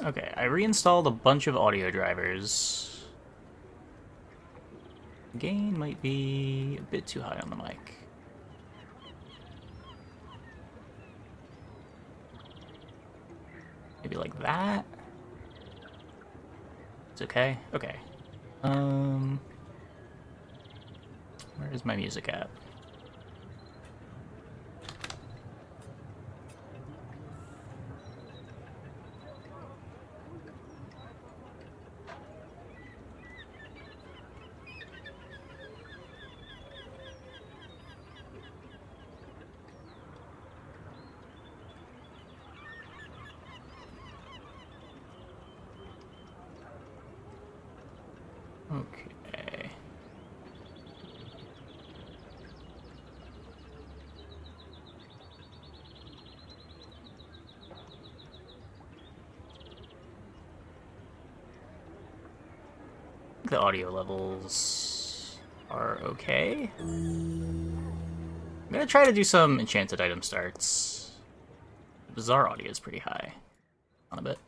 Okay, I reinstalled a bunch of audio drivers. Gain might be a bit too high on the mic. Maybe like that? It's okay? Okay. Where is my music at? Okay. The audio levels are okay. I'm gonna try to do some enchanted item starts. The bizarre audio is pretty high. On a bit.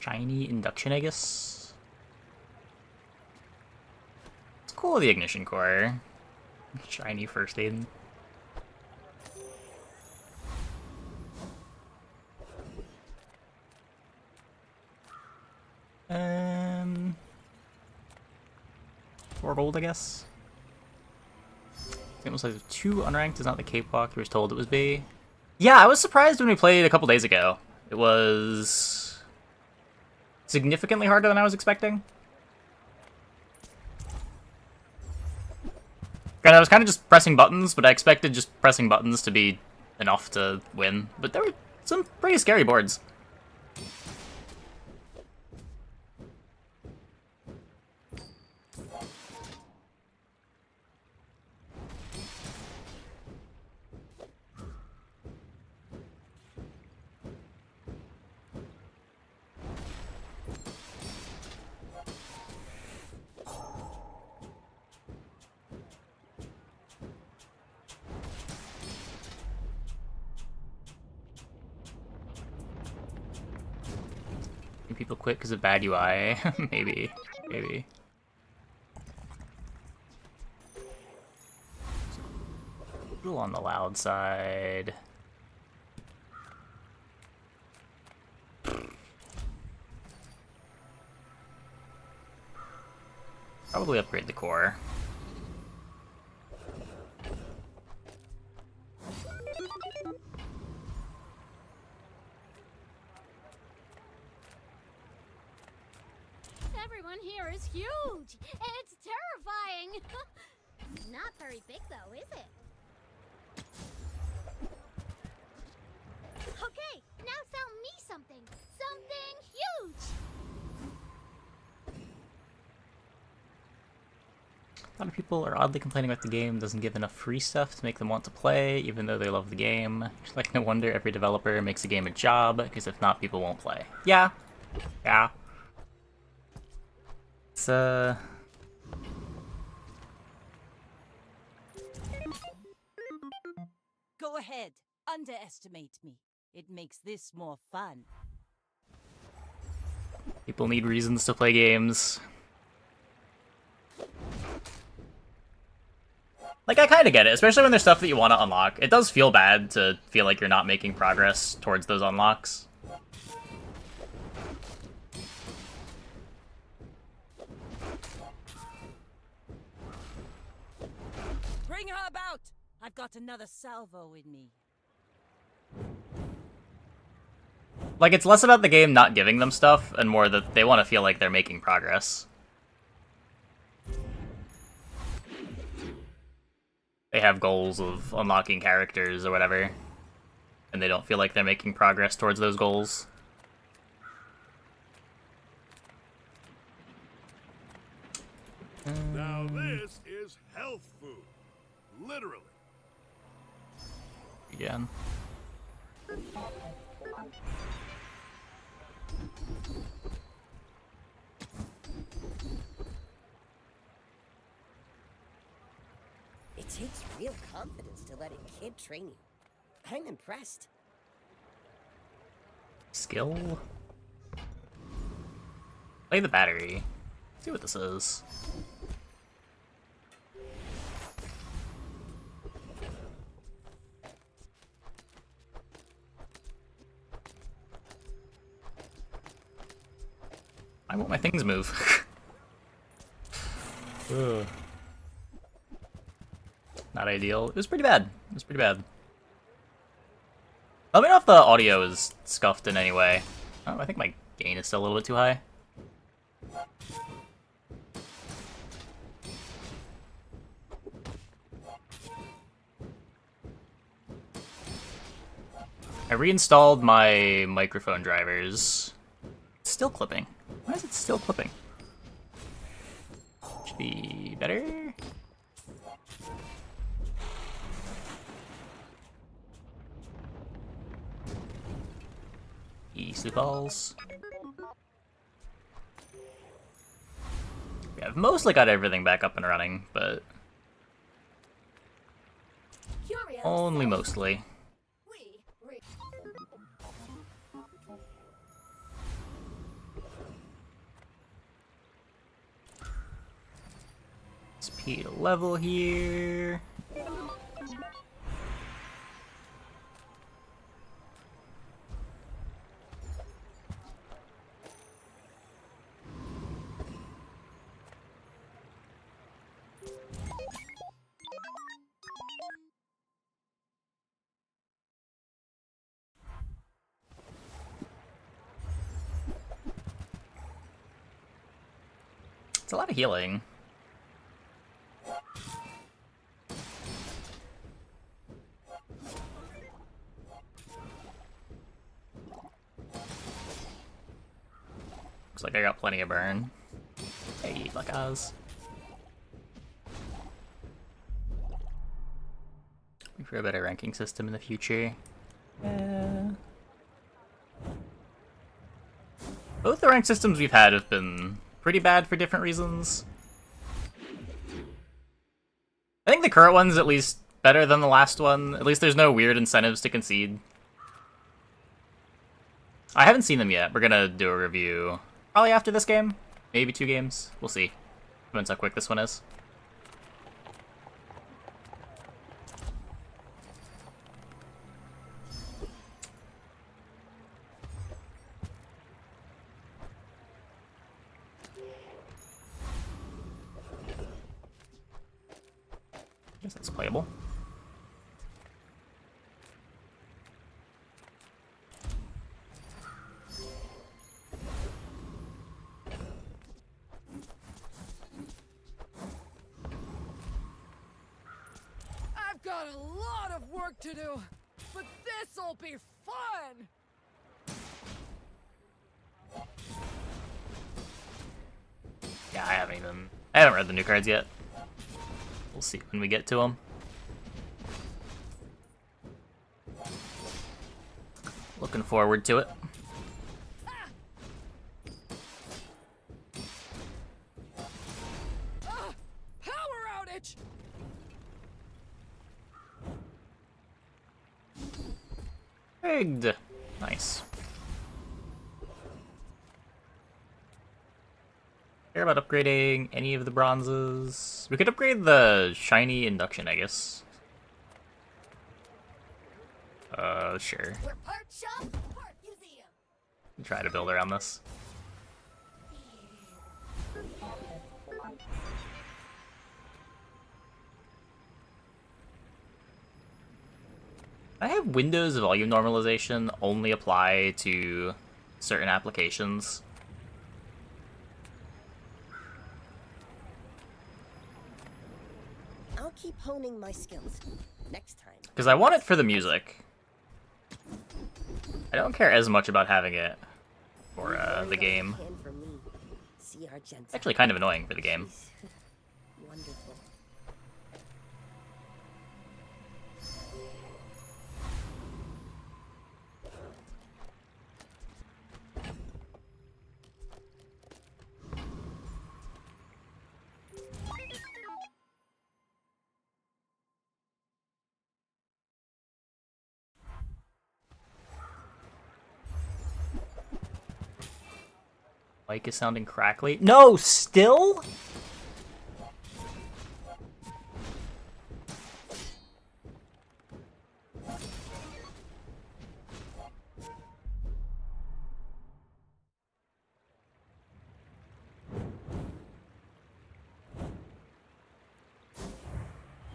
Shiny induction, I guess. It's cool, the ignition core. Shiny first aid. Four gold, I guess. It was like 2 unranked is not the cakewalk you were told it was B. Yeah, I was surprised when we played a couple days ago. It was significantly harder than I was expecting. Granted, I was kind of just pressing buttons, but I expected just pressing buttons to be enough to win. But there were some pretty scary boards. People quit because of bad UI. Maybe. Maybe. A little on the loud side. Probably upgrade the core. Everyone here is huge! It's terrifying! Not very big though, is it? Okay, now sell me something! Something huge! A lot of people are oddly complaining about the game doesn't give enough free stuff to make them want to play, even though they love the game. It's like, no wonder every developer makes a game a job, because if not, people won't play. Yeah. Yeah. It's, Go ahead. Underestimate me. It makes this more fun. people need reasons to play games. Like, I kind of get it, especially when there's stuff that you want to unlock. It does feel bad to feel like you're not making progress towards those unlocks. Bring her about! I've got another salvo in me. Like, it's less about the game not giving them stuff, and more that they want to feel like they're making progress. They have goals of unlocking characters or whatever, and they don't feel like they're making progress towards those goals. Thou this is health food. Literally. Again. It takes real confidence to let a kid train you. I'm impressed. Skill. Play the battery. See what this is. I want my things move. Ugh. Not ideal. It was pretty bad. It was pretty bad. Let me know if the audio is scuffed in any way. Oh, I think my gain is still a little bit too high. I reinstalled my microphone drivers. It's still clipping. Why is it still clipping? Should be better. Easy balls. Yeah, I've mostly got everything back up and running, but only mostly. SP to level here. It's a lot of healing. Looks like I got plenty of burn. Hey, buckeyes. For a better ranking system in the future. Both the rank systems we've had have been pretty bad for different reasons. I think the current one's at least better than the last one. At least there's no weird incentives to concede. I haven't seen them yet. We're gonna do a review probably after this game. Maybe 2 games. We'll see. Depends how quick this one is. Guess that's playable. I've got a lot of work to do, but this'll be fun! Yeah, I haven't read the new cards yet. We'll see when we get to them. Looking forward to it. Power outage! Rigged. Nice. Care about upgrading any of the bronzes? We could upgrade the shiny induction, I guess. Sure. We're part shop, part museum. Try to build around this. I have Windows volume normalization only apply to certain applications. I'll keep honing my skills. Next time. Because I want it for the music. I don't care as much about having it for the game. For me. See our gents. It's actually kind of annoying for the game. One wonderful. Mic is sounding crackly. No, still?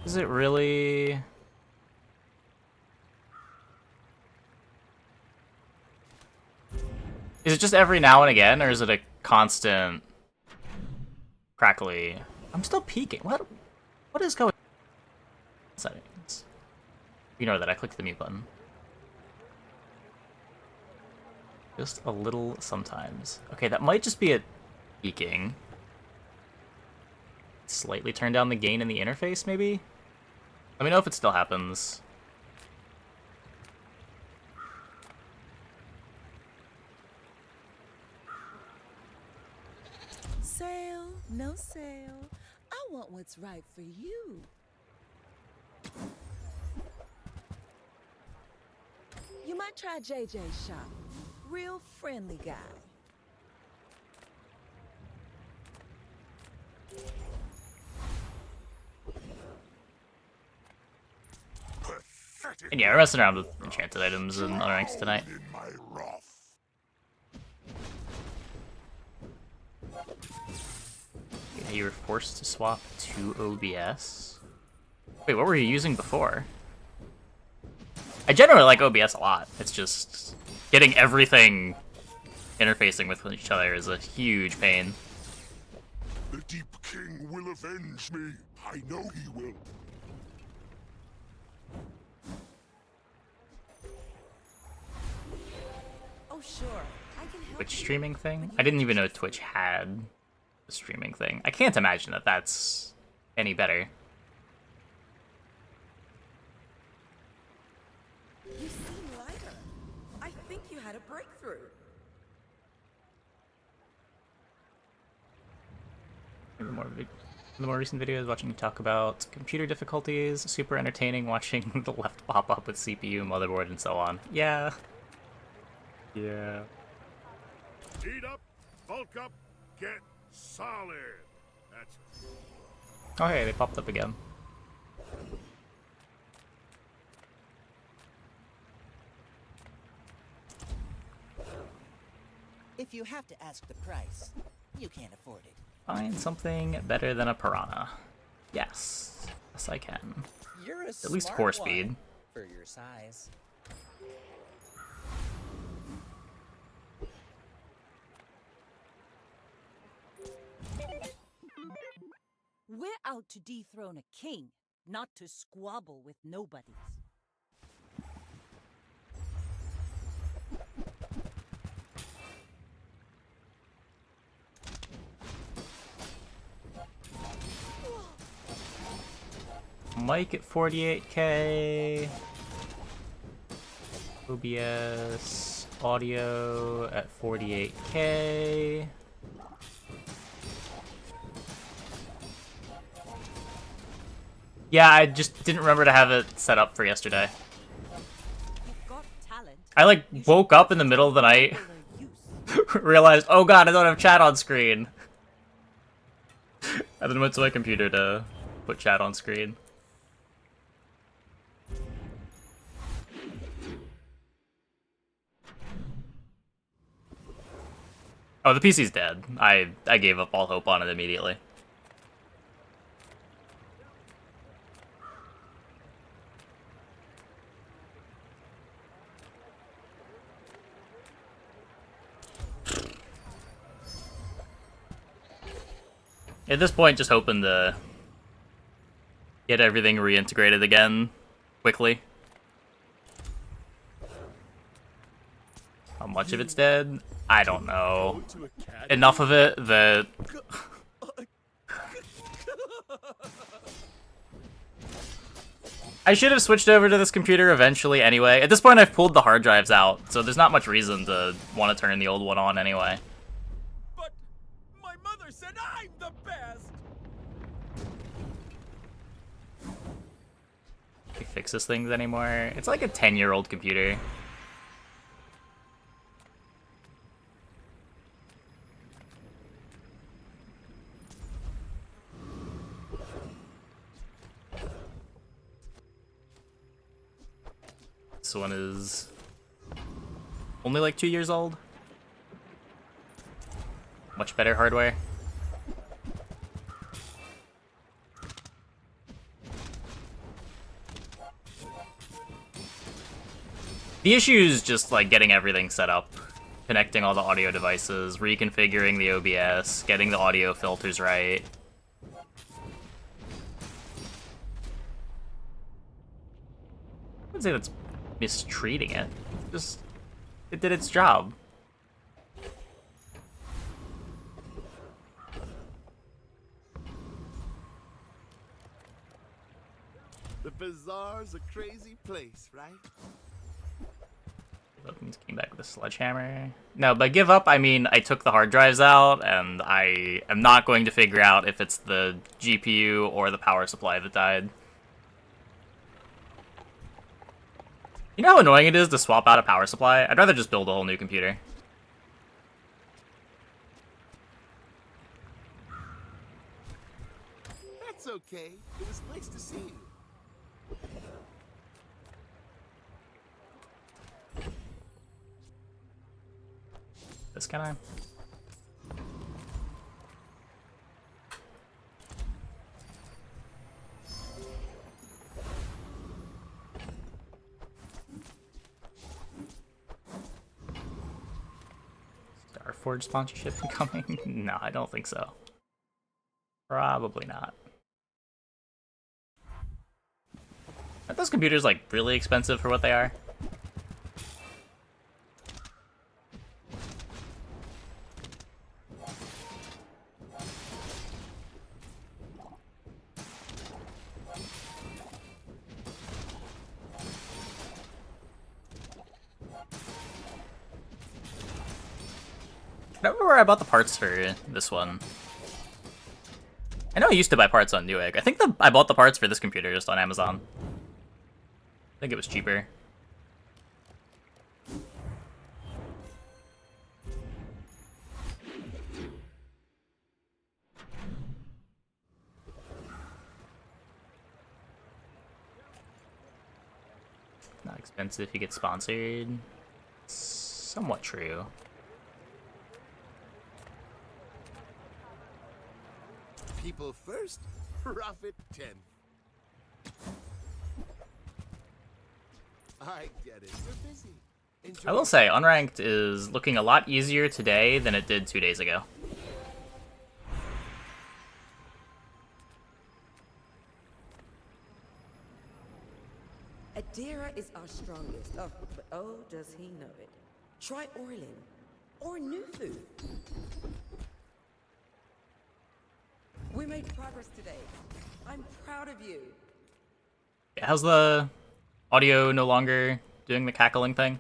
Is it really? Is it just every now and again, or is it a constant crackly? I'm still peeking. What is going on? Settings. Ignore that, I clicked the mute button. Just a little sometimes. Okay, that might just be a peaking. Slightly turn down the gain in the interface, maybe? Let me know if it still happens. Sale, no sale. I want what's right for you. You might try JJ's shop. Real friendly guy. And yeah, we're messing around with enchanted items and unranks tonight. In my wrath. Yeah, you were forced to swap to OBS. Wait, what were you using before? I generally like OBS a lot. It's just getting everything interfacing with each other is a huge pain. The Deep King will avenge me. I know he will. Oh, sure. I can help Twitch you. streaming thing? I didn't even know Twitch had a streaming thing. I can't imagine that that's any better. You seem lighter. I think you had a breakthrough. In the more recent videos, watching you talk about computer difficulties, super entertaining watching the left pop up with CPU, motherboard, and so on. Yeah. Yeah. Heat up, bulk up, get solid. That's it. Oh hey, they popped up again. If you have to ask the price, you can't afford it. Find something better than a piranha. Yes. Yes, I can. You're a At least smart 4 one speed. for your size. We're out to dethrone a king, not to squabble with nobodies. Mic at 48K. OBS audio at 48K. Yeah, I just didn't remember to have it set up for yesterday. You've got talent. I like woke up in the middle of the night, realized, oh god, I don't have chat on screen. And then went to my computer to put chat on screen. Oh, the PC's dead. I gave up all hope on it immediately. At this point, just hoping to get everything reintegrated again quickly. How much of it's dead? I don't know. Enough of it that I should have switched over to this computer eventually anyway. At this point, I've pulled the hard drives out, so there's not much reason to want to turn the old one on anyway. But my mother said I'm the best. Can you fix this things anymore? It's like a 10-year-old computer. This one is only like 2 years old. Much better hardware. The issue is just like getting everything set up, connecting all the audio devices, reconfiguring the OBS, getting the audio filters right. I wouldn't say that's mistreating it. Just, it did its job. The bazaar's a crazy place, right? Came back with a sledgehammer. No, by give up, I mean I took the hard drives out, and I am not going to figure out if it's the GPU or the power supply that died. You know how annoying it is to swap out a power supply? I'd rather just build a whole new computer. That's okay. It was nice to see you. This can I? Starforge sponsorship incoming? No, I don't think so. Probably not. Aren't those computers like really expensive for what they are? I don't remember where I bought the parts for this one. I know I used to buy parts on Newegg. I think I bought the parts for this computer just on Amazon. I think it was cheaper. Not expensive if you get sponsored. Somewhat true. People first, profit 10th. I get it. You're busy. Enjoy. I will say, Unranked is looking a lot easier today than it did 2 days ago. Adira is our strongest. Oh, but oh, does he know it. Try Orlin. Or Nufu. We made progress today. I'm proud of you. How's the audio no longer doing the cackling thing?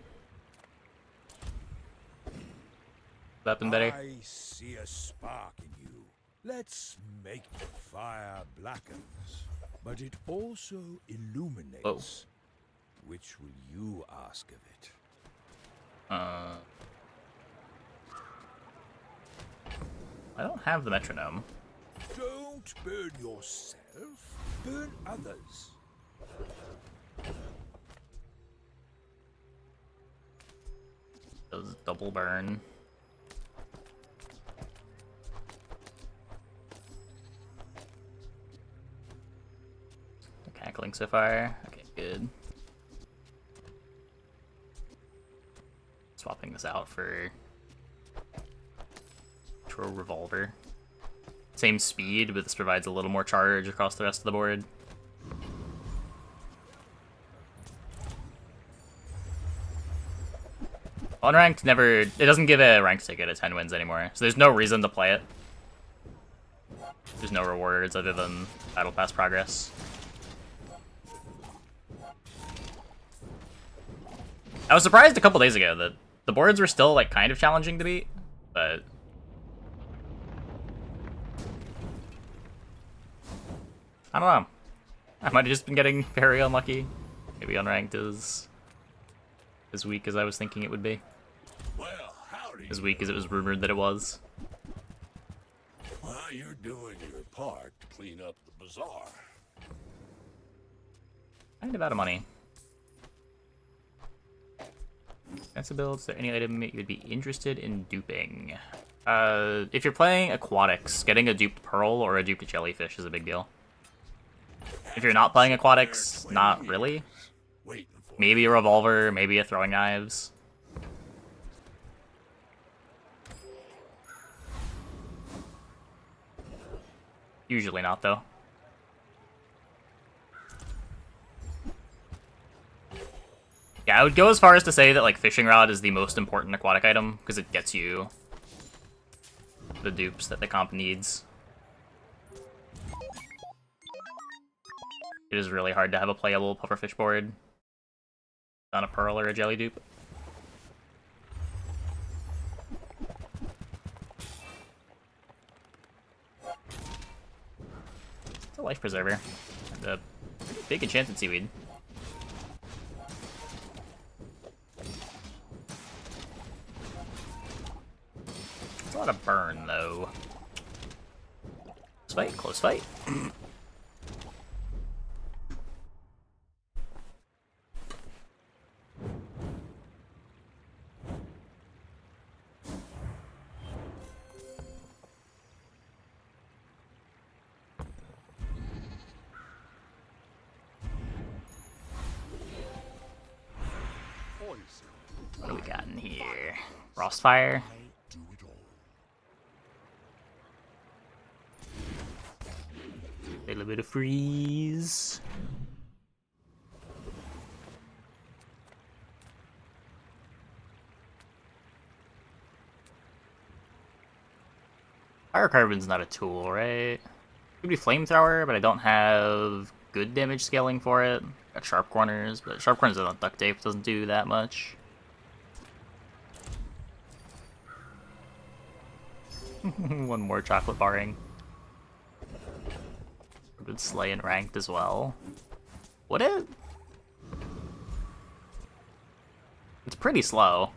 That been better? I see a spark in you. Let's make the fire blackens, but it also illuminates. Whoa. Which will you ask of it? I don't have the metronome. Don't burn yourself, burn others. Does double burn. Cackling so far. Okay, good. Swapping this out for a revolver. Same speed, but this provides a little more charge across the rest of the board. Unranked never... It doesn't give a ranked ticket at 10 wins anymore, so there's no reason to play it. There's no rewards other than battle pass progress. I was surprised a couple days ago that the boards were still like kind of challenging to beat, but I don't know. I might have just been getting very unlucky. Maybe unranked is as weak as I was thinking it would be. Well, howdy. As weak as it was rumored that it was. Well, you're doing your part to clean up the bazaar. Kind of out of money. That's a build. Is there any item you would be interested in duping? If you're playing Aquatics, getting a duped pearl or a duped jellyfish is a big deal. If you're not playing Aquatics, not really. Maybe a revolver, maybe a throwing knives. Usually not, though. Yeah, I would go as far as to say that, like, fishing rod is the most important aquatic item, because it gets you the dupes that the comp needs. It is really hard to have a playable pufferfish board on a pearl or a jelly dupe. It's a life preserver. And a big enchanted seaweed. It's a lot of burn, though. Close fight, close fight. What do we got in here? Frostfire. A little bit of freeze. Fire carbon's not a tool, right? Could be flamethrower, but I don't have good damage scaling for it. Got sharp corners, but sharp corners on duct tape doesn't do that much. One more chocolate barring. Good slay and ranked as well. Would it? It's pretty slow.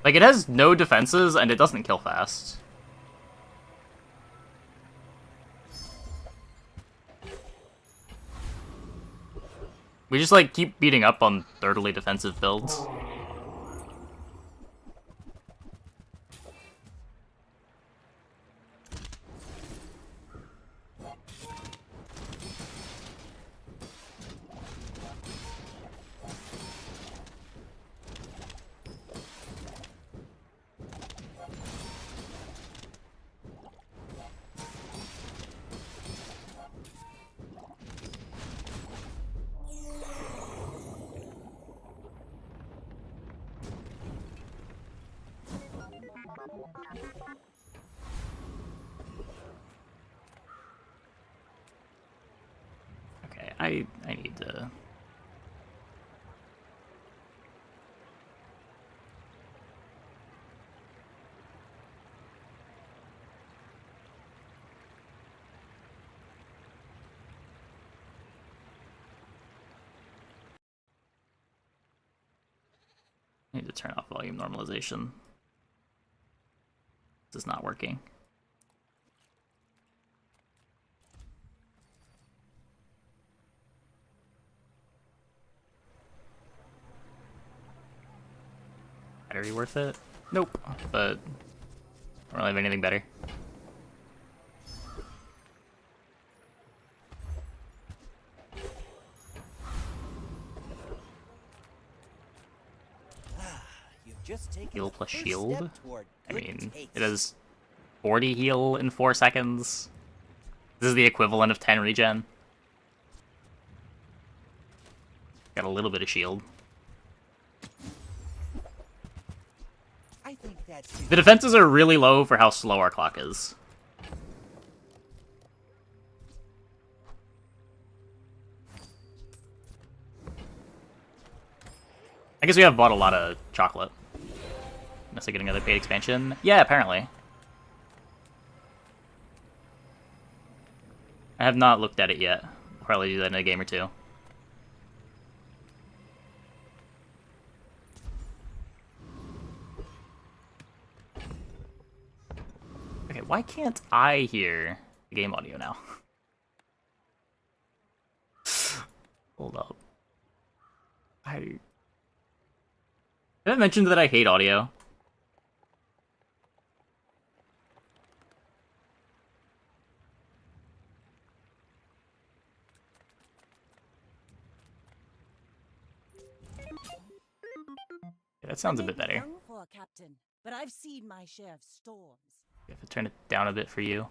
Like, it has no defenses and it doesn't kill fast. We just, like, keep beating up on thirdly defensive builds. Okay, I need to... I need to turn off volume normalization. This is not working. Battery worth it? Nope, but I don't really have anything better. Just take Heal plus shield? I mean, taste. it has 40 heal in 4 seconds. This is the equivalent of 10 regen. Got a little bit of shield. That's The defenses are really low for how slow our clock is. I guess we have bought a lot of chocolate. Unless I get another paid expansion. Yeah, apparently. I have not looked at it yet. I'll probably do that in a game or two. Okay, why can't I hear the game audio now? Hold up. Have I mentioned that I hate audio? Yeah, that sounds a bit better. Young for a captain, but I've seen my share of storms. If I turn it down a bit for you.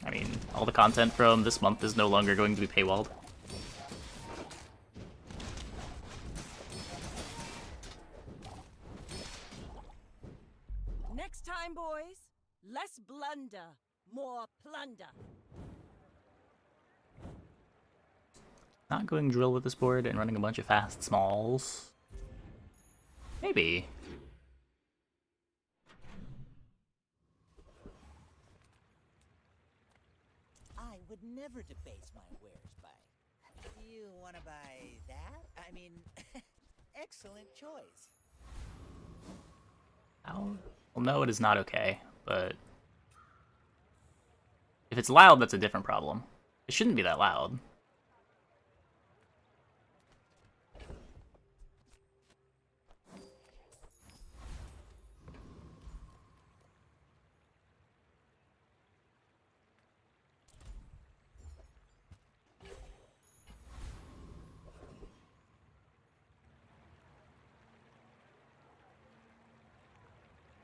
I mean, all the content from this month is no longer going to be paywalled. Next time, boys, less blunder, more plunder. Not going drill with this board and running a bunch of fast smalls. Maybe. I would never debase my wares by. You want to buy that? I mean, excellent choice. Oh, well, no, it is not okay, but if it's loud, that's a different problem. It shouldn't be that loud.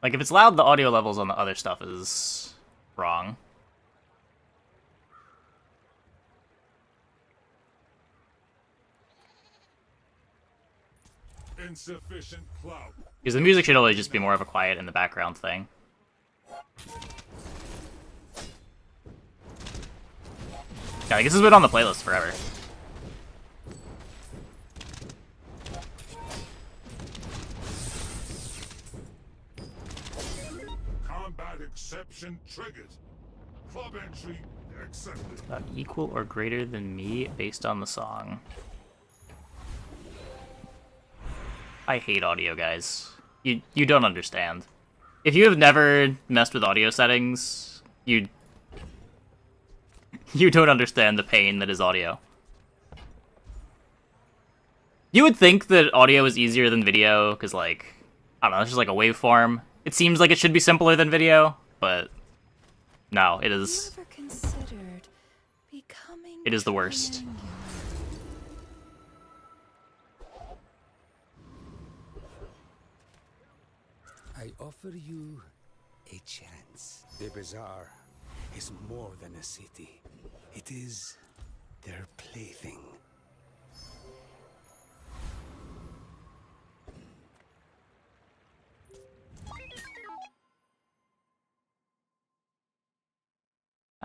Like, if it's loud, the audio levels on the other stuff is wrong. Insufficient clout. Because the music should always just be more of a quiet in the background thing. Yeah, like, this has been on the playlist forever. Combat exception triggered. Club entry accepted. About equal or greater than me based on the song. I hate audio, guys. You don't understand. If you have never messed with audio settings, you don't understand the pain that is audio. You would think that audio is easier than video, because, like, I don't know, it's just like a waveform. It seems like it should be simpler than video, but no, it is. Never considered becoming It is the worst. I offer you a chance. The bazaar is more than a city. It is their plaything.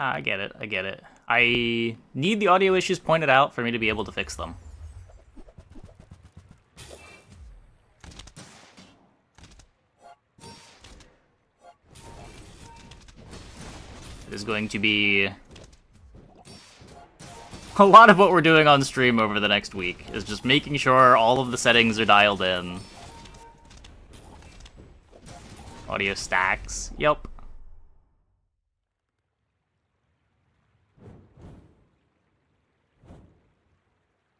I get it, I get it. I need the audio issues pointed out for me to be able to fix them. It is going to be a lot of what we're doing on stream over the next week, is just making sure all of the settings are dialed in. Audio stacks, yep.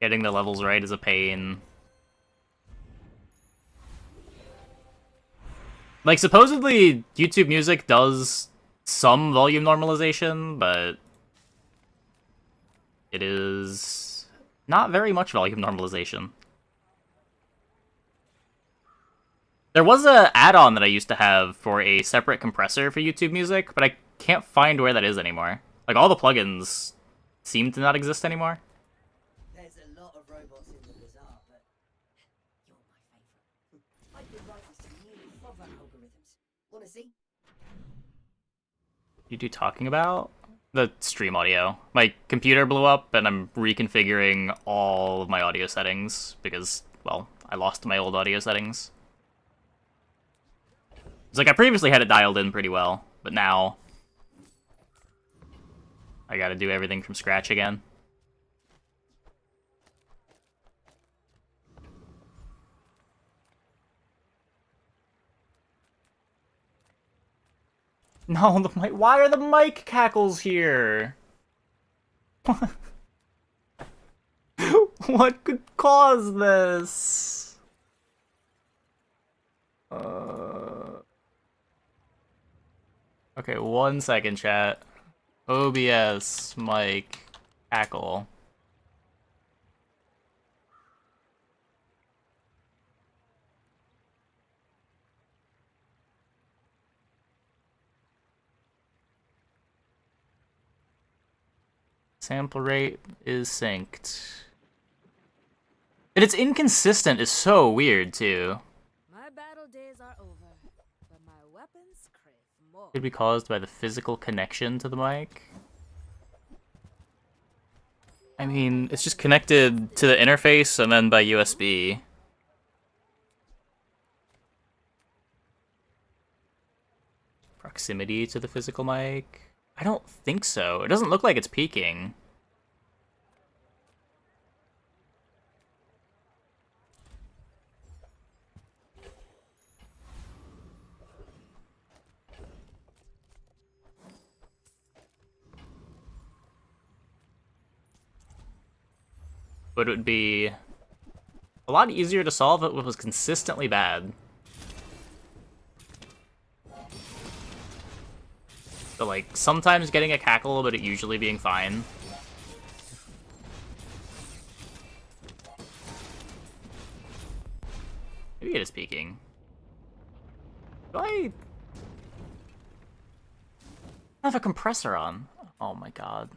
Getting the levels right is a pain. Like, supposedly, YouTube Music does some volume normalization, but it is not very much volume normalization. There was a add-on that I used to have for a separate compressor for YouTube Music, but I can't find where that is anymore. Like, all the plugins seem to not exist anymore. Wanna see? You do talking about? The stream audio. My computer blew up and I'm reconfiguring all of my audio settings because, well, I lost my old audio settings. It's like I previously had it dialed in pretty well, but now I gotta do everything from scratch again. No, the mic. Why are the mic cackles here? What could cause this? Okay, 1 second, chat. OBS mic cackle. Sample rate is synced. And it's inconsistent is so weird, too. My battle days are over, but my weapons crave more. Could be caused by the physical connection to the mic. I mean, it's just connected to the interface and then by USB. Proximity to the physical mic? I don't think so. It doesn't look like it's peaking. But it would be a lot easier to solve if it was consistently bad. So, like, sometimes getting a cackle, but it usually being fine. Maybe it is peaking. Do I have a compressor on? Oh my god.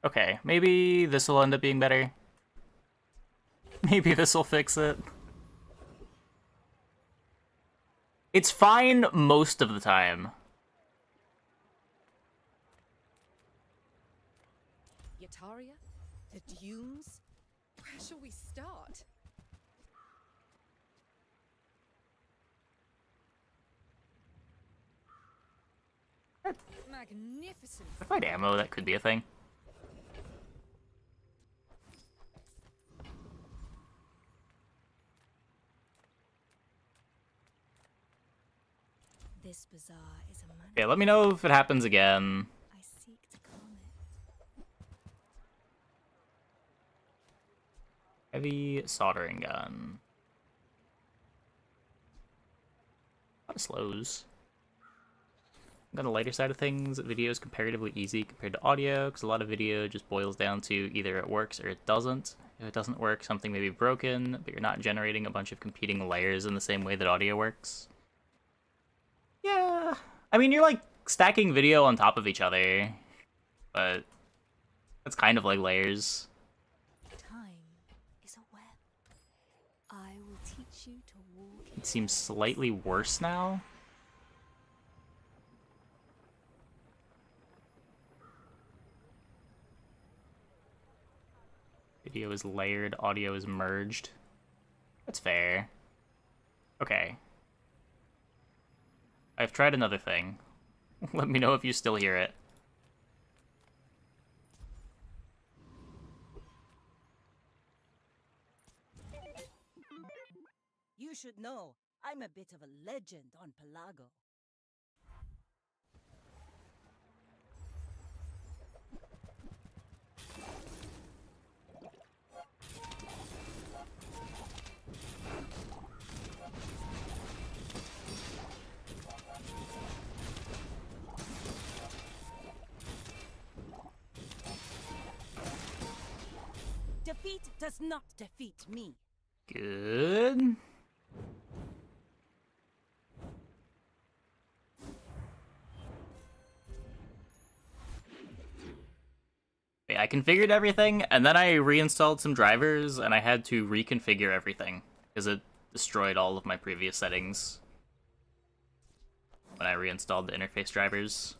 Okay, maybe this will end up being better. Maybe this will fix it. It's fine most of the time. Yataria? The dunes? Where shall we start? Magnificent. If I find ammo, that could be a thing. This bazaar is a man. Okay, let me know if it happens again. I seek to calm it. Heavy soldering gun. A lot of slows. On the lighter side of things, video is comparatively easy compared to audio, because a lot of video just boils down to either it works or it doesn't. If it doesn't work, something may be broken, but you're not generating a bunch of competing layers in the same way that audio works. Yeah, I mean, you're like stacking video on top of each other, but that's kind of like layers. Time is a web. I will teach you to walk. It seems slightly worse now. Video is layered, audio is merged. That's fair. Okay. I've tried another thing. Let me know if you still hear it. You should know, I'm a bit of a legend on Pelago. Defeat does not defeat me. Good. Okay, I configured everything, and then I reinstalled some drivers, and I had to reconfigure everything, because it destroyed all of my previous settings when I reinstalled the interface drivers.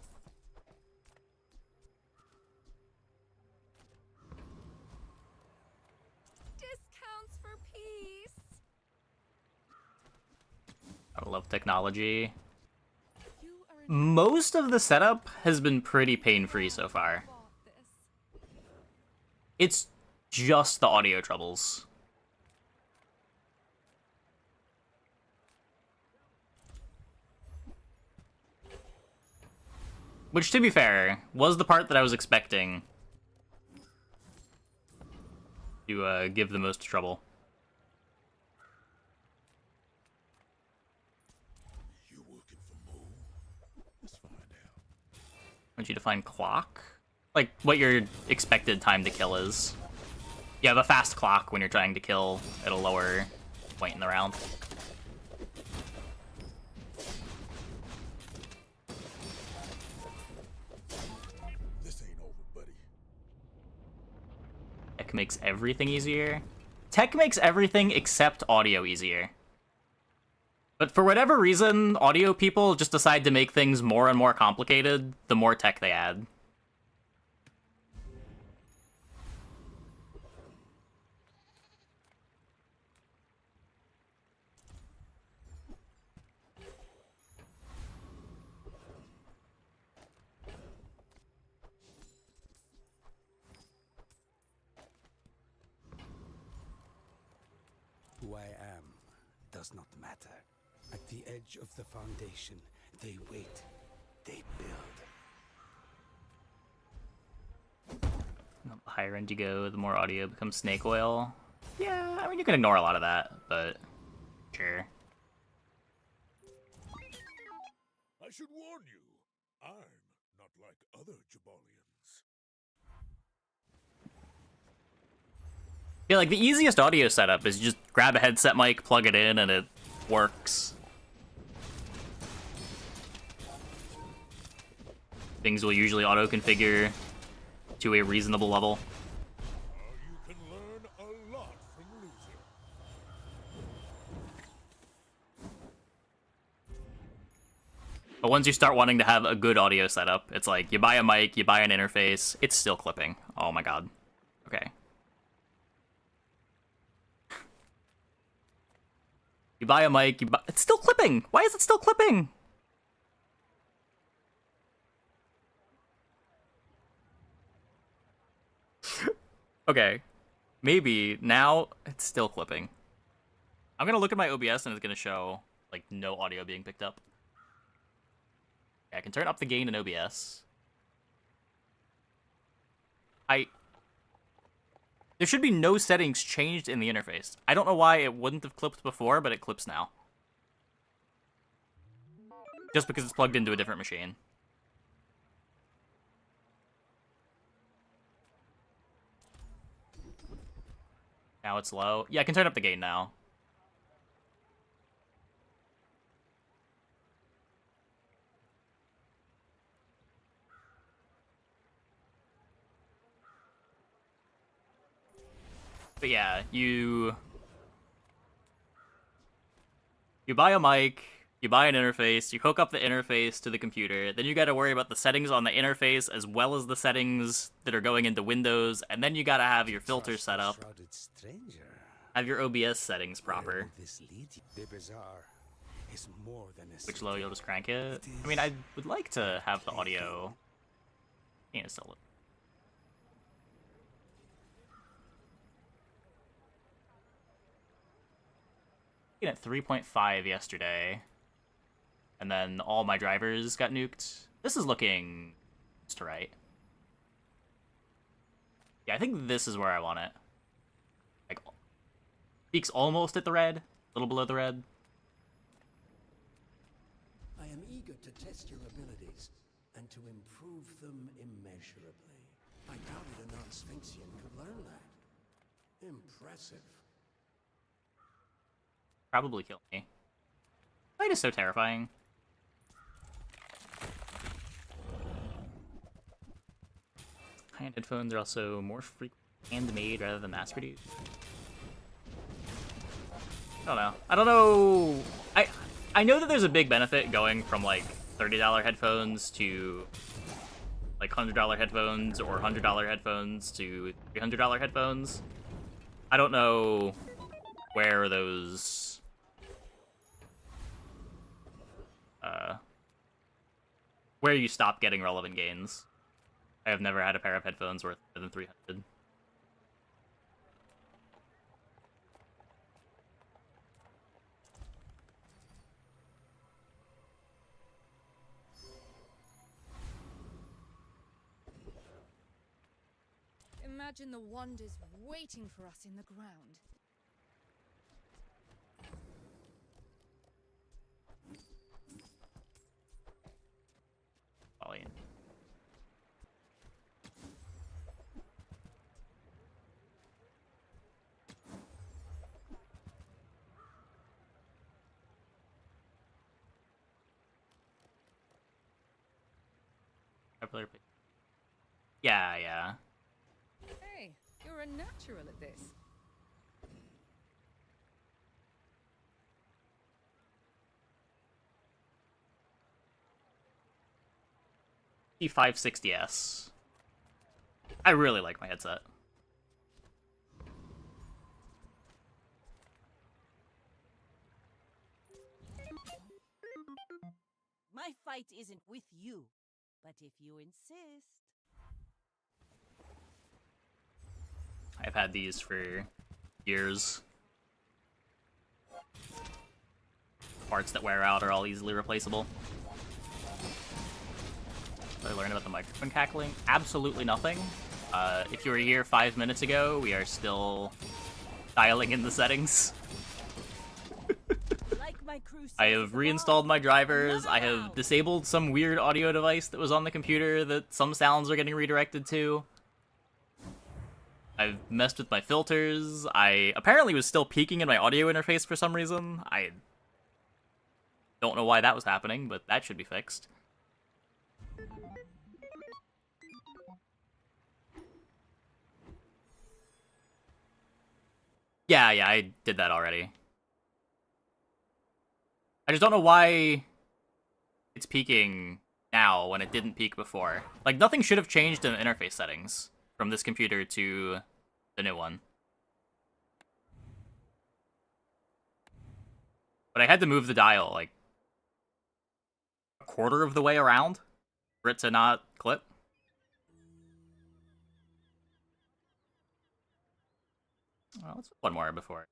Discounts for peace. I love technology. You are Most of the setup has been pretty pain-free so far. bought this. It's just the audio troubles. Which, to be fair, was the part that I was expecting to give the most trouble. You working for Mo? Let's find out. I want you to find clock? Like, what your expected time to kill is. You have a fast clock when you're trying to kill at a lower point in the round. This ain't over, buddy. Tech makes everything easier. Tech makes everything except audio easier. But for whatever reason, audio people just decide to make things more and more complicated the more tech they add. Who I am does not matter. At the edge of the foundation, they wait. They build. The higher end you go, the more audio becomes snake oil. Yeah, I mean, you can ignore a lot of that, but sure. I should warn you, I'm not like other Jabalians. Yeah, like, the easiest audio setup is just grab a headset mic, plug it in, and it works. Things will usually auto-configure to a reasonable level. You can learn a lot from losing. But once you start wanting to have a good audio setup, it's like, you buy a mic, you buy an interface, it's still clipping. Oh my god. Okay. You buy a mic, it's still clipping! Why is it still clipping? Okay. Maybe now it's still clipping. I'm gonna look at my OBS and it's gonna show, like, no audio being picked up. Yeah, I can turn up the gain in OBS. There should be no settings changed in the interface. I don't know why it wouldn't have clipped before, but it clips now. Just because it's plugged into a different machine. Now it's low. Yeah, I can turn up the gain now. But yeah, you buy a mic, you buy an interface, you hook up the interface to the computer, then you gotta worry about the settings on the interface as well as the settings that are going into Windows, and then you gotta have your filters set up, have your OBS settings proper. The bazaar is more than a Which low, you'll just crank it? I mean, I would like to have the audio... Can't sell it. At 3.5 yesterday, and then all my drivers got nuked. This is looking just right. Yeah, I think this is where I want it. Like, peaks almost at the red, a little below the red. I am eager to test your abilities and to improve them immeasurably. I doubted a non-Sphinxian could learn that. Impressive. Probably kill me. Light is so terrifying. High-end headphones are also more handmade rather than mass-produced. I don't know. I don't know. I know that there's a big benefit going from like $30 headphones to like $100 headphones or $100 headphones to $300 headphones. I don't know where those where you stop getting relevant gains. I have never had a pair of headphones worth more than 300. Imagine the wonders waiting for us in the ground. Volume. Yeah. Hey, you're a natural at this. T560S. I really like my headset. My fight isn't with you, but if you insist. I've had these for years. Parts that wear out are all easily replaceable. Did I learn about the microphone cackling? Absolutely nothing. If you were here 5 minutes ago, we are still dialing in the settings. Like my crew I have reinstalled my drivers. I have disabled some weird audio device that was on the computer that some sounds are getting redirected to. I've messed with my filters. I apparently was still peaking in my audio interface for some reason. I don't know why that was happening, but that should be fixed. Yeah, I did that already. I just don't know why it's peaking now when it didn't peak before. Like, nothing should have changed in the interface settings from this computer to the new one. But I had to move the dial, like, a quarter of the way around for it to not clip. Well, let's put one more before.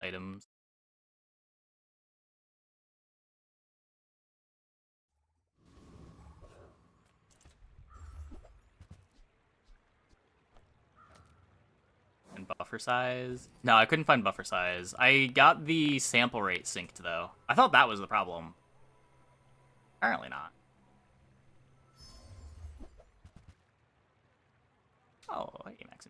Items. And buffer size. No, I couldn't find buffer size. I got the sample rate synced, though. I thought that was the problem. Apparently not. Oh, hey, Max.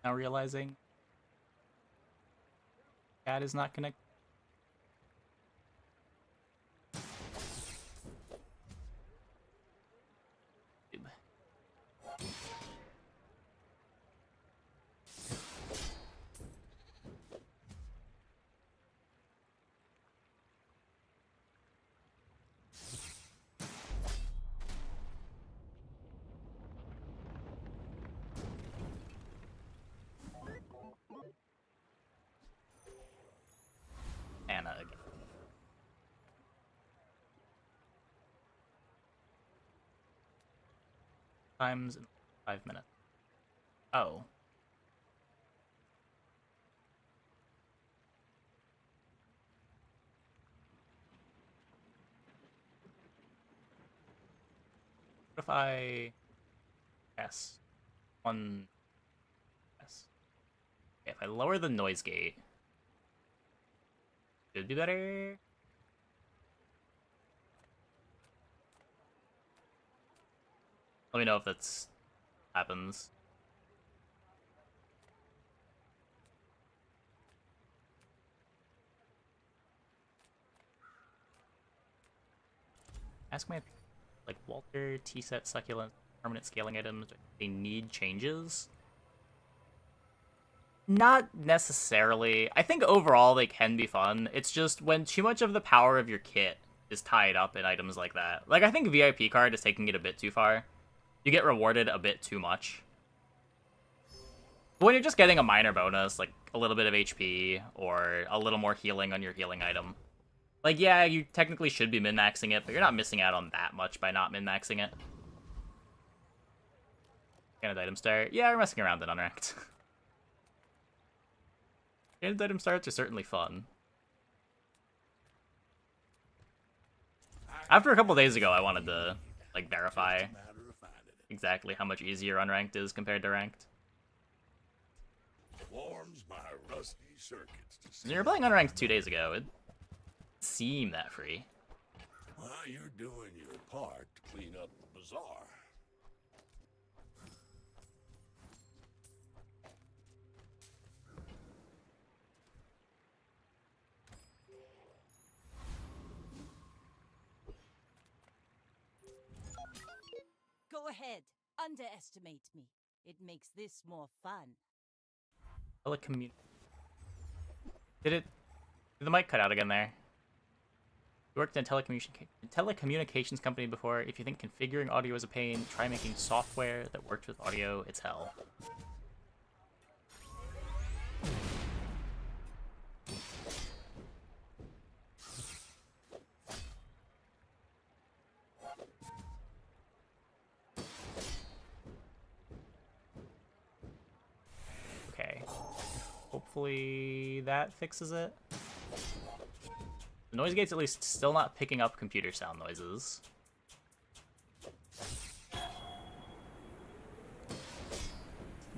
Now realizing cat is not connected. Anna again. Times in 5 minutes. Oh. What if I... Yes. One... Yes. Okay, if I lower the noise gate... Should be better. Let me know if that's happens. Ask my like Walter, T-set, succulent, permanent scaling items. They need changes. Not necessarily. I think overall they can be fun. It's just when too much of the power of your kit is tied up in items like that. Like, I think VIP card is taking it a bit too far. You get rewarded a bit too much. But when you're just getting a minor bonus, like a little bit of HP, or a little more healing on your healing item, like, yeah, you technically should be min-maxing it, but you're not missing out on that much by not min-maxing it. Candid item start. Yeah, we're messing around in Unranked. Candid item starts are certainly fun. After a couple days ago, I wanted to, like, verify exactly how much easier Unranked is compared to Ranked. Warms my rusty circuits to see. You were playing Unranked 2 days ago. It seemed that free. Well, you're doing your part to clean up the bazaar. Go ahead. Underestimate me. It makes this more fun. Did the mic cut out again there? You worked in a telecommunications company before. If you think configuring audio is a pain, try making software that works with audio. It's hell. Okay. Hopefully that fixes it. The noise gate's at least still not picking up computer sound noises.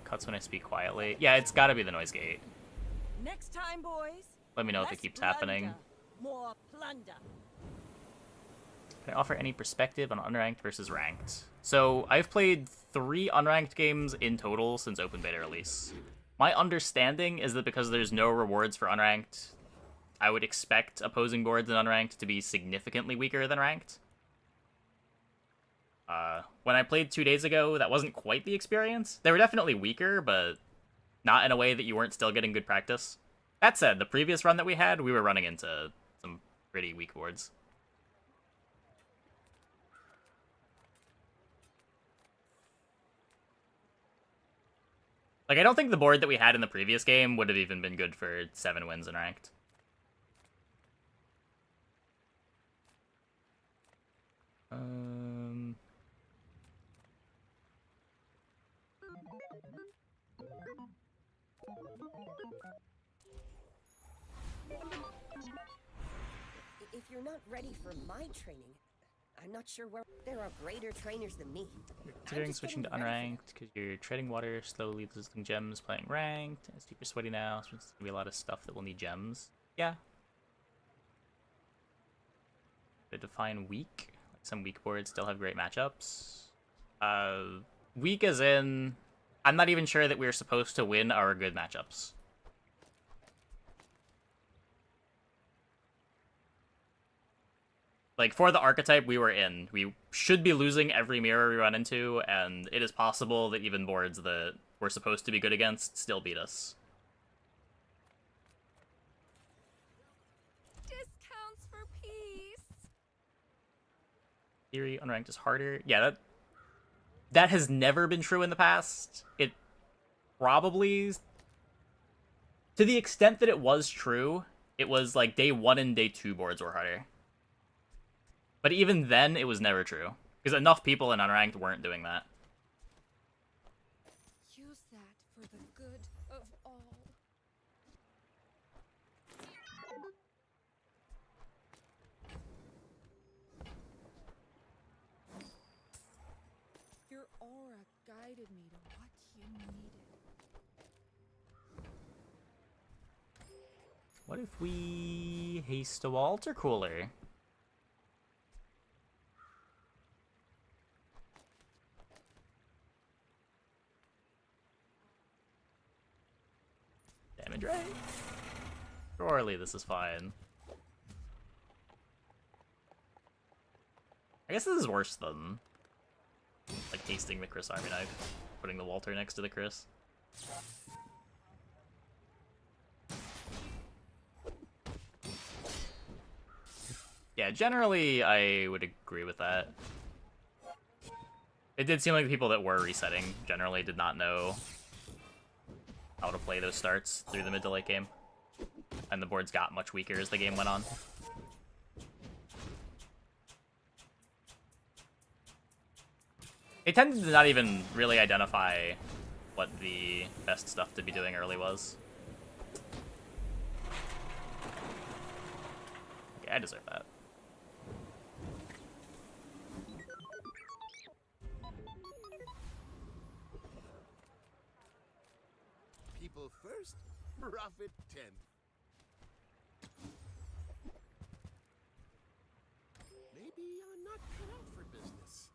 Cuts when I speak quietly. Yeah, it's gotta be the noise gate. Next time, boys. Let me know if it keeps happening. More plunder. Can I offer any perspective on unranked versus ranked? So, I've played 3 unranked games in total since open beta release. My understanding is that because there's no rewards for unranked, I would expect opposing boards in unranked to be significantly weaker than ranked. When I played 2 days ago, that wasn't quite the experience. They were definitely weaker, but not in a way that you weren't still getting good practice. That said, the previous run that we had, we were running into some pretty weak boards. Like, I don't think the board that we had in the previous game would have even been good for 7 wins in ranked. If you're not ready for my training, I'm not sure where there are greater trainers than me. Considering switching to unranked because you're treading water, slowly losing gems, playing ranked. It's super sweaty now, so there's gonna be a lot of stuff that will need gems. Yeah. To define weak. Like some weak boards still have great matchups. Weak as in, I'm not even sure that we're supposed to win our good matchups. Like, for the archetype we were in, we should be losing every mirror we run into, and it is possible that even boards that we're supposed to be good against still beat us. Discounts for peace. Theory, unranked is harder. Yeah, that has never been true in the past. It probably, to the extent that it was true, it was like day 1 and day 2 boards were harder. But even then, it was never true. Because enough people in unranked weren't doing that. Use that for the good of all. Your aura guided me to what you needed. What if we haste a water cooler? right? Surely this is fine. I guess this is worse than, like, tasting the Chris Army Knife. Putting the Walter next to the Chris. Yeah, generally, I would agree with that. It did seem like the people that were resetting generally did not know how to play those starts through the mid to late game. And the boards got much weaker as the game went on. It tended to not even really identify what the best stuff to be doing early was. Okay, I deserve that. People first, profit 10. Maybe I'm not cut out for business.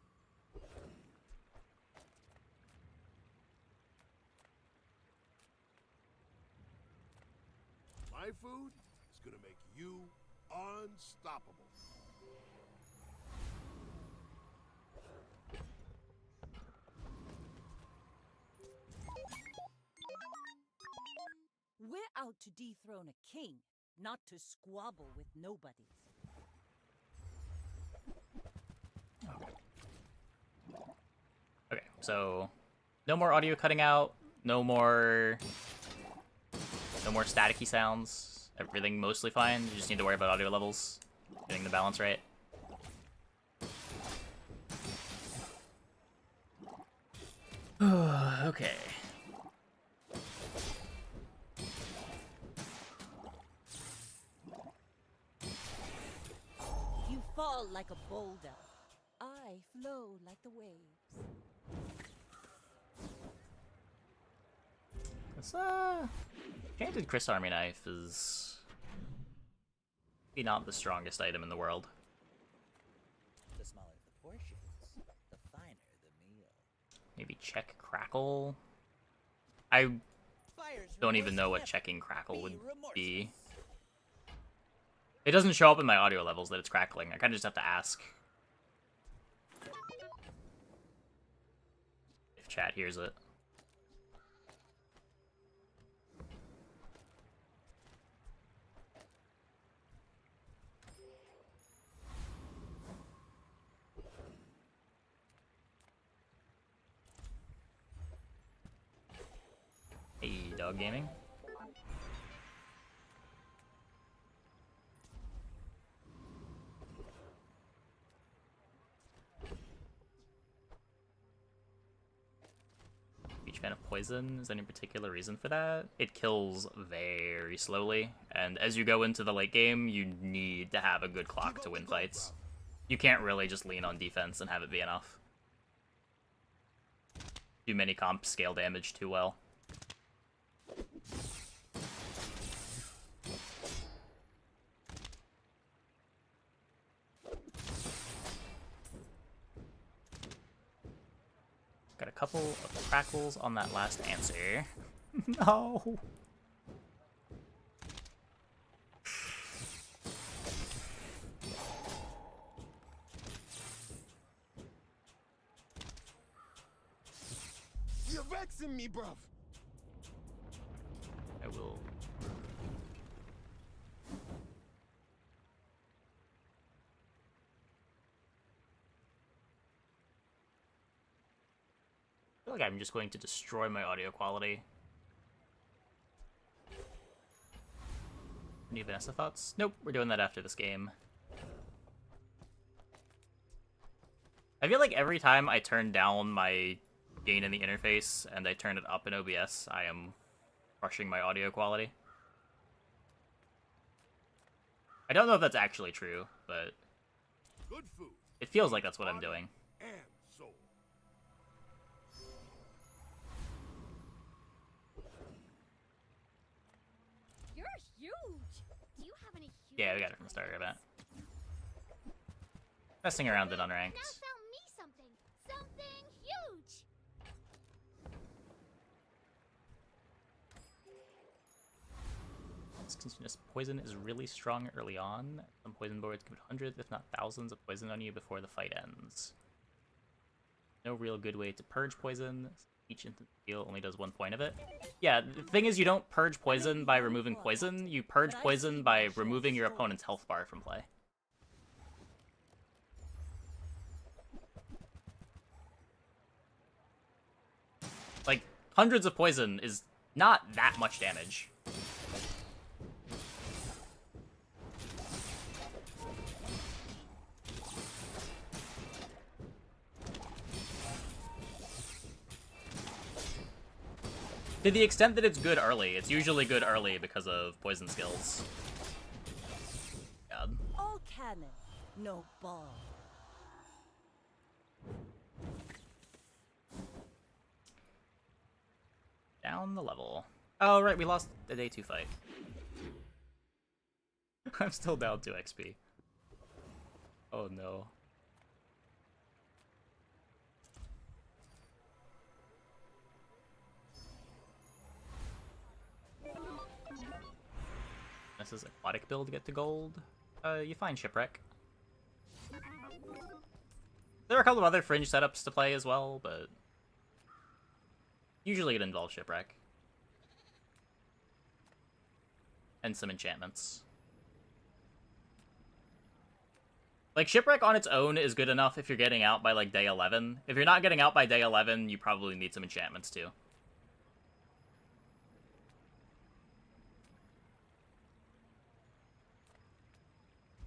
My food is gonna make you unstoppable. We're out to dethrone a king, not to squabble with nobodies. Okay, so no more audio cutting out, no more staticky sounds. Everything mostly fine. You just need to worry about audio levels, getting the balance right. Okay. You fall like a boulder. I flow like the waves. This Enchanted Chris Army Knife is maybe not the strongest item in the world. The smaller the portions, the finer the meal. Maybe check Crackle? I don't even know what checking Crackle would be. It doesn't show up in my audio levels that it's crackling. I kind of just have to ask if chat hears it. Hey, Dog Gaming. Huge fan of poison. Is there any particular reason for that? It kills very slowly, and as you go into the late game, you need to have a good clock to win fights. You can't really just lean on defense and have it be enough. Too many comps scale damage too well. Got a couple of crackles on that last answer. No! You're vexing me, bruv. I will... I feel like I'm just going to destroy my audio quality. Any Vanessa thoughts? Nope, we're doing that after this game. I feel like every time I turn down my gain in the interface and I turn it up in OBS, I am crushing my audio quality. I don't know if that's actually true, but Good food it feels like that's what I'm doing. and soul. You're huge. Do you have any huge? Yeah, we got it from the start, I bet. Messing around in Now unranked. found me something. Something huge. since poison is really strong early on. Some poison boards give it hundreds, if not thousands, of poison on you before the fight ends. No real good way to purge poison. Each instant heal only does 1 point of it. Yeah, the thing is, you don't purge poison by removing poison. You purge poison by removing your opponent's health bar from play. Like, hundreds of poison is not that much damage. To the extent that it's good early, it's usually good early because of poison skills. God. All cannon, no ball. Down the level. Oh, right, we lost the day 2 fight. I'm still down 2 XP. Oh no. This is Aquatic build get to gold. You find Shipwreck. There are a couple of other fringe setups to play as well, but usually it involves Shipwreck. And some enchantments. Like, Shipwreck on its own is good enough if you're getting out by, like, day 11. If you're not getting out by day 11, you probably need some enchantments, too.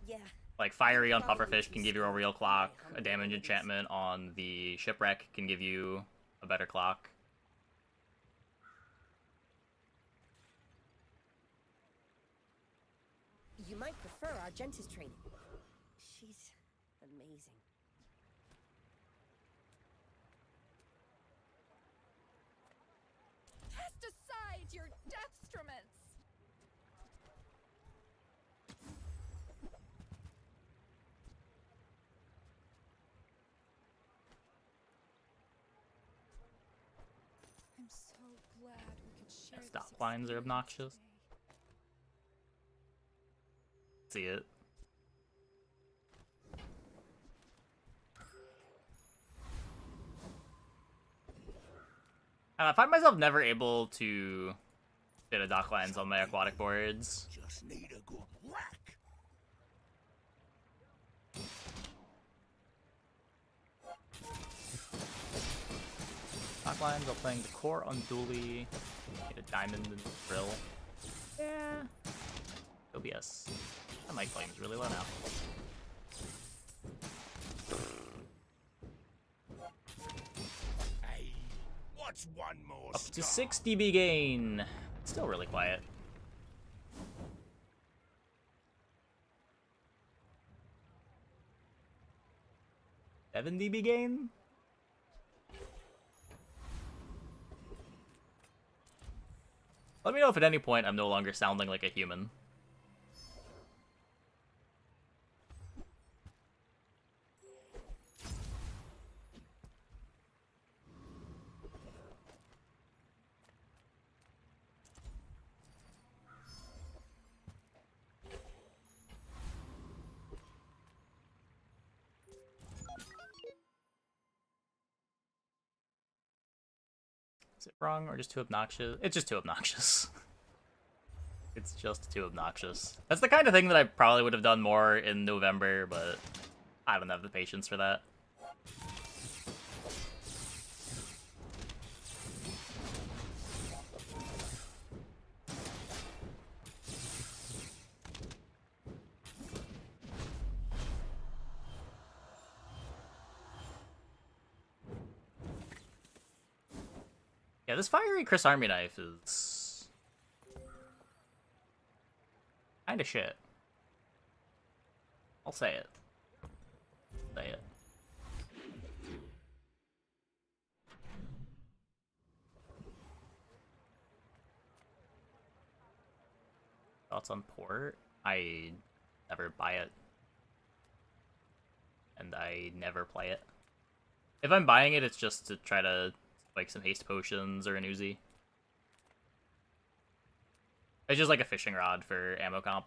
Yeah. Like, Fiery on Pufferfish can give you a real clock. A damage enchantment on the Shipwreck can give you a better clock. You might prefer Argenta's training. She's amazing. Cast aside your destruments! I'm so glad we could share Stop this lines are experience obnoxious. today. See it. I find myself never able to get a dock lines on my aquatic boards. Just need a good whack. Dock lines while playing the core on Dooley. Get a diamond and drill. Yeah. OBS. My mic volume's really low now. Hey, what's one more Up to star? 6 dB gain. Still really quiet. Seven dB gain? Let me know if at any point I'm no longer sounding like a human. Is it wrong or just too obnoxious? It's just too obnoxious. It's just too obnoxious. That's the kind of thing that I probably would have done more in November, but I don't have the patience for that. Yeah, this fiery Chris Army knife is kind of shit. I'll say it. Say it. Thoughts on port? I never buy it. And I never play it. If I'm buying it, it's just to try to like some haste potions or an Uzi. It's just like a fishing rod for ammo comp.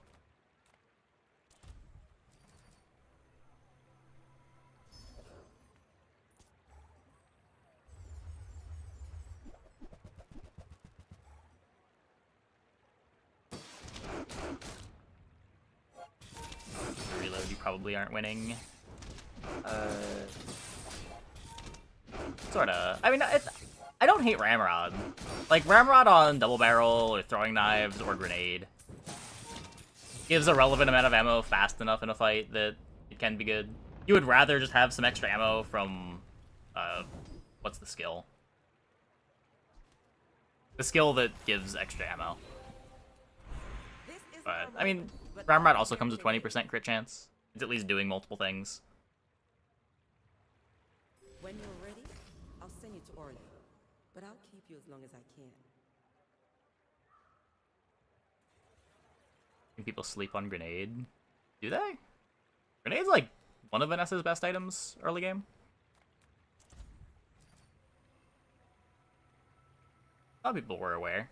Reload, you probably aren't winning. Sorta. I mean, I don't hate Ramrod. Like, Ramrod on double barrel or throwing knives or grenade gives a relevant amount of ammo fast enough in a fight that it can be good. You would rather just have some extra ammo from, what's the skill? The skill that gives extra ammo. But, I mean, Ramrod also comes with 20% crit chance. It's at least doing multiple things. When you're ready, I'll send you to Orly. But I'll keep you as long as I can. Think people sleep on grenade? Do they? Grenade's like one of Vanessa's best items early game. A lot of people were aware.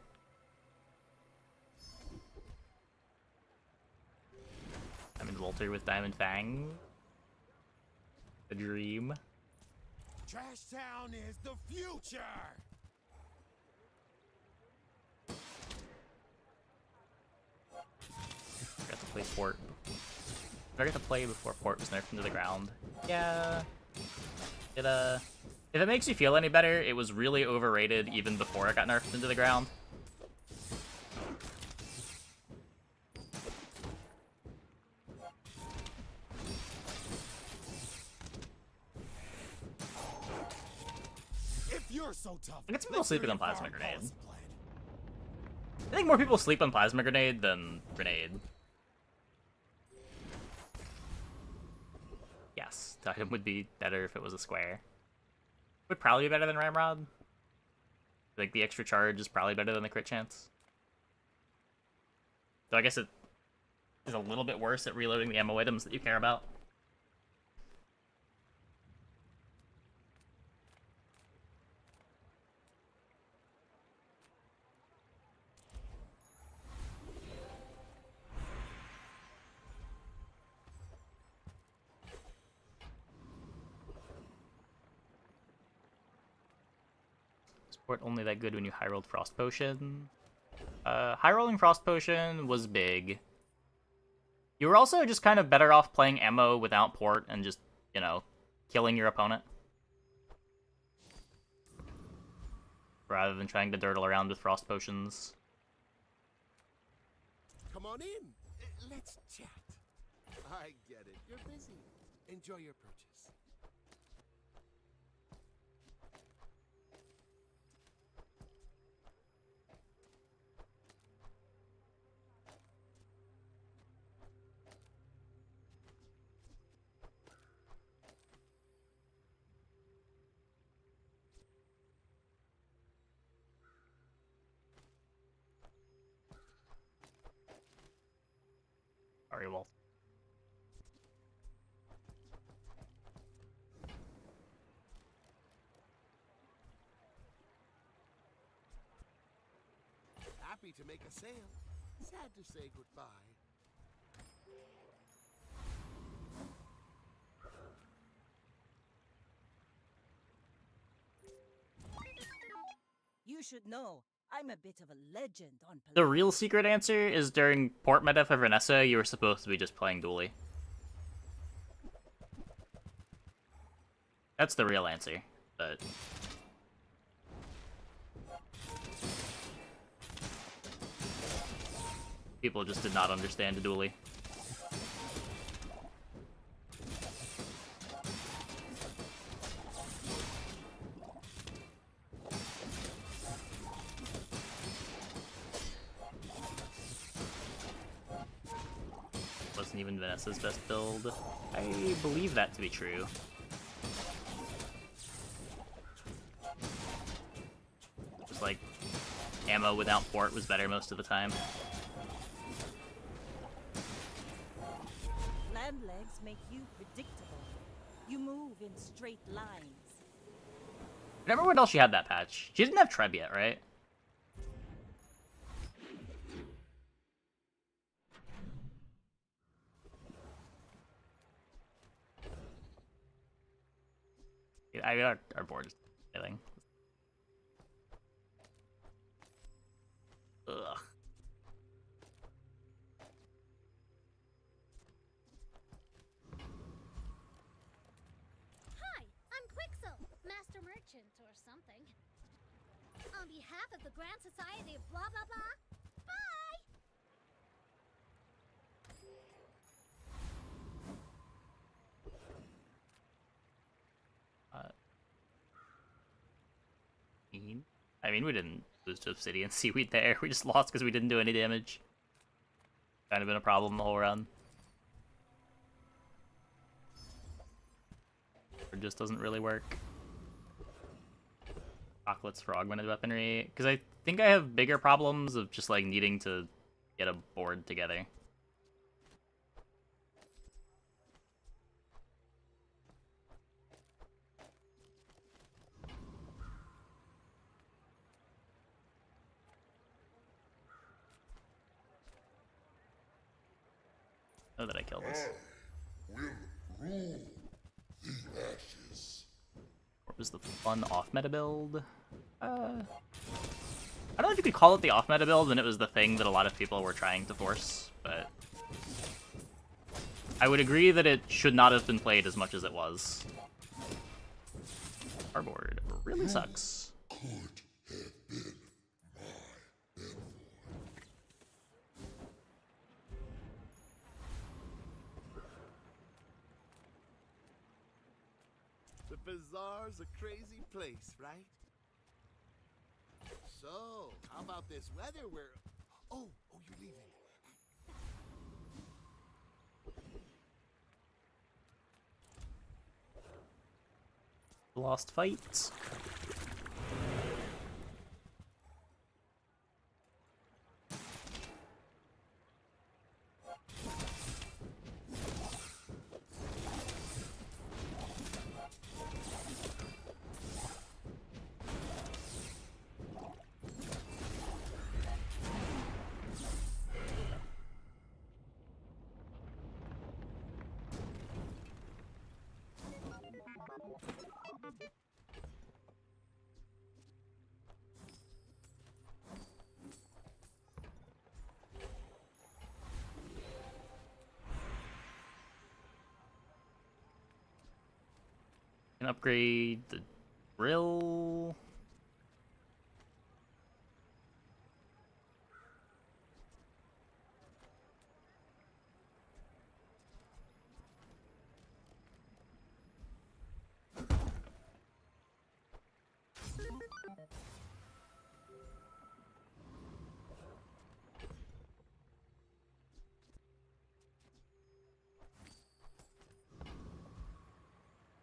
Diamond Walter with Diamond Fang. A dream. Trash Town is the future! Forgot to play Port. Forgot to play before Port was nerfed into the ground. Yeah. If it makes you feel any better, it was really overrated even before it got nerfed into the ground. You're so tough. I get some people sleeping on Plasma Grenade. I think more people sleep on Plasma Grenade than Grenade. Yes, the item would be better if it was a square. Would probably be better than Ramrod. Like, the extra charge is probably better than the crit chance. So I guess it is a little bit worse at reloading the ammo items that you care about. Port only that good when you high-rolled Frost Potion. High-rolling Frost Potion was big. You were also just kind of better off playing ammo without port and just, you know, killing your opponent. Rather than trying to dirtle around with Frost Potions. Come on in. Let's chat. I get it. You're busy. Enjoy your purchase. Sorry, Walt. Happy to make a sale. Sad to say goodbye. You should know, I'm a bit of a legend on The real secret answer is during port meta for Vanessa, you were supposed to be just playing Dooley. That's the real answer, but... people just did not understand the Dooley. Wasn't even Vanessa's best build. I believe that to be true. Just like, ammo without port was better most of the time. Land legs make you predictable. You move in straight lines. Remember when else she had that patch? She didn't have Treb yet, right? I mean, our board is failing. Ugh. Hi, I'm Quixel, Master Merchant or something. On behalf of the Grand Society of blah blah blah, bye! I mean, we didn't lose to Obsidian Seaweed there. We just lost because we didn't do any damage. Kind of been a problem the whole run. It just doesn't really work. Chocolates for augmented weaponry. Because I think I have bigger problems of just, like, needing to get a board together. Oh, that I killed this. I will rule the ashes. What was the fun off-meta build? I don't know if you could call it the off-meta build when it was the thing that a lot of people were trying to force, but I would agree that it should not have been played as much as it was. Our board really sucks. Could have been my Envoy. The bazaar's a crazy place, right? So, how about this weather where... Oh, you're leaving. Lost fight. Can upgrade the drill.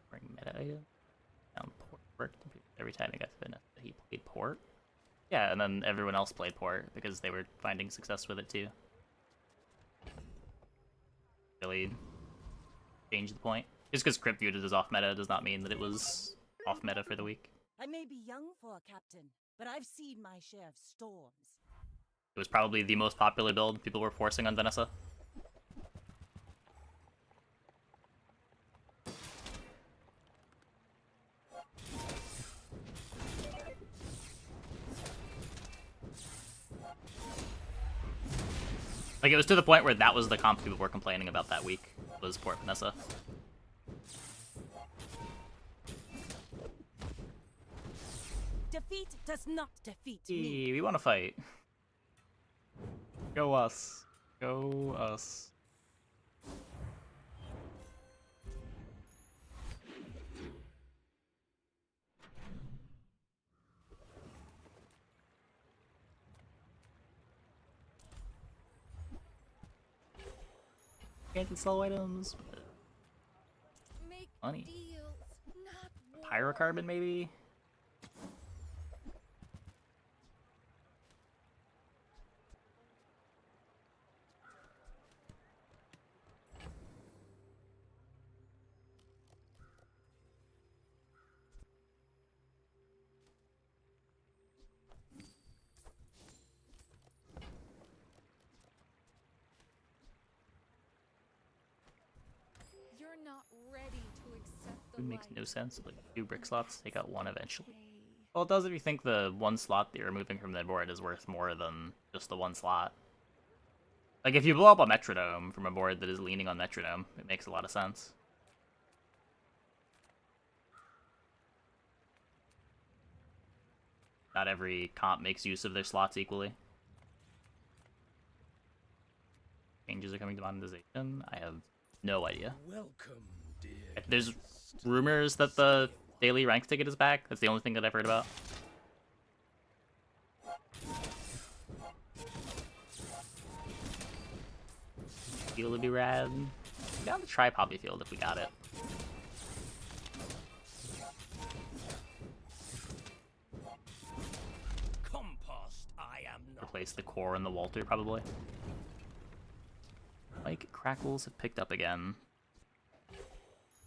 Bring meta item. Down port worked every time he got to Vanessa. He played port. Yeah, and then everyone else played port because they were finding success with it too. Really changed the point. Just because Crypt viewed it as off meta does not mean that it was off meta for the week. I may be young for a captain, but I've seen my share of storms. It was probably the most popular build people were forcing on Vanessa. Like, it was to the point where that was the comp people were complaining about that week, was Port Vanessa. Defeat does not defeat me. Hey, we want to fight. Go us. Go us. Can't sell items. Make Money. deals, not war. Pyrocarbon, maybe? You're not ready to accept the It makes no light. sense. Like 2 brick slots, take out 1 eventually. Well, it does if you think the 1 slot that you're removing from the board is worth more than just the 1 slot. Like, if you blow up a metronome from a board that is leaning on metronome, it makes a lot of sense. Not every comp makes use of their slots equally. Changes are coming to monetization? I have no idea. Welcome, dear. There's rumors that the daily rank ticket is back. That's the only thing that I've heard about. Field would be rad. Down to try Poppy Field if we got it. Compost, I am not. Replace the core and the Walter, probably. Like, crackles have picked up again.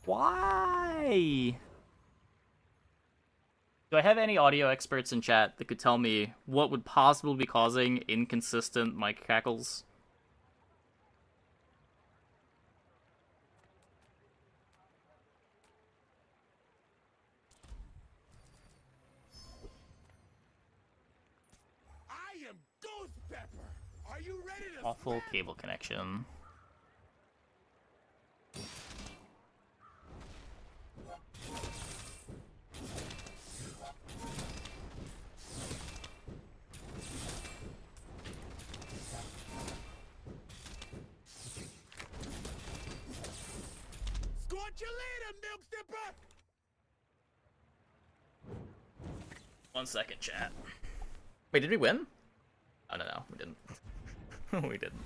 Why? Do I have any audio experts in chat that could tell me what would possibly be causing inconsistent mic crackles? I am Ghost Pepper. Are you ready to Awful cable connection. squat you later, Milk Dipper? 1 second, chat. Wait, did we win? Oh, no, we didn't. We didn't.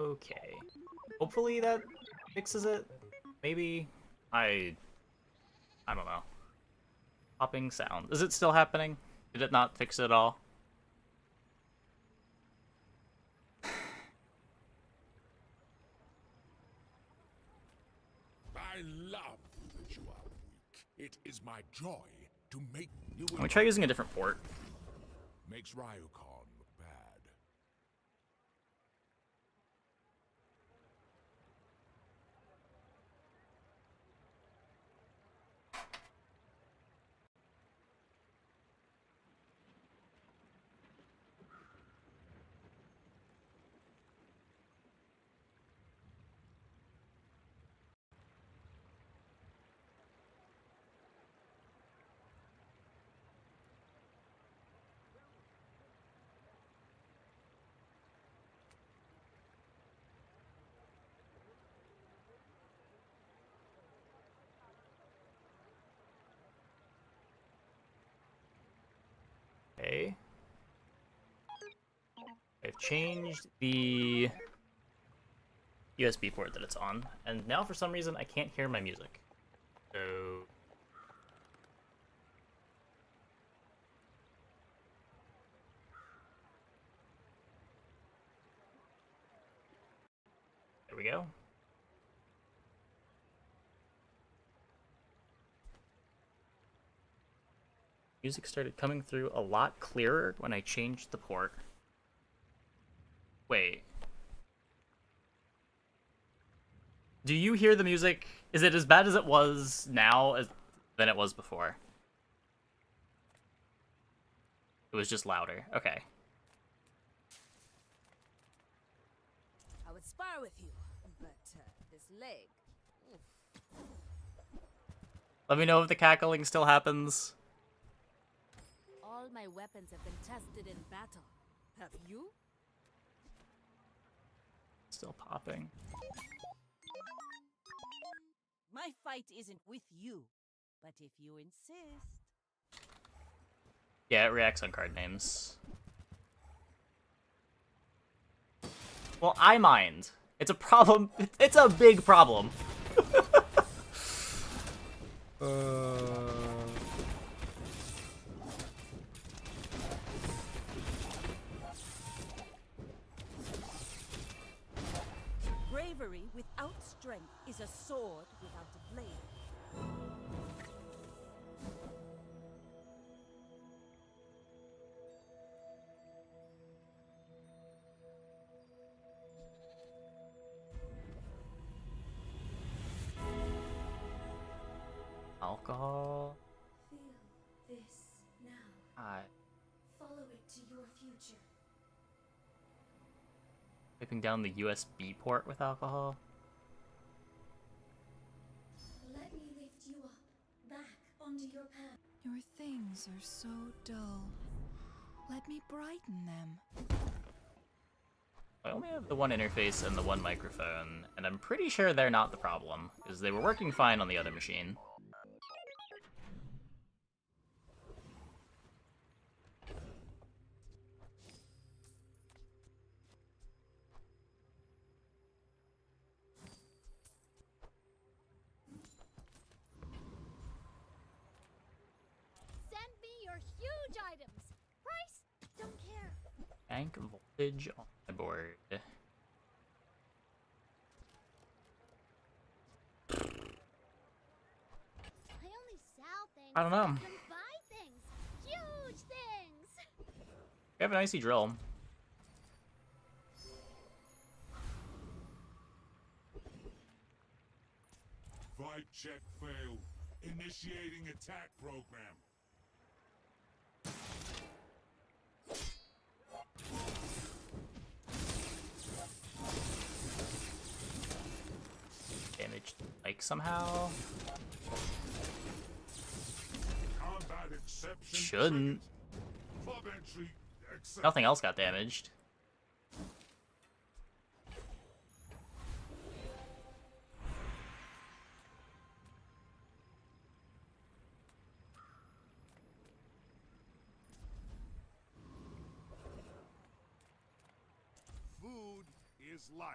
Okay. Hopefully that fixes it. Maybe. I don't know. Popping sound. Is it still happening? Did it not fix it at all? I love that you are weak. It is my joy to make new. Let me try using a different port. Makes Ryukon look bad. Okay. I've changed the USB port that it's on, and now for some reason I can't hear my music. So there we go. Music started coming through a lot clearer when I changed the port. Wait. Do you hear the music? Is it as bad as it was now than it was before? It was just louder. Okay. I would spar with you, but this leg. Oof. Let me know if the cackling still happens. All my weapons have been tested in battle. Have you? Still popping. My fight isn't with you, but if you insist. Yeah, it reacts on card names. Well, I mind. It's a problem. It's a big problem. Bravery without strength is a sword without a blade. Alcohol. Feel this now. Follow it to your future. Wiping down the USB port with alcohol. Let me lift you up, back onto your path. Your things are so dull. Let me brighten them. I only have the one interface and the one microphone, and I'm pretty sure they're not the problem, because they were working fine on the other machine. Send me your huge items. Price? Don't care. Bank voltage on my board. I only sell things. I don't know. You can buy things. Huge things. We have an icy drill. Vibe check failed. Initiating attack program. Damaged like somehow. Combat exception. Shouldn't. Club entry accepted. Nothing else got damaged. Food is life.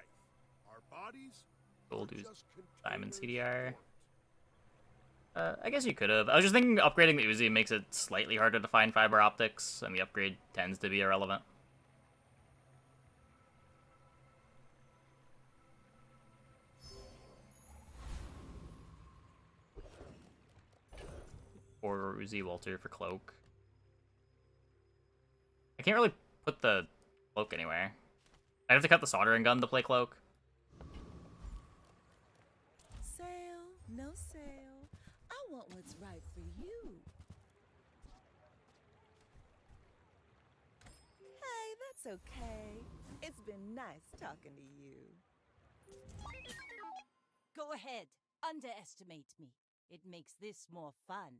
Our bodies Gold are ooze, just diamond containers CDR. for it. I guess you could have. I was just thinking upgrading the Uzi makes it slightly harder to find fiber optics, and the upgrade tends to be irrelevant. Or Uzi Walter for cloak. I can't really put the cloak anywhere. I have to cut the soldering gun to play cloak. Sale, no sale. I want what's right for you. Hey, that's okay. It's been nice talking to you. Go ahead, underestimate me. It makes this more fun.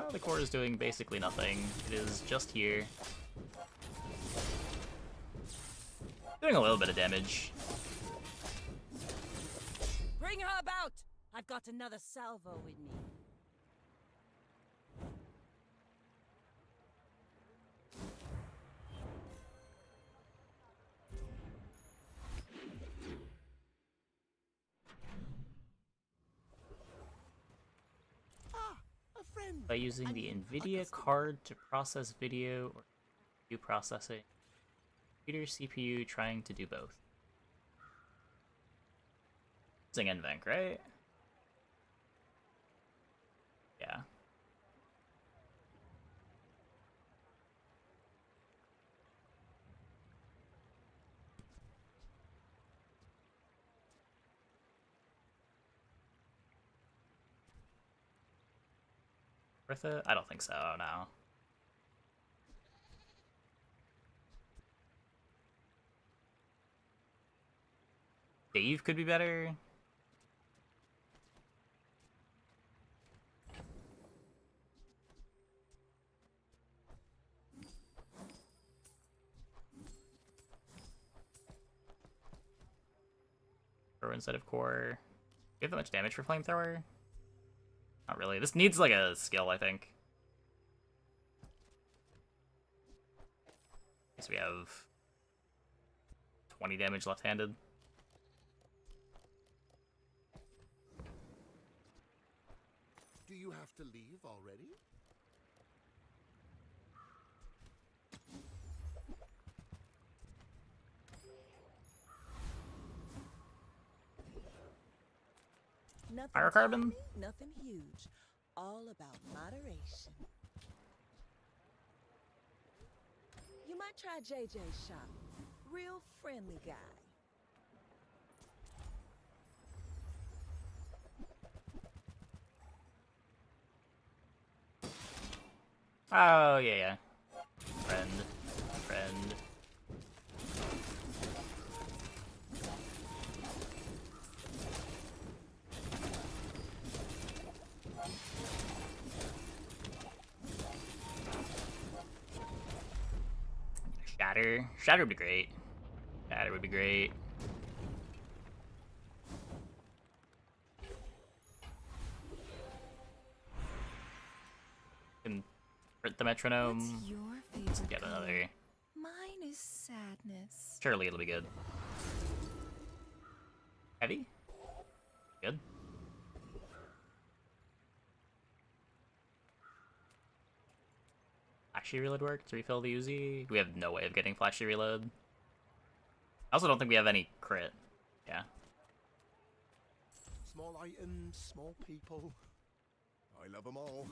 Oh, the core is doing basically nothing. It is just here. Doing a little bit of damage. Bring her about! I've got another salvo in me. By using the NVIDIA card to process video or CPU processing. Computer CPU trying to do both. Using NVENC, right? Yeah. Worth it? I don't think so, no. Dave could be better. Flamethrower instead of core. Do you have that much damage for Flamethrower? Not really. This needs like a skill, I think. Guess we have 20 damage left-handed. Do you have to leave already? Nothing Pyrocarbon? tiny, nothing huge. All about moderation. You might try JJ's shop. Real friendly guy. Oh, yeah. Friend. Shatter would be great. Shatter would be great. Can hurt the metronome. What's your favorite Get another. color? Mine is sadness. Surely it'll be good. Heavy? Good. Flashy reload work to refill the Uzi? We have no way of getting flashy reload. I also don't think we have any crit. Yeah. Small items, small people. I love them all.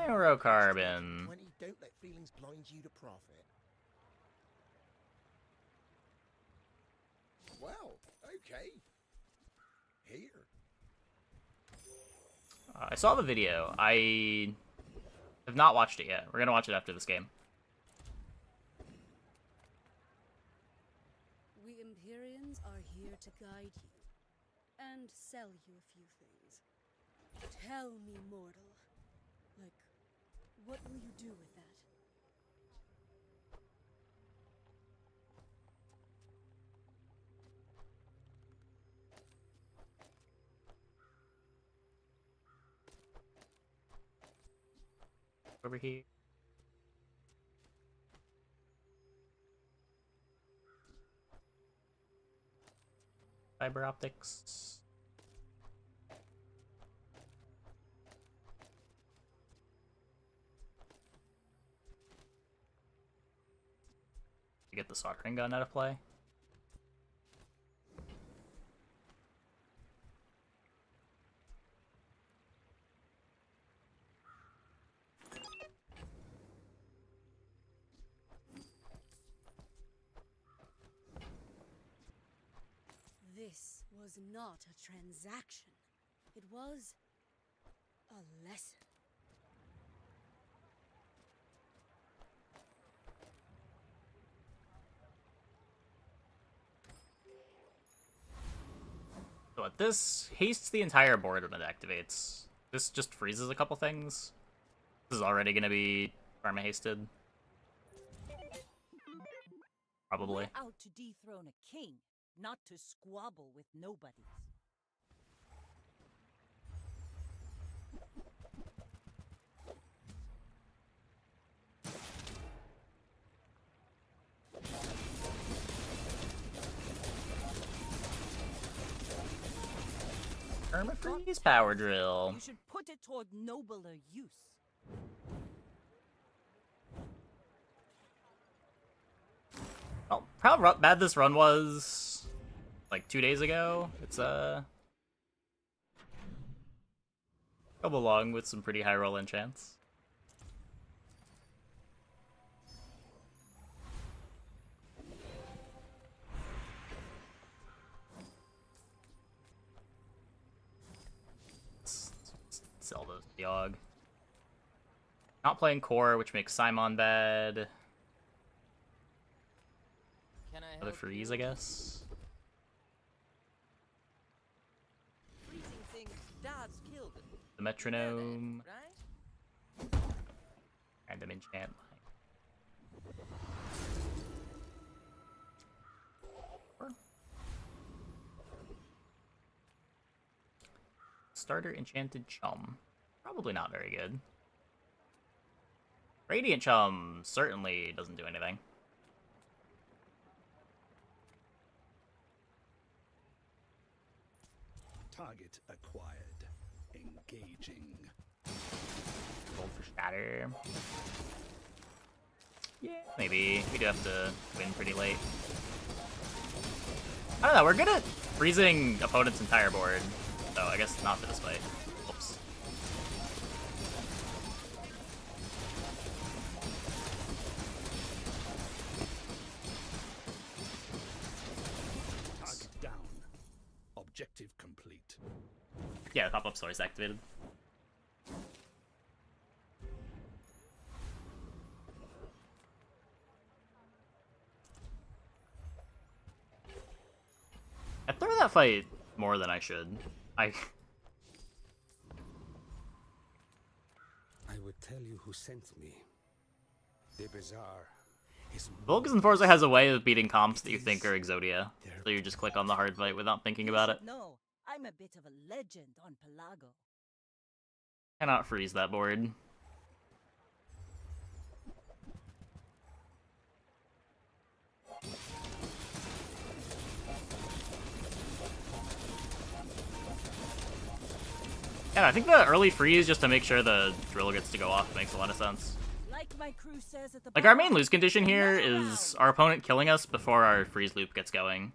Pyrocarbon. 20, don't let feelings blind you to profit. Well, okay. Here. I saw the video. I have not watched it yet. We're gonna watch it after this game. We Empyreans are here to guide you and sell you a few things. Tell me, mortal. Like, what will you do with that? Over here. Fiber optics. To get the soldering gun out of play. This was not a transaction. It was a lesson. So what, this hastes the entire board when it activates. This just freezes a couple things. This is already gonna be Pharma hasted. Probably. We're out to dethrone a king, not to squabble with nobodies. Freeze power drill. You should put it toward nobler use. Well, how bad this run was, like 2 days ago. It's go along with some pretty high roll enchants. Sell those Diog. Not playing core, which makes Simon bad. Another freeze, I guess. Freezing things does kill them. The metronome. Right? Random enchant. Starter Enchanted Chum. Probably not very good. Radiant Chum certainly doesn't do anything. Target acquired. Engaging. Roll for Shatter. Yeah, maybe. We do have to win pretty late. I don't know, we're good at freezing opponent's entire board. So I guess not for this fight. Oops. Target down. Objective complete. Yeah, the pop-up store is activated. I throw that fight more than I should. I would tell you who sent me. The bazaar is Vulgus and Forza has a way of beating comps that you think are Exodia. So you just click on the hard fight without thinking about it. No, I'm a bit of a legend on Pelago. Cannot freeze that board. Yeah, I think the early freeze just to make sure the drill gets to go off makes a lot of sense. Like my crew says at the Like, our main lose condition here is our opponent killing us before our freeze loop gets going.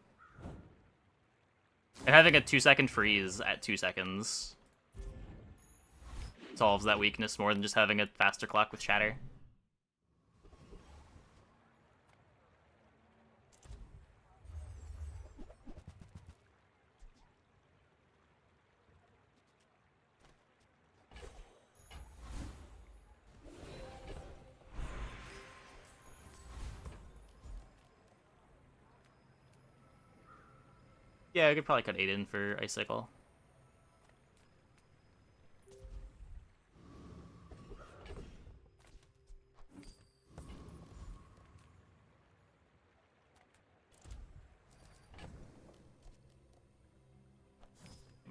And having a 2-second freeze at 2 seconds solves that weakness more than just having a faster clock with Shatter. Yeah, I could probably cut 8 in for Icicle.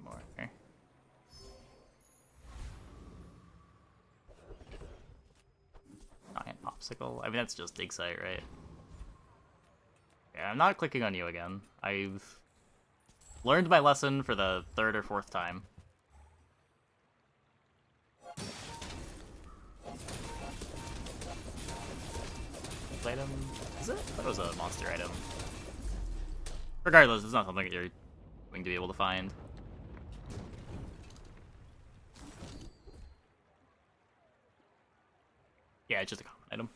More. Giant Popsicle. I mean, that's just Dig Site, right? Yeah, I'm not clicking on you again. I've learned my lesson for the 3rd or 4th time. Item? Is it? I thought it was a monster item. Regardless, it's not something that you're going to be able to find. Yeah, it's just a common item.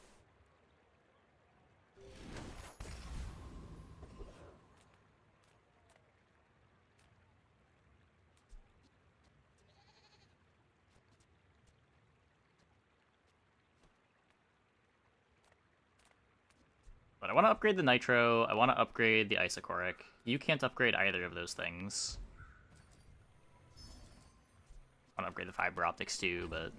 But I want to upgrade the Nitro, I want to upgrade the Isocoric. You can't upgrade either of those things. I want to upgrade the Fiber Optics too, but...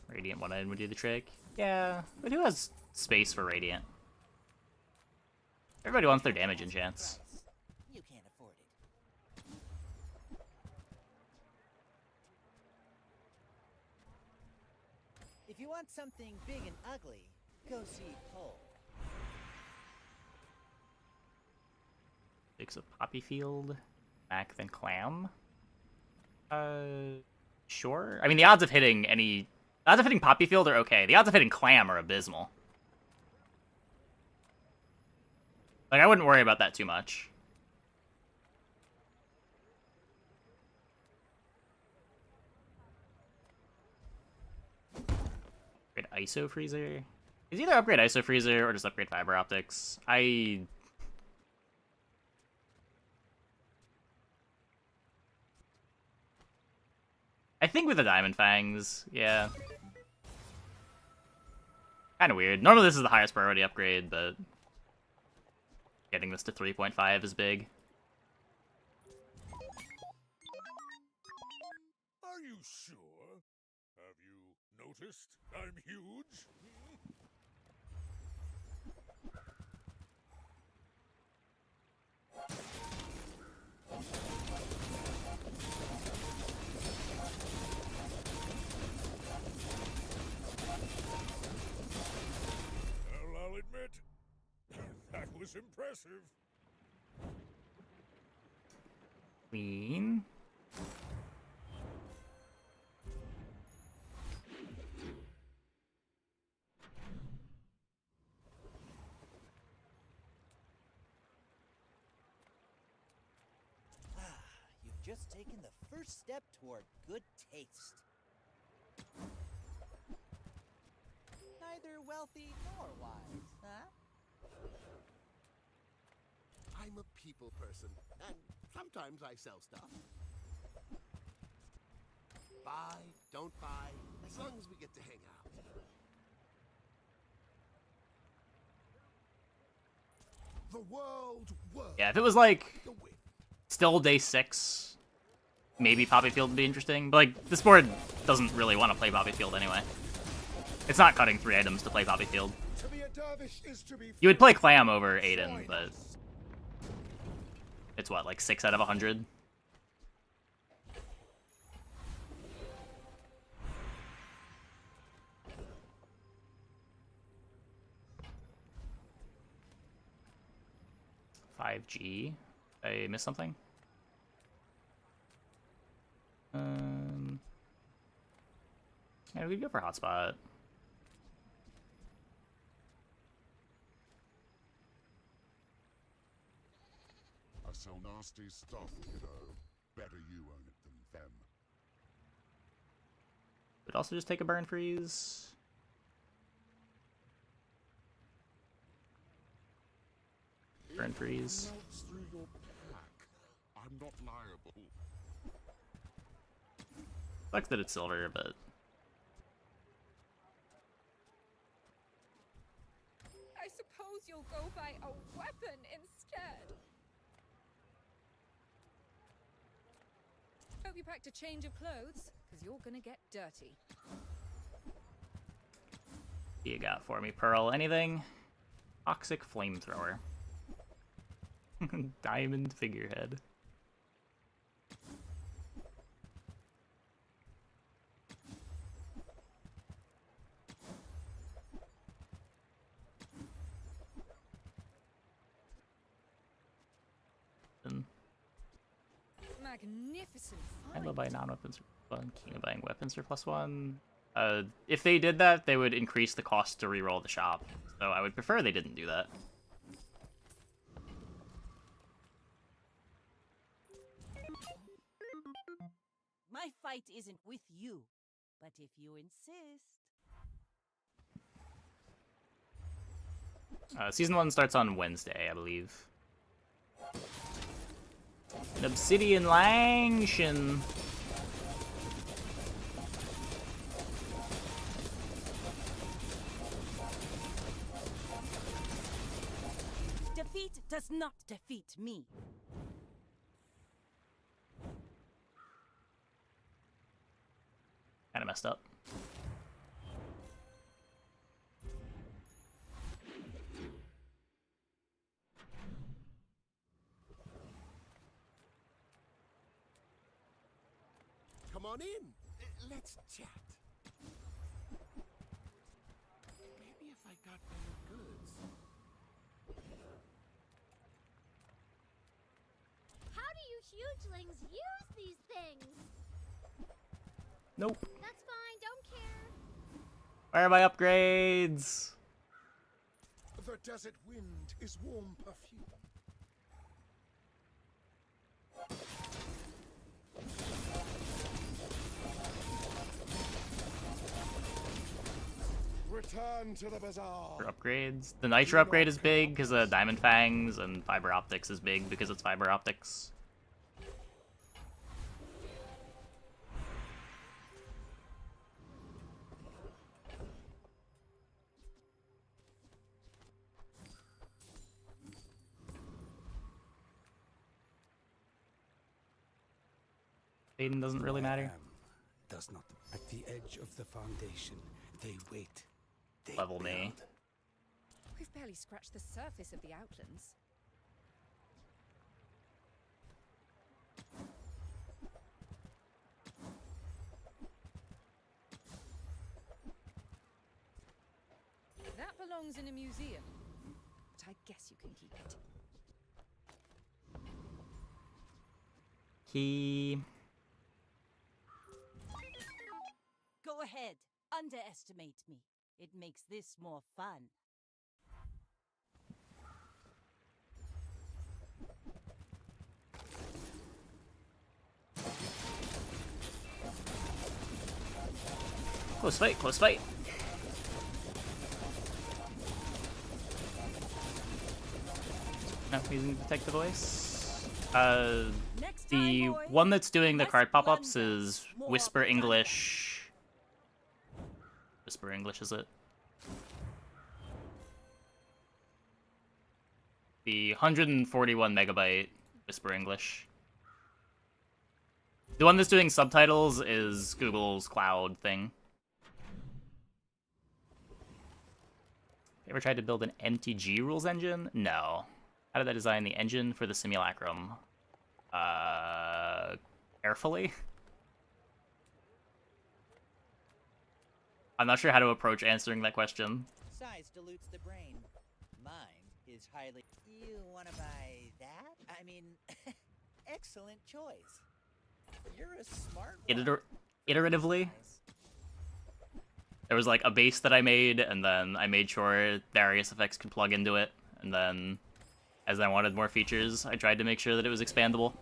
Radiant 1-in would do the trick. Yeah, but who has space for Radiant? Everybody wants their damage enchants. You can't afford it. If you want something big and ugly, go see Cole. Picks a Poppy Field, Mac then Clam. Sure. I mean, the odds of hitting any... The odds of hitting Poppy Field are okay. The odds of hitting Clam are abysmal. Like, I wouldn't worry about that too much. Upgrade ISO Freezer. Is either upgrade ISO Freezer or just upgrade Fiber Optics. I think with the Diamond Fangs, yeah. Kinda weird. Normally this is the highest priority upgrade, but getting this to 3.5 is big. Are you sure? Have you noticed I'm huge? Impressive. Clean. You've just taken the first step toward good taste. Neither wealthy nor wise, huh? I'm a people person, and sometimes I sell stuff. Buy, don't buy, as long as we get to hang out. The world. Yeah, if it was like still day 6, maybe Poppy Field would be interesting. But like this board doesn't really want to play Poppy Field anyway. It's not cutting 3 items to play Poppy Field. You would play Clam over Aiden, but it's what, like 6 out of 100? $5G. I missed something? Yeah, we could go for hotspot. I sell nasty stuff, kiddo. Better you own it than them. Would also just take a burn freeze. Burn freeze. Melts through your pack. I'm not liable. Sucks that it's silver, but I suppose you'll go buy a weapon instead. Hope you packed a change of clothes, because you're gonna get dirty. what you got for me, Pearl? Anything? Toxic flamethrower. Diamond figurehead. Magnificent I find. love buying non-weapons for +1, keen of buying weapons for +1. If they did that, they would increase the cost to reroll the shop. So I would prefer they didn't do that. My fight isn't with you, but if you insist. Season 1 starts on Wednesday, I believe. An Obsidian Langshan. Defeat does not defeat me. Kinda messed up. Come on in. Let's chat. Maybe if I got better goods. How do you hugelings use these things? Nope. That's fine, don't care. Where are my upgrades? The desert wind is warm perfume. Return to the bazaar. For upgrades. The Nitro upgrade is big because of Diamond Fangs, and Fiber Optics is big because it's Fiber Optics. Aiden doesn't really matter. Does not. At the edge of the foundation, they wait. They Level me. build. We've barely scratched the surface of the Outlands. That belongs in a museum. I guess you can keep it. Key. Go ahead. Underestimate me. It makes this more fun. Close fight, close fight. No, using detect the voice. The one that's doing the card pop-ups is Whisper English. Whisper English, is it? The 141 megabyte Whisper English. The one that's doing subtitles is Google's Cloud thing. Ever tried to build an MTG rules engine? No. How did I design the engine for the simulacrum? Carefully? I'm not sure how to approach answering that question. Size dilutes the brain. Mine is highly... You want to buy that? I mean, excellent choice. You're a smart one. Iteratively? There was like a base that I made, and then I made sure various effects could plug into it, and then as I wanted more features, I tried to make sure that it was expandable.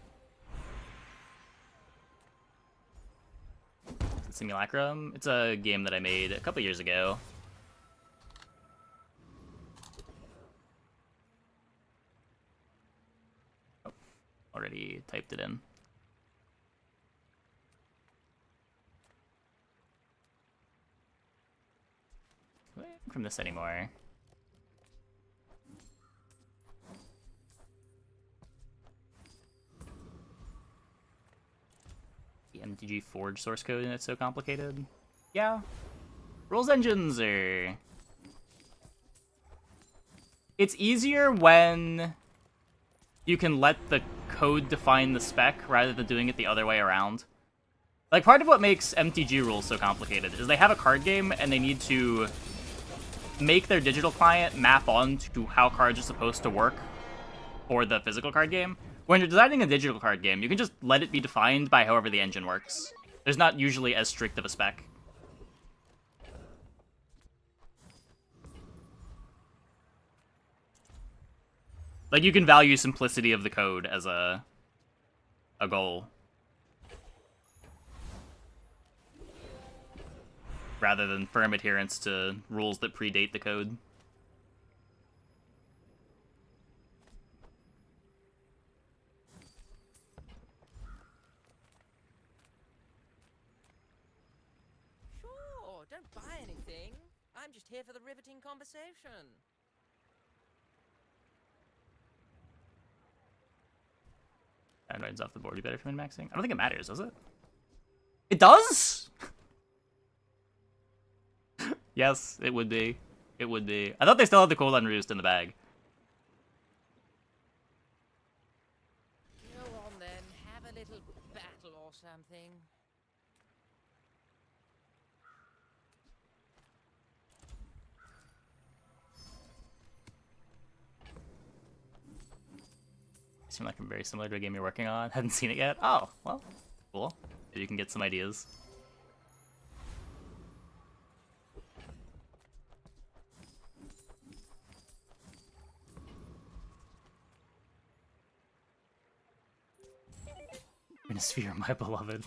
Simulacrum? It's a game that I made a couple years ago. Oh, already typed it in. From this anymore. The MTG Forge source code and it's so complicated. Yeah. Rules engines are... It's easier when you can let the code define the spec rather than doing it the other way around. Like, part of what makes MTG rules so complicated is they have a card game and they need to make their digital client map on to how cards are supposed to work for the physical card game. When you're designing a digital card game, you can just let it be defined by however the engine works. There's not usually as strict of a spec. Like, you can value simplicity of the code as a goal, rather than firm adherence to rules that predate the code. Sure, don't buy anything. I'm just here for the riveting conversation. Android's off the board. You better from min-maxing. I don't think it matters, does it? It does? Yes, it would be. It would be. I thought they still had the cooldown roost in the bag. Go on then, have a little battle or something. Seem like I'm very similar to a game you're working on. Hadn't seen it yet. Oh, well, cool. Maybe you can get some ideas. Sphere, my beloved.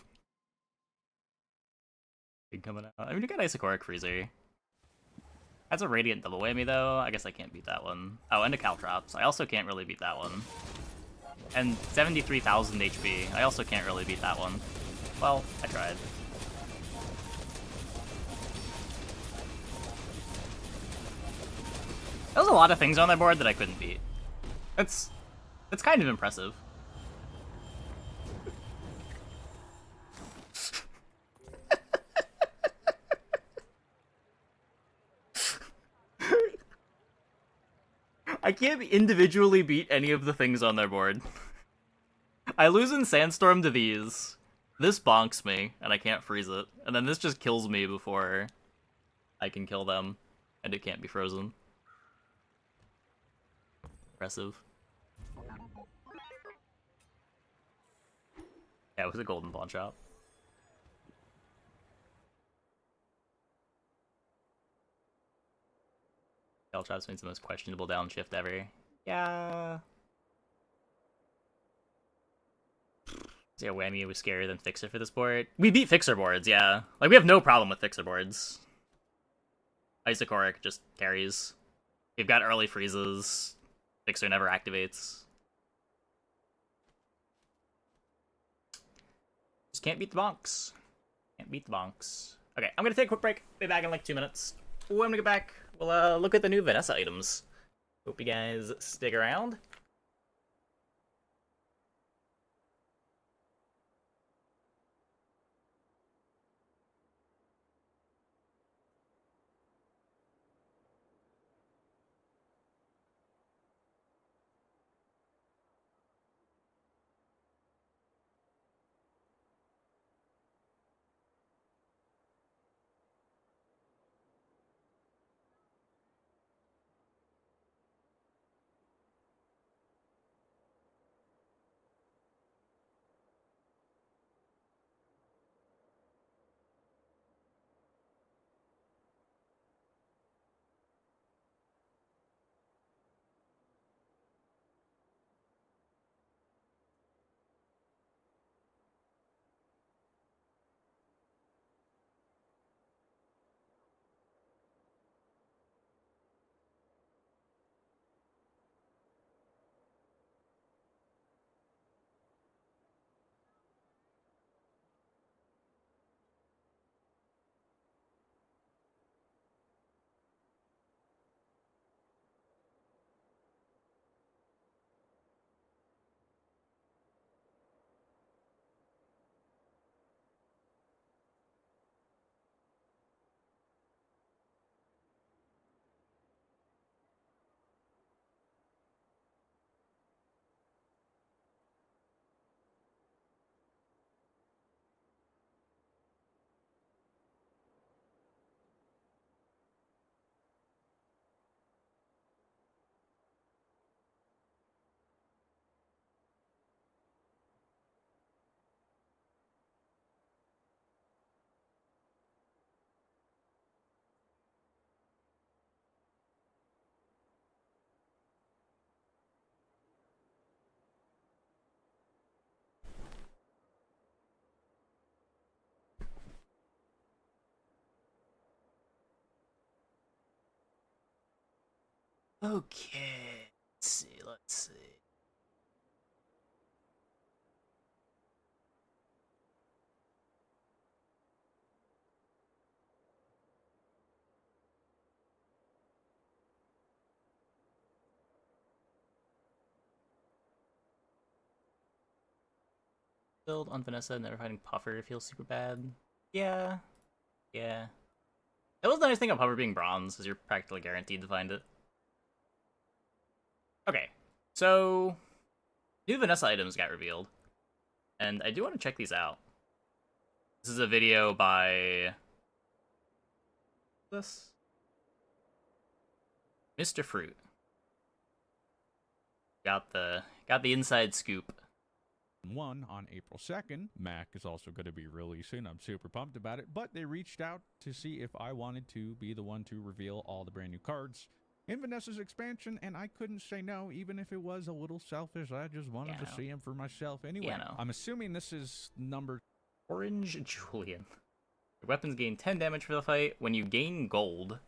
Big coming out. I mean, you got Isocoric Freezer. That's a Radiant double whammy, though. I guess I can't beat that one. Oh, and a Caltrops. I also can't really beat that one. And 73,000 HP. I also can't really beat that one. Well, I tried. There was a lot of things on their board that I couldn't beat. That's kind of impressive. I can't individually beat any of the things on their board. I lose in Sandstorm to these. This bonks me, and I can't freeze it. And then this just kills me before I can kill them, and it can't be frozen. impressive. Yeah, it was a golden pawn shop. Shell Shop's been the most questionable downshift ever. Yeah. So yeah, Whammy was scarier than Fixer for this board. We beat Fixer boards, yeah. Like, we have no problem with Fixer boards. Isocoric just carries. We've got early freezes. Fixer never activates. Just can't beat the bonks. Can't beat the bonks. Okay, I'm gonna take a quick break. Be back in like 2 minutes. When we get back, we'll look at the new Vanessa items. Hope you guys stick around. Okay. Let's see. Build on Vanessa, never fighting Puffer feels super bad. Yeah. Yeah. That was the nice thing about Puffer being bronze, is you're practically guaranteed to find it. Okay. So, new Vanessa items got revealed. And I do want to check these out. This is a video by... this? Mr. Fruit. Got the inside scoop. One on April 2nd. Mac is also going to be releasing. I'm super pumped about it, but they reached out to see if I wanted to be the one to reveal all the brand new cards in Vanessa's expansion, and I couldn't say no, even if it was a little selfish. I just wanted to see him for myself anyway. Yeah, no. I'm assuming this is number... Orange Julian. Your weapons gain 10 damage for the fight. When you gain gold,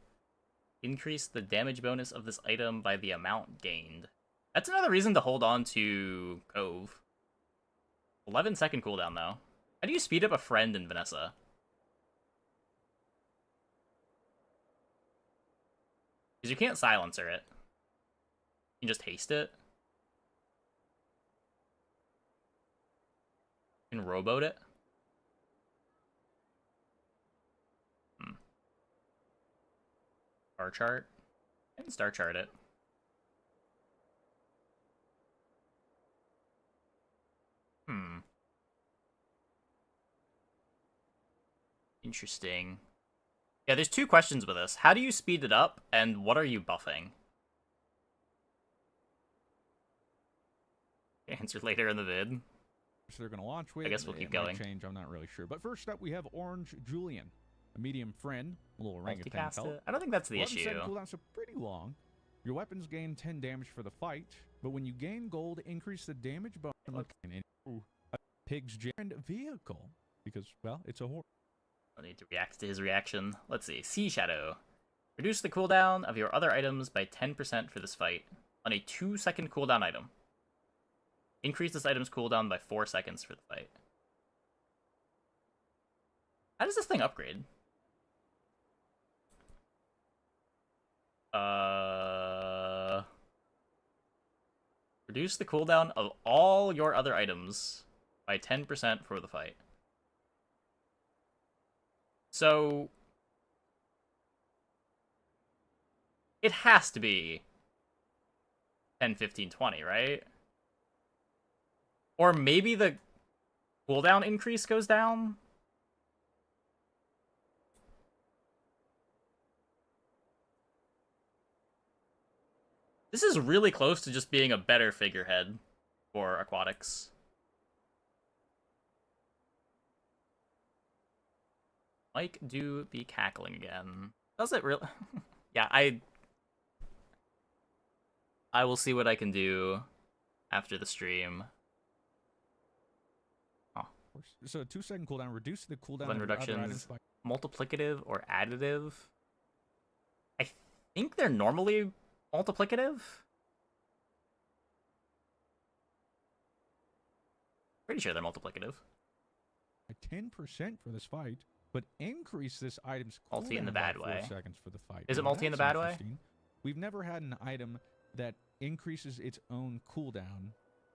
increase the damage bonus of this item by the amount gained. That's another reason to hold on to Cove. 11-second cooldown, though. How do you speed up a friend in Vanessa? Because you can't silencer it. You can just haste it. You can rowboat it. Star chart. I can star chart it. Interesting. Yeah, there's two questions with this. How do you speed it up, and what are you buffing? Answer later in the vid. So they're going to launch with. I guess we'll keep it might going. change, I'm not really sure. But first up, we have Orange Julian, a medium friend, a little orangutan Multicast fella. it? I don't think that's the 11 issue. second cooldown, so pretty long. Your weapons gain 10 damage for the fight, but when you gain gold, increase the damage bonus in a pig's giant vehicle. Because, well, it's a horse. I need to react to his reaction. Let's see. Sea Shadow. Reduce the cooldown of your other items by 10% for this fight on a 2-second cooldown item. Increase this item's cooldown by 4 seconds for the fight. How does this thing upgrade? Reduce the cooldown of all your other items by 10% for the fight. So it has to be 10, 15, 20, right? Or maybe the cooldown increase goes down? This is really close to just being a better figurehead for Aquatics. Mike do be cackling again. Does it really? Yeah, I will see what I can do after the stream. Oh. So a 2-second cooldown, reduce the cooldown When of your other items reductions, by multiplicative or additive? I think they're normally multiplicative? Pretty sure they're multiplicative. 10% for this fight, but increase this item's cooldown Multi in the by bad 4 way. seconds for the fight. Is it Now, multi in the that's bad way? interesting. We've never had an item that increases its own cooldown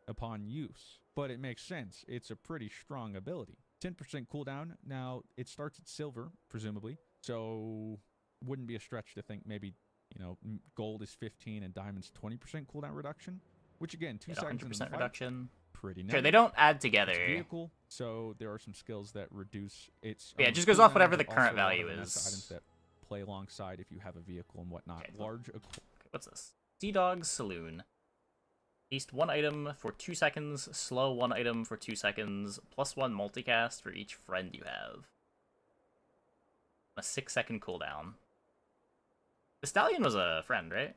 upon use, but it makes sense. It's a pretty strong ability. 10% cooldown. Now, it starts at silver, presumably, so wouldn't be a stretch to think maybe, you know, gold is 15 and diamond's 20% cooldown reduction, which again, 2 seconds in the 100% fight, reduction. pretty nice. Sure, they don't add together. It's vehicle, so there are some skills that reduce its Yeah, it own just goes off cooldown, whatever the but current also a lot value of Vanessa is. items that play alongside if you have a vehicle and whatnot. Okay, Large what's this? Sea Dog's Saloon. Feast 1 item for 2 seconds, slow 1 item for 2 seconds, +1 multicast for each friend you have. A 6-second cooldown. The Stallion was a friend, right?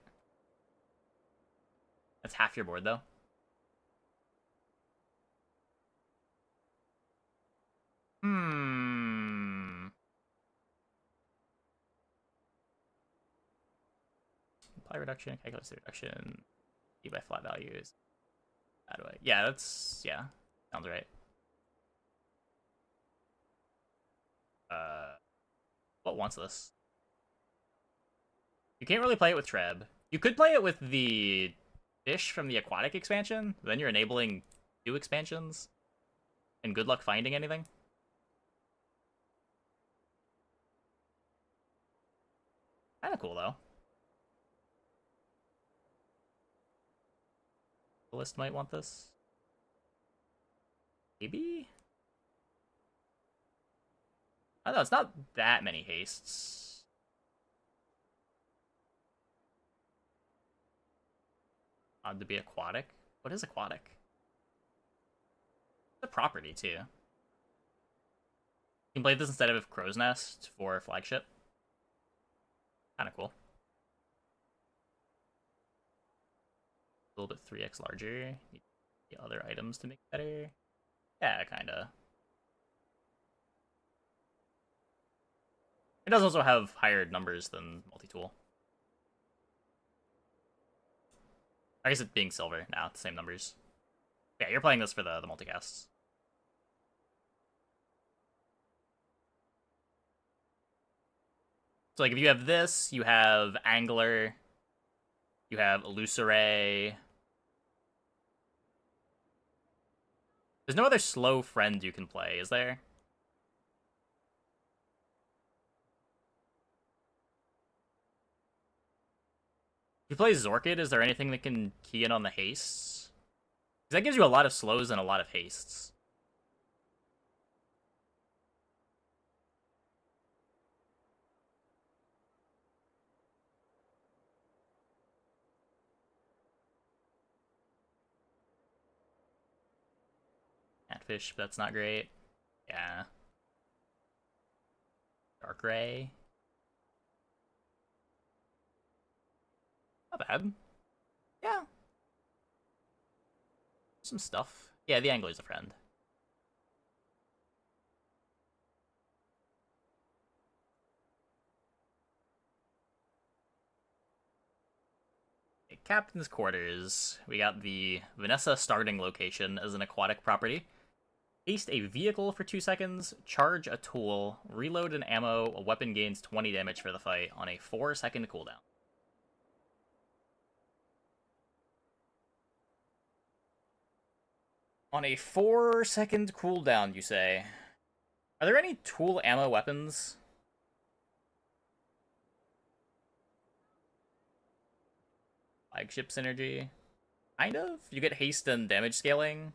That's half your board, though. Supply reduction, calculus reduction, E by flat values. How do I? Yeah, that's, yeah, sounds right. What wants this? You can't really play it with Treb. You could play it with the fish from the Aquatic expansion. Then you're enabling 2 expansions. And good luck finding anything. Kinda cool, though. The list might want this. Maybe? I don't know, it's not that many hastes. Odd to be aquatic. What is aquatic? It's a property, too. You can play this instead of Crow's Nest for flagship. Kinda cool. A little bit 3x larger. Need the other items to make it better. Yeah, kinda. It does also have higher numbers than multi-tool. I guess it being silver now, the same numbers. Yeah, you're playing this for the multicasts. So, like, if you have this, you have Angler, you have Illusoray. There's no other slow friend you can play, is there? If you play Zorkid, is there anything that can key in on the hastes? Because that gives you a lot of slows and a lot of hastes. Starfish, but that's not great. Yeah. Dark Ray. Not bad. Yeah. Some stuff. Yeah, the Angler's a friend. Captain's Quarters. We got the Vanessa starting location as an aquatic property. Haste a vehicle for 2 seconds, charge a tool, reload an ammo, a weapon gains 20 damage for the fight on a 4-second cooldown. On a 4-second cooldown, you say? Are there any tool ammo weapons? Flagship synergy? Kind of? You get haste and damage scaling.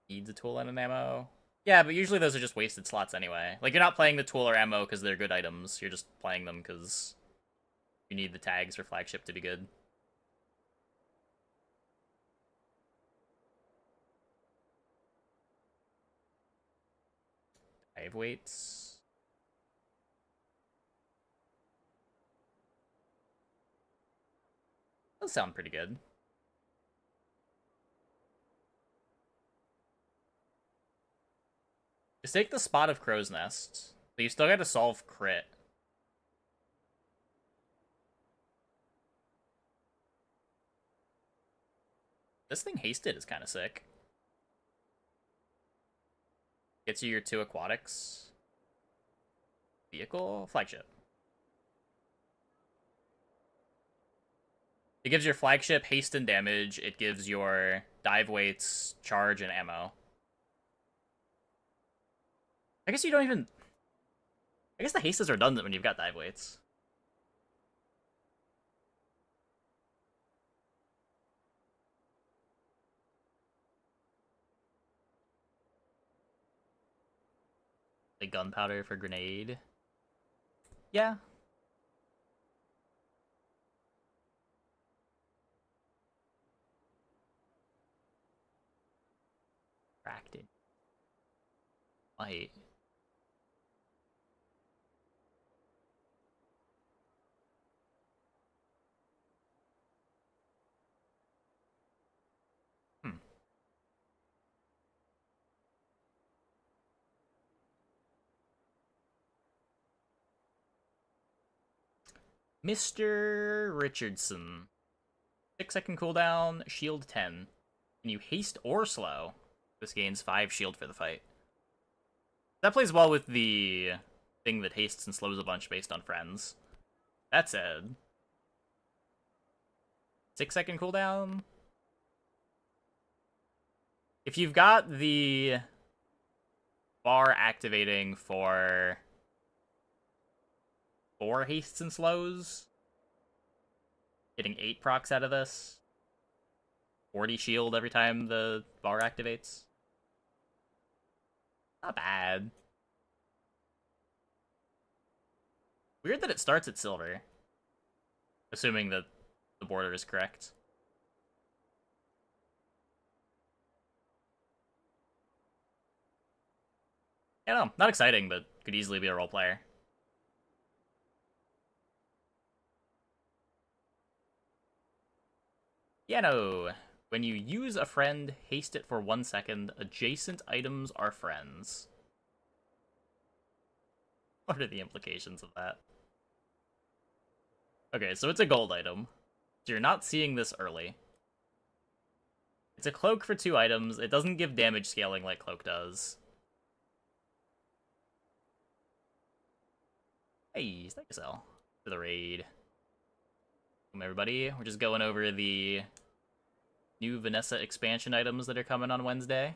Needs a tool and an ammo. Yeah, but usually those are just wasted slots anyway. Like, you're not playing the tool or ammo because they're good items. You're just playing them because you need the tags for flagship to be good. Dive weights. Those sound pretty good. Just take the spot of Crow's Nest. But you still gotta solve crit. This thing hasted is kind of sick. Gets you your 2 aquatics. Vehicle? Flagship. It gives your flagship haste and damage. It gives your dive weights, charge, and ammo. I guess you don't even... I guess the haste is redundant when you've got dive weights. Like gunpowder for grenade. Yeah. Cracked it. Light. Mr. Richardson. 6-second cooldown, shield 10. Can you haste or slow? This gains 5 shield for the fight. That plays well with the thing that hastes and slows a bunch based on friends. That said, 6-second cooldown. If you've got the bar activating for 4 hastes and slows, getting 8 procs out of this, 40 shield every time the bar activates. Not bad. Weird that it starts at silver. Assuming that the border is correct. Yeah, no, not exciting, but could easily be a role player. Yeah, no. When you use a friend, haste it for 1 second. Adjacent items are friends. What are the implications of that? Okay, so it's a gold item. So you're not seeing this early. It's a cloak for 2 items. It doesn't give damage scaling like cloak does. Hey, thank you, Sal, for the raid. Welcome, everybody. We're just going over the new Vanessa expansion items that are coming on Wednesday.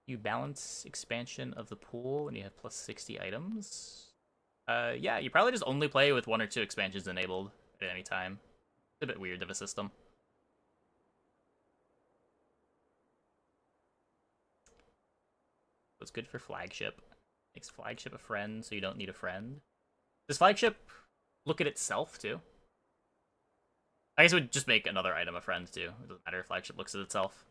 You balance expansion of the pool when you have plus 60 items. Yeah, you probably just only play with 1 or 2 expansions enabled at any time. It's a bit weird of a system. What's good for flagship? Makes flagship a friend, so you don't need a friend. Does flagship look at itself, too? I guess it would just make another item a friend, too. It doesn't matter if flagship looks at itself.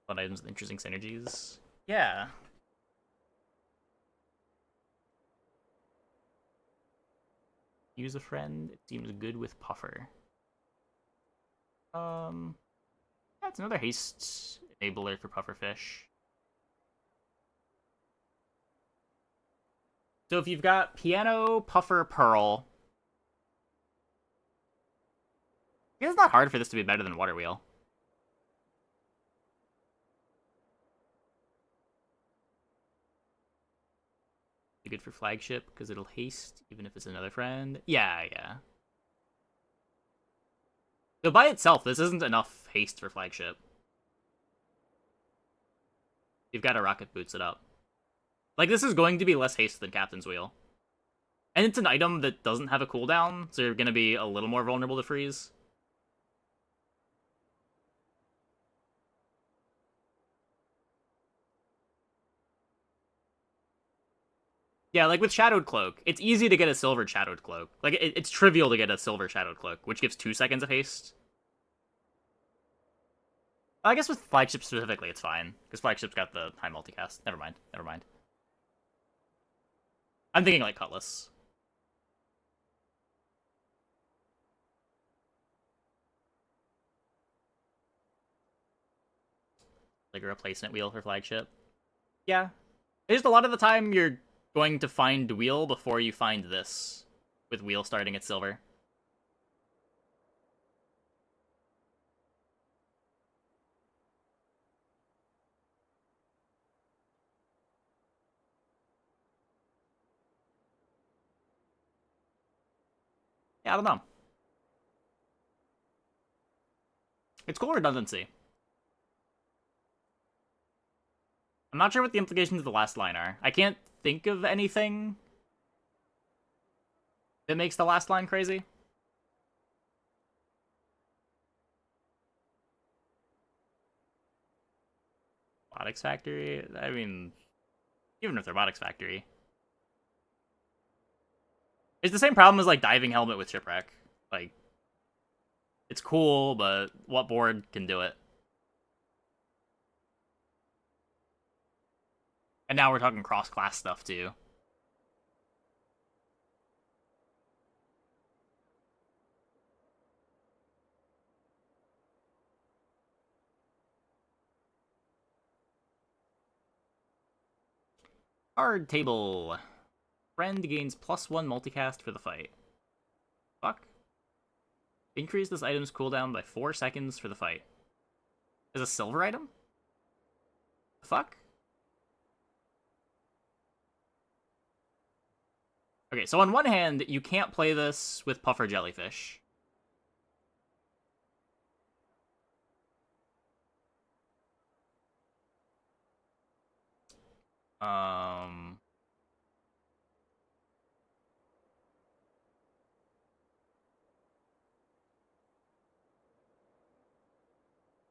Fun items with interesting synergies. Yeah. Use a friend. It seems good with Puffer. Yeah, it's another haste enabler for Pufferfish. So if you've got Piano, Puffer, Pearl, it's not hard for this to be better than Water Wheel. Good for flagship because it'll haste even if it's another friend. Yeah. So by itself, this isn't enough haste for flagship. You've got a rocket boots it up. Like, this is going to be less haste than Captain's Wheel. And it's an item that doesn't have a cooldown, so you're going to be a little more vulnerable to freeze. Yeah, like with Shadowed Cloak, it's easy to get a silver Shadowed Cloak. Like, it's trivial to get a silver Shadowed Cloak, which gives 2 seconds of haste. I guess with flagship specifically, it's fine, because flagship's got the high multicast. Never mind. I'm thinking like Cutlass. Like a replacement wheel for flagship. Yeah. It's just a lot of the time you're going to find wheel before you find this, with wheel starting at silver. Yeah, I don't know. It's cool redundancy. I'm not sure what the implications of the last line are. I can't think of anything that makes the last line crazy. Robotics Factory? I mean, even with Robotics Factory. It's the same problem as, like, Diving Helmet with Shipwreck. Like, it's cool, but what board can do it? And now we're talking cross-class stuff, too. Card table. Friend gains +1 multicast for the fight. Fuck. Increase this item's cooldown by 4 seconds for the fight. Is a silver item? Fuck? Okay, so on one hand, you can't play this with Puffer Jellyfish.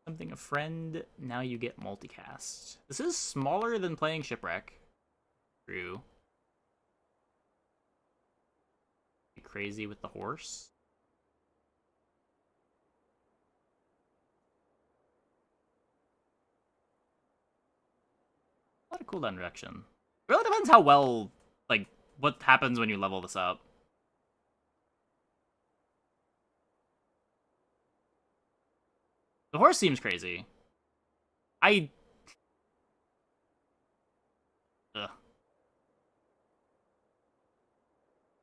Something a friend, now you get multicast. This is smaller than playing Shipwreck. True. Crazy with the horse. A lot of cooldown reduction. It really depends how well, like, what happens when you level this up. The horse seems crazy. Ugh.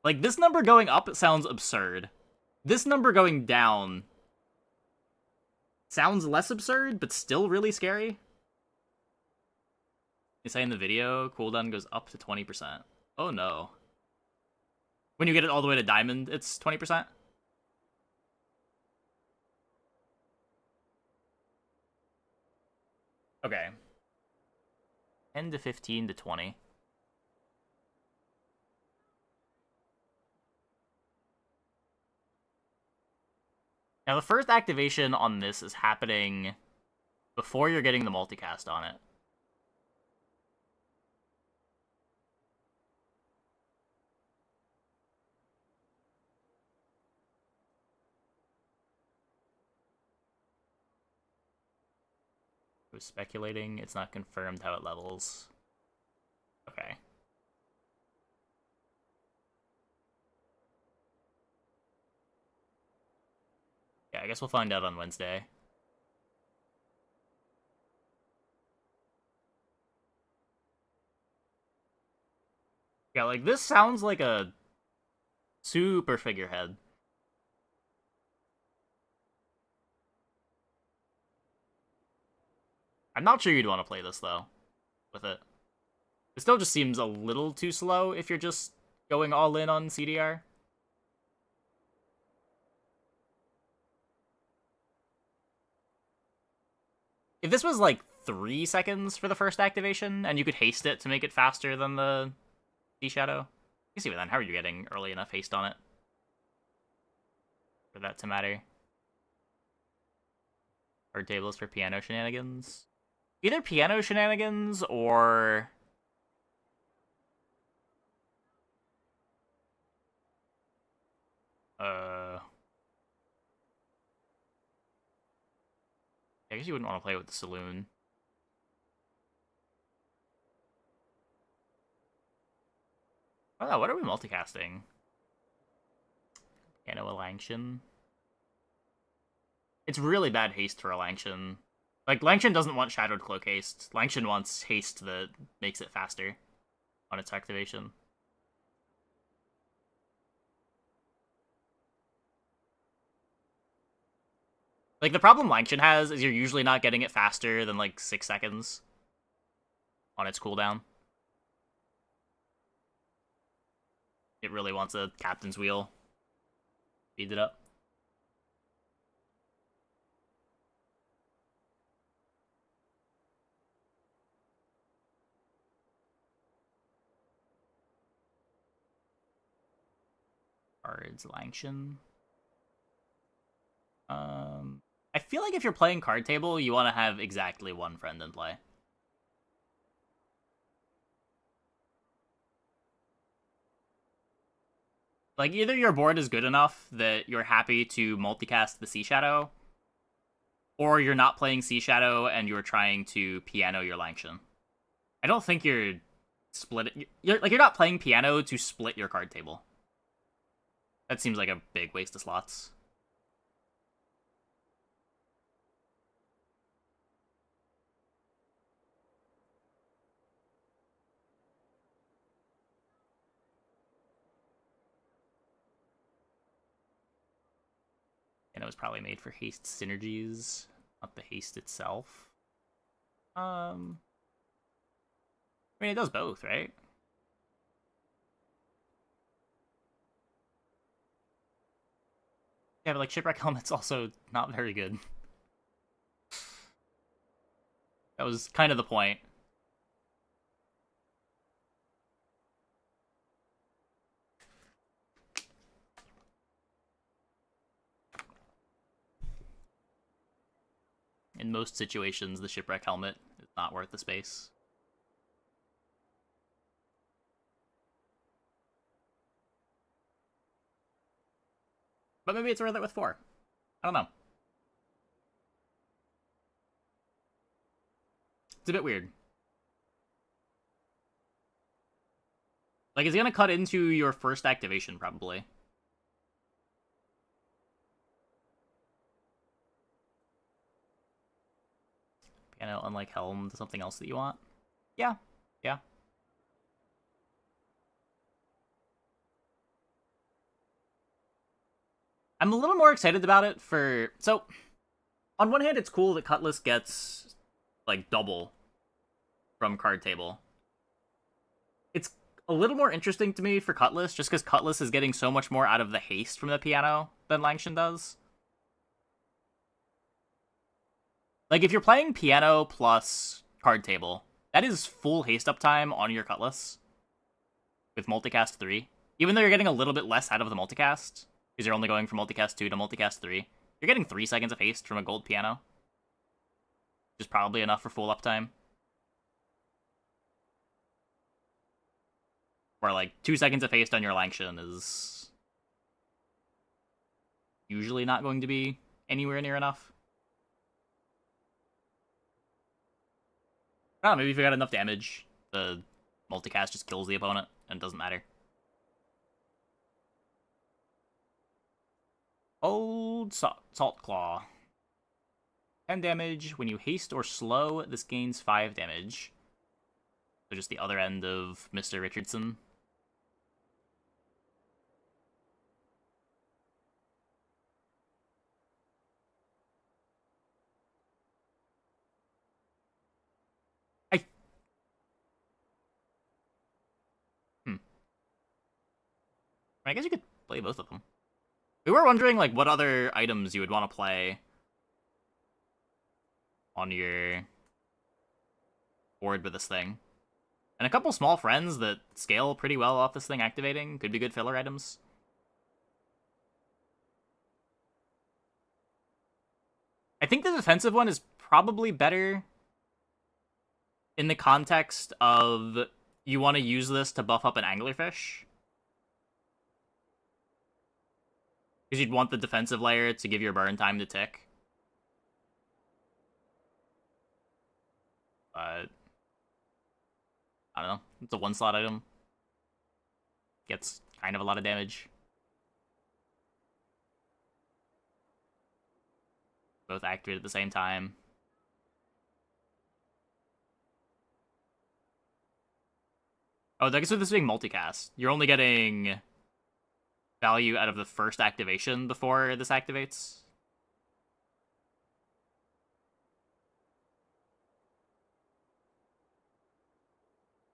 Like, this number going up sounds absurd. This number going down sounds less absurd, but still really scary. You say in the video, cooldown goes up to 20%. Oh no. When you get it all the way to diamond, it's 20%? Okay. 10 to 15 to 20. Now, the first activation on this is happening before you're getting the multicast on it. I was speculating, it's not confirmed how it levels. Okay. Yeah, I guess we'll find out on Wednesday. Yeah, like, this sounds like a super figurehead. I'm not sure you'd want to play this, though, with it. It still just seems a little too slow if you're just going all in on CDR. If this was, like, 3 seconds for the first activation, and you could haste it to make it faster than the Sea Shadow, you see, then how are you getting early enough haste on it for that to matter? Card tables for piano shenanigans. Either piano shenanigans or I guess you wouldn't want to play with the saloon. Oh, what are we multicasting? Piano Langshan. It's really bad haste for a Langshan. Like, Langshan doesn't want Shadowed Cloak haste. Langshan wants haste that makes it faster on its activation. Like, the problem Langshan has is you're usually not getting it faster than, like, 6 seconds on its cooldown. It really wants a Captain's Wheel. Speed it up. Cards, Langshan. I feel like if you're playing card table, you want to have exactly one friend in play. Like, either your board is good enough that you're happy to multicast the Sea Shadow, or you're not playing Sea Shadow and you're trying to piano your Langshan. I don't think you're splitting. You're not playing piano to split your card table. That seems like a big waste of slots. And it was probably made for haste synergies, not the haste itself. I mean, it does both, right? Yeah, but like Shipwreck Helmet's also not very good. That was kind of the point. In most situations, the Shipwreck Helmet is not worth the space. But maybe it's worth it with 4. I don't know. It's a bit weird. Like, it's gonna cut into your first activation, probably. Piano, unlike Helm, something else that you want? Yeah. Yeah. I'm a little more excited about it for... So, on one hand, it's cool that Cutlass gets, like, double from card table. It's a little more interesting to me for Cutlass, just because Cutlass is getting so much more out of the haste from the piano than Langshan does. Like, if you're playing piano plus card table, that is full haste uptime on your Cutlass with multicast 3. Even though you're getting a little bit less out of the multicast, because you're only going from multicast 2 to multicast 3, you're getting 3 seconds of haste from a gold piano. which is probably enough for full uptime. Or like 2 seconds of haste on your Langshan is usually not going to be anywhere near enough. I don't know, maybe if you got enough damage, the multicast just kills the opponent and it doesn't matter. Old Salt Claw. 10 damage. When you haste or slow, this gains 5 damage. So just the other end of Mr. Richardson. I guess you could play both of them. We were wondering, like, what other items you would want to play on your board with this thing. And a couple small friends that scale pretty well off this thing activating could be good filler items. I think the defensive one is probably better in the context of you want to use this to buff up an anglerfish. Because you'd want the defensive layer to give your burn time to tick. But I don't know. It's a 1-slot item. Gets kind of a lot of damage. Both activate at the same time. Oh, I guess with this being multicast, you're only getting value out of the first activation before this activates.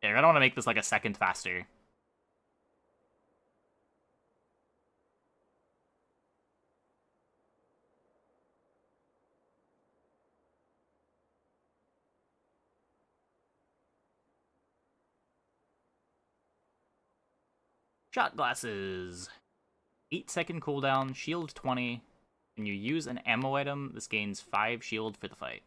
Yeah, I don't want to make this like a second faster. Shot glasses. 8-second cooldown, shield 20. When you use an ammo item, this gains 5 shield for the fight.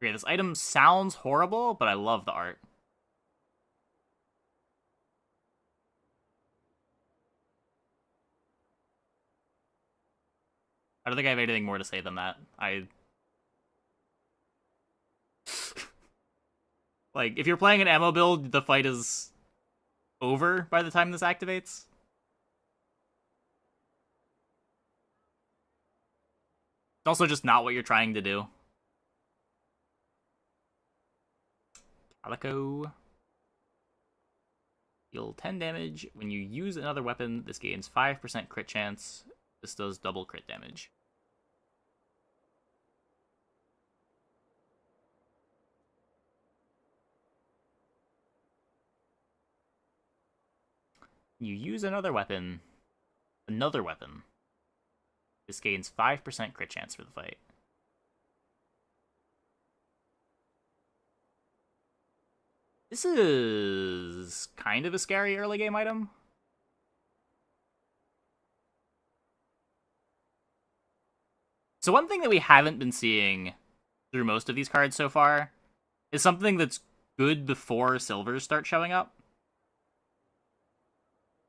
Okay, this item sounds horrible, but I love the art. I don't think I have anything more to say than that. Like, if you're playing an ammo build, the fight is over by the time this activates. It's also just not what you're trying to do. Calico. Deal 10 damage. When you use another weapon, this gains 5% crit chance. This does double crit damage. You use another weapon. This gains 5% crit chance for the fight. This is kind of a scary early game item. So one thing that we haven't been seeing through most of these cards so far is something that's good before silvers start showing up.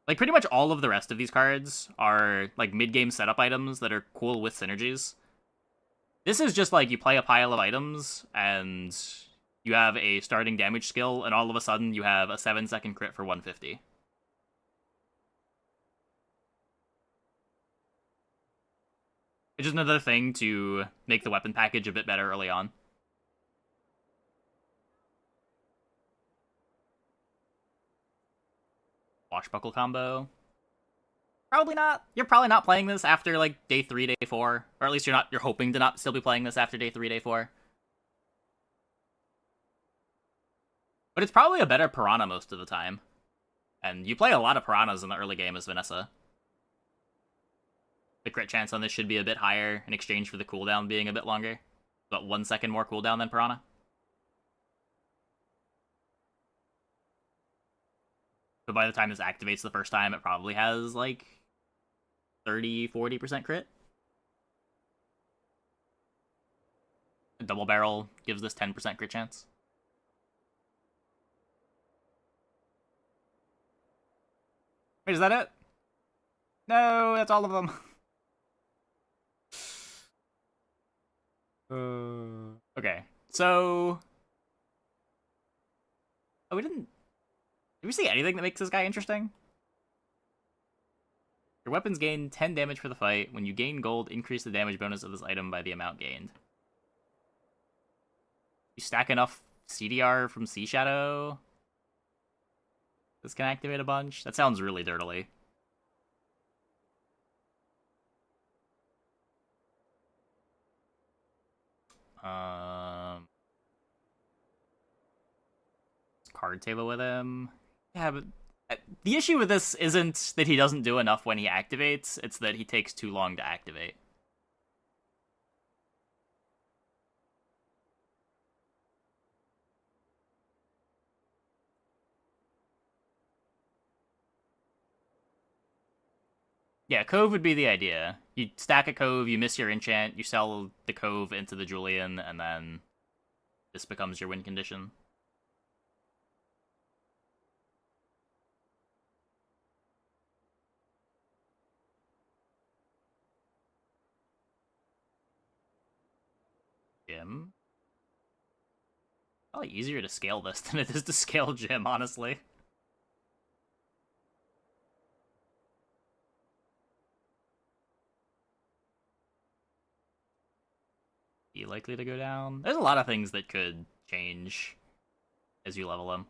Like, pretty much all of the rest of these cards are, like, mid-game setup items that are cool with synergies. This is just, like, you play a pile of items, and you have a starting damage skill, and all of a sudden you have a 7-second crit for 150. It's just another thing to make the weapon package a bit better early on. Washbuckle combo. Probably not. You're probably not playing this after, like, day 3, day 4. Or at least you're hoping to not still be playing this after day 3, day 4. But it's probably a better Piranha most of the time. And you play a lot of Piranhas in the early game as Vanessa. The crit chance on this should be a bit higher in exchange for the cooldown being a bit longer. About 1 second more cooldown than Piranha. But by the time this activates the first time, it probably has, like, 30-40% crit. A double barrel gives this 10% crit chance. Wait, is that it? No, that's all of them. Okay, so... Oh, we didn't... Did we see anything that makes this guy interesting? Your weapons gain 10 damage for the fight. When you gain gold, increase the damage bonus of this item by the amount gained. You stack enough CDR from Sea Shadow, this can activate a bunch? That sounds really dirtily. Card table with him. Yeah, but the issue with this isn't that he doesn't do enough when he activates, it's that he takes too long to activate. Yeah, Cove would be the idea. You stack a Cove, you miss your enchant, you sell the Cove into the Julian, and then this becomes your win condition. Jim? Probably easier to scale this than it is to scale Jim, honestly. Be likely to go down? There's a lot of things that could change as you level him.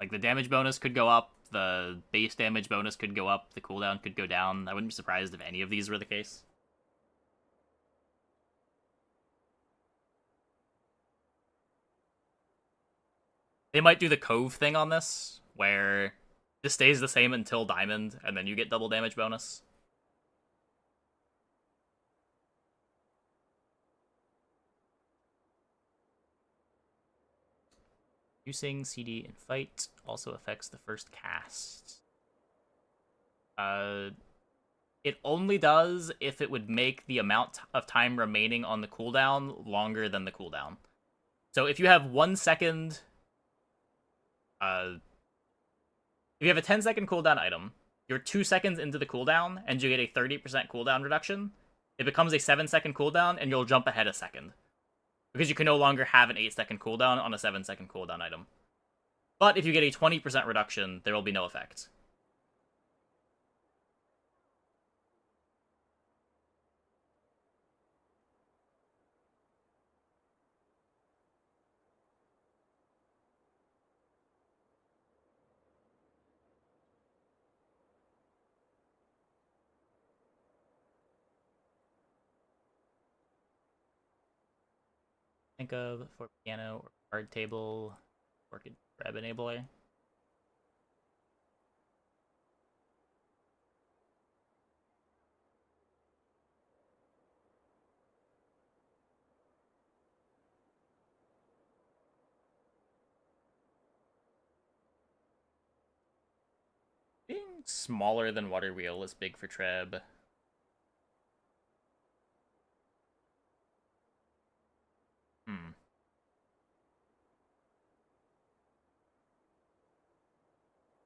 Like, the damage bonus could go up, the base damage bonus could go up, the cooldown could go down. I wouldn't be surprised if any of these were the case. They might do the Cove thing on this, where this stays the same until Diamond, and then you get double damage bonus. Using CD in fight also affects the first cast. It only does if it would make the amount of time remaining on the cooldown longer than the cooldown. So if you have 1 second... if you have a 10-second cooldown item, you're 2 seconds into the cooldown, and you get a 30% cooldown reduction, it becomes a 7-second cooldown, and you'll jump ahead a second. Because you can no longer have an 8-second cooldown on a 7-second cooldown item. But if you get a 20% reduction, there will be no effect. Think of for piano or card table, Orchid Grab Enabler. Being smaller than Water Wheel is big for Treb.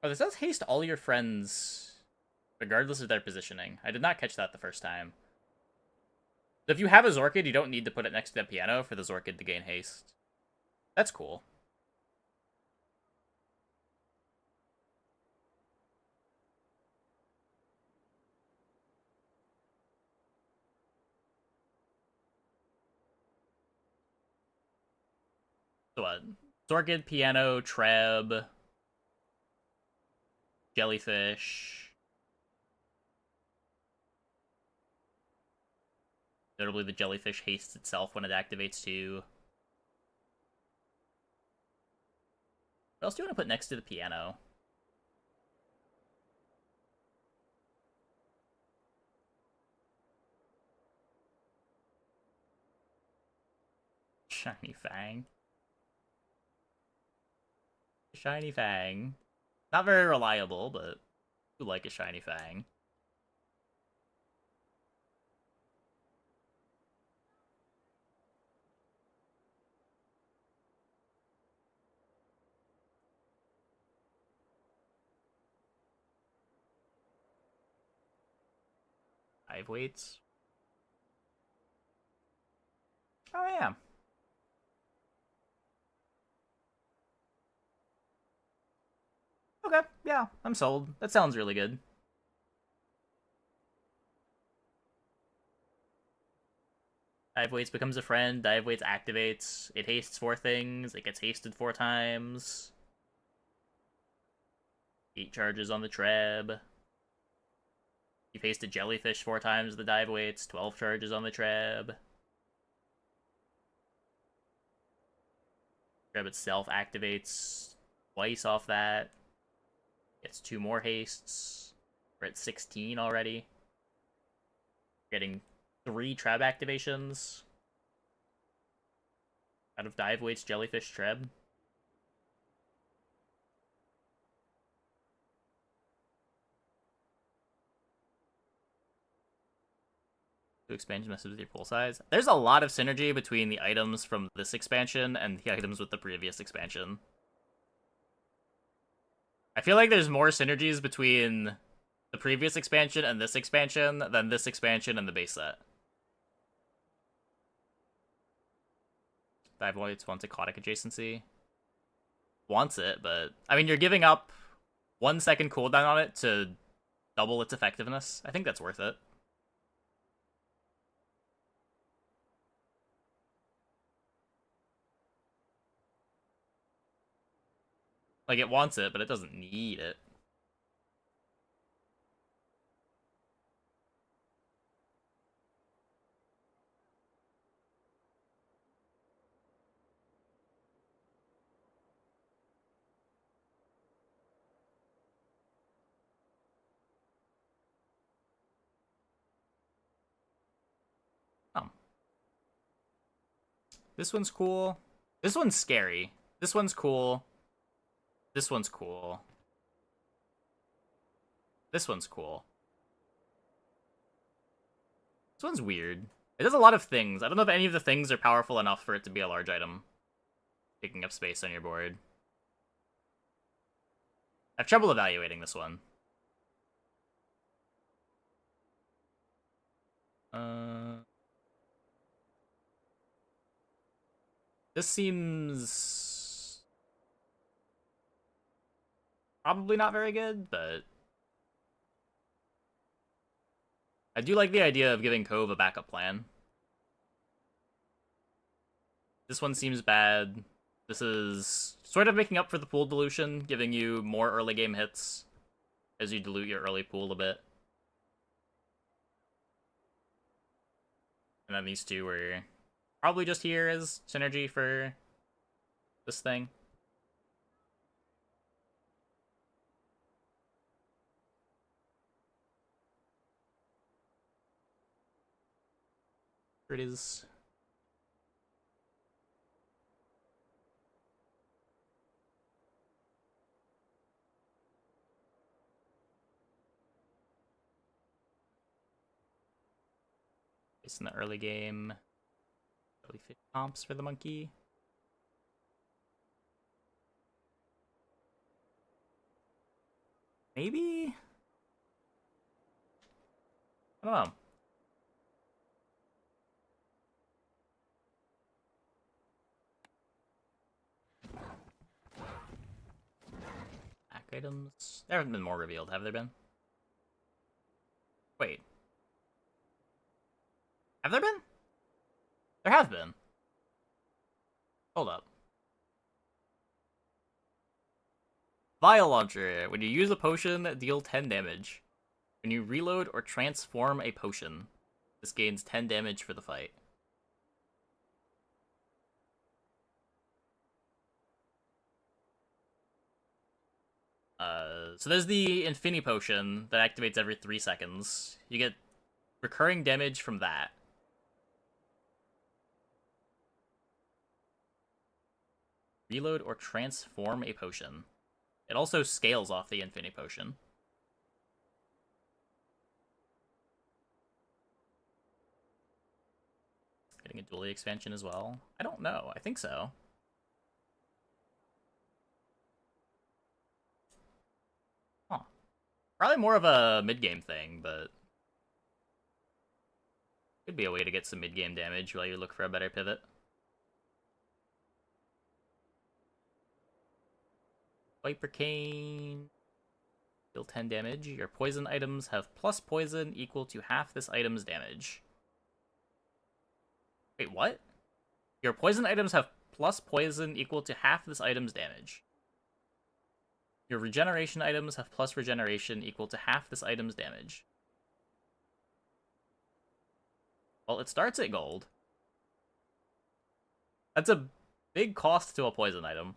Oh, this does haste all your friends, regardless of their positioning. I did not catch that the first time. If you have a Zorkid, you don't need to put it next to the piano for the Zorkid to gain haste. That's cool. So what? Zorkid, piano, Treb, Jellyfish. Notably, the Jellyfish hastes itself when it activates too. What else do you want to put next to the piano? Shiny Fang. Shiny Fang. Not very reliable, but I do like a Shiny Fang. Dive weights. Oh yeah. Okay, yeah, I'm sold. That sounds really good. Dive weights becomes a friend. Dive weights activates. It hastes 4 things. It gets hasted 4 times. 8 charges on the Treb. You've hasted Jellyfish 4 times the dive weights. 12 charges on the Treb. Treb itself activates twice off that. Gets 2 more hastes. We're at 16 already. Getting 3 Treb activations out of dive weights, Jellyfish, Treb. To expansion messes with your pool size. There's a lot of synergy between the items from this expansion and the items with the previous expansion. I feel like there's more synergies between the previous expansion and this expansion than this expansion and the base set. Dive Whites wants Aquatic adjacency. Wants it, but I mean, you're giving up 1 second cooldown on it to double its effectiveness. I think that's worth it. Like, it wants it, but it doesn't need it. Oh. This one's cool. This one's scary. This one's cool. This one's cool. This one's cool. This one's weird. It does a lot of things. I don't know if any of the things are powerful enough for it to be a large item. Taking up space on your board. I have trouble evaluating this one. This seems probably not very good, but I do like the idea of giving Cove a backup plan. This one seems bad. This is sort of making up for the pool dilution, giving you more early game hits as you dilute your early pool a bit. And then these two were probably just here as synergy for this thing. Here it is. It's in the early game. Early fit comps for the monkey. Maybe? I don't know. Back items. There haven't been more revealed, have there been? Wait. Have there been? There have been. Hold up. Vial Launcher. When you use a potion, deal 10 damage. When you reload or transform a potion, this gains 10 damage for the fight. So there's the Infinity Potion that activates every 3 seconds. You get recurring damage from that. Reload or transform a potion. It also scales off the Infinity Potion. Getting a Dooley expansion as well? I don't know. I think so. Huh. Probably more of a mid-game thing, but... could be a way to get some mid-game damage while you look for a better pivot. Viper Cane... deal 10 damage. Your poison items have plus poison equal to half this item's damage. Wait, what? Your poison items have plus poison equal to half this item's damage. Your regeneration items have plus regeneration equal to half this item's damage. Well, it starts at gold. That's a big cost to a poison item.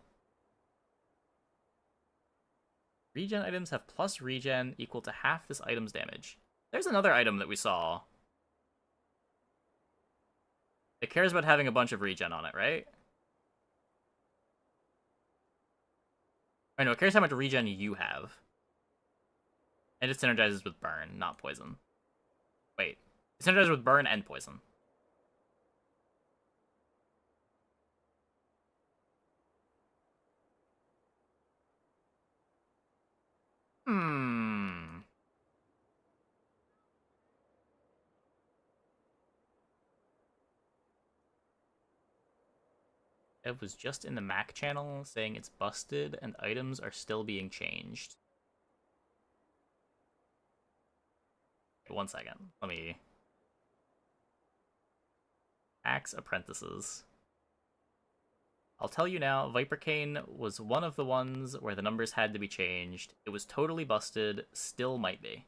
Regen items have plus regen equal to half this item's damage. There's another item that we saw. It cares about having a bunch of regen on it, right? I know, it cares how much regen you have. And it synergizes with burn, not poison. Wait. It synergizes with burn and poison. Ev was just in the Mac channel saying it's busted and items are still being changed. Okay, 1 second. Let me... Axe Apprentices. I'll tell you now, Viper Cane was one of the ones where the numbers had to be changed. It was totally busted, still might be.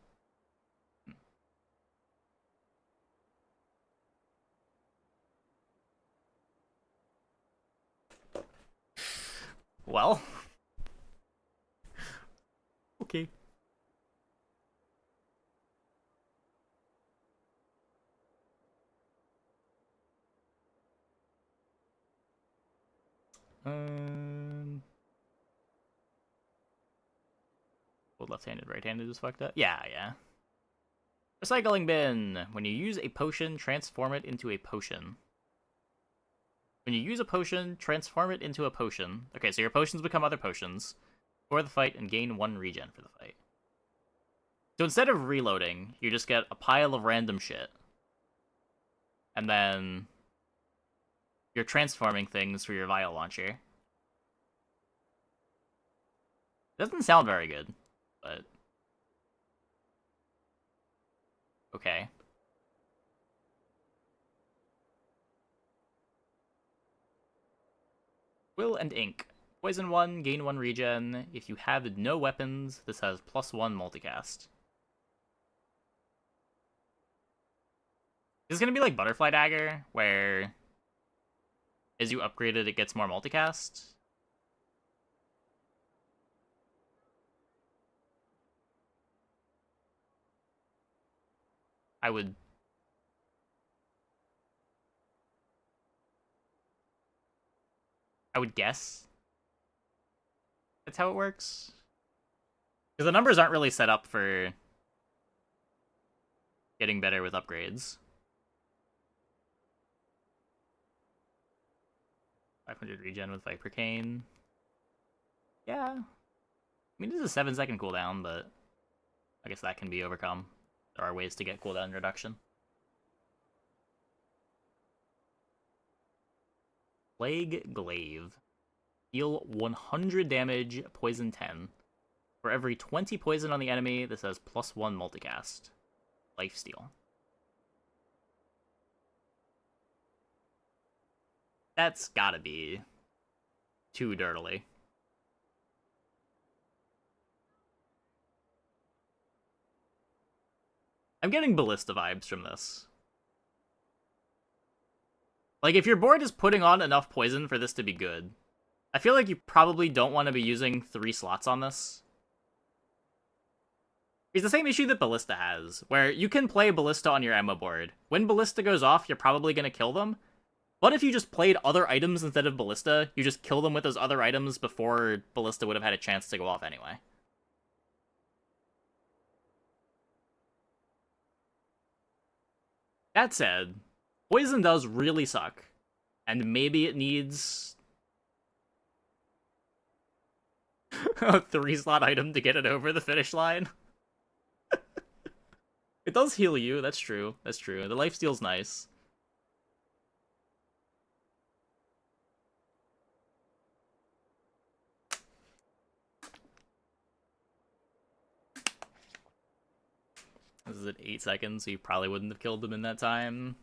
Well. Okay. Both left-handed, right-handed is fucked up? Yeah. Recycling bin. When you use a potion, transform it into a potion. When you use a potion, transform it into a potion. Okay, so your potions become other potions for the fight and gain 1 regen for the fight. So instead of reloading, you just get a pile of random shit. And then you're transforming things for your vial launcher. Doesn't sound very good, but... okay. Will and Ink. Poison 1, gain 1 regen. If you have no weapons, this has +1 multicast. This is gonna be like Butterfly Dagger, where as you upgrade it, it gets more multicast. I would guess that's how it works. Because the numbers aren't really set up for getting better with upgrades. 500 regen with Viper Cane. Yeah. I mean, this is a 7-second cooldown, but I guess that can be overcome. There are ways to get cooldown reduction. Plague Glaive. Deal 100 damage, poison 10. For every 20 poison on the enemy, this has +1 multicast. Lifesteal. That's gotta be too dirtily. I'm getting Ballista vibes from this. Like, if your board is putting on enough poison for this to be good, I feel like you probably don't want to be using 3 slots on this. It's the same issue that Ballista has, where you can play Ballista on your ammo board. When Ballista goes off, you're probably going to kill them, What if you just played other items instead of Ballista? You just kill them with those other items before Ballista would have had a chance to go off anyway. That said, poison does really suck. And maybe it needs a 3-slot item to get it over the finish line. It does heal you, that's true. That's true. The lifesteal's nice. This is at 8 seconds, so you probably wouldn't have killed them in that time.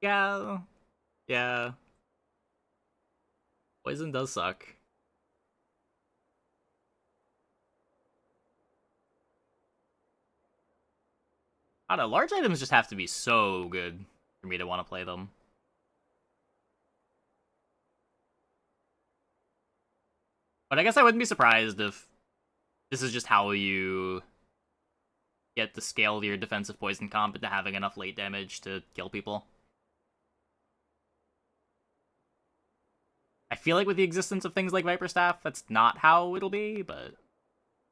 Yeah. Yeah. Poison does suck. I don't know, large items just have to be so good for me to want to play them. But I guess I wouldn't be surprised if this is just how you get to scale your defensive poison comp into having enough late damage to kill people. I feel like with the existence of things like Viper Staff, that's not how it'll be, but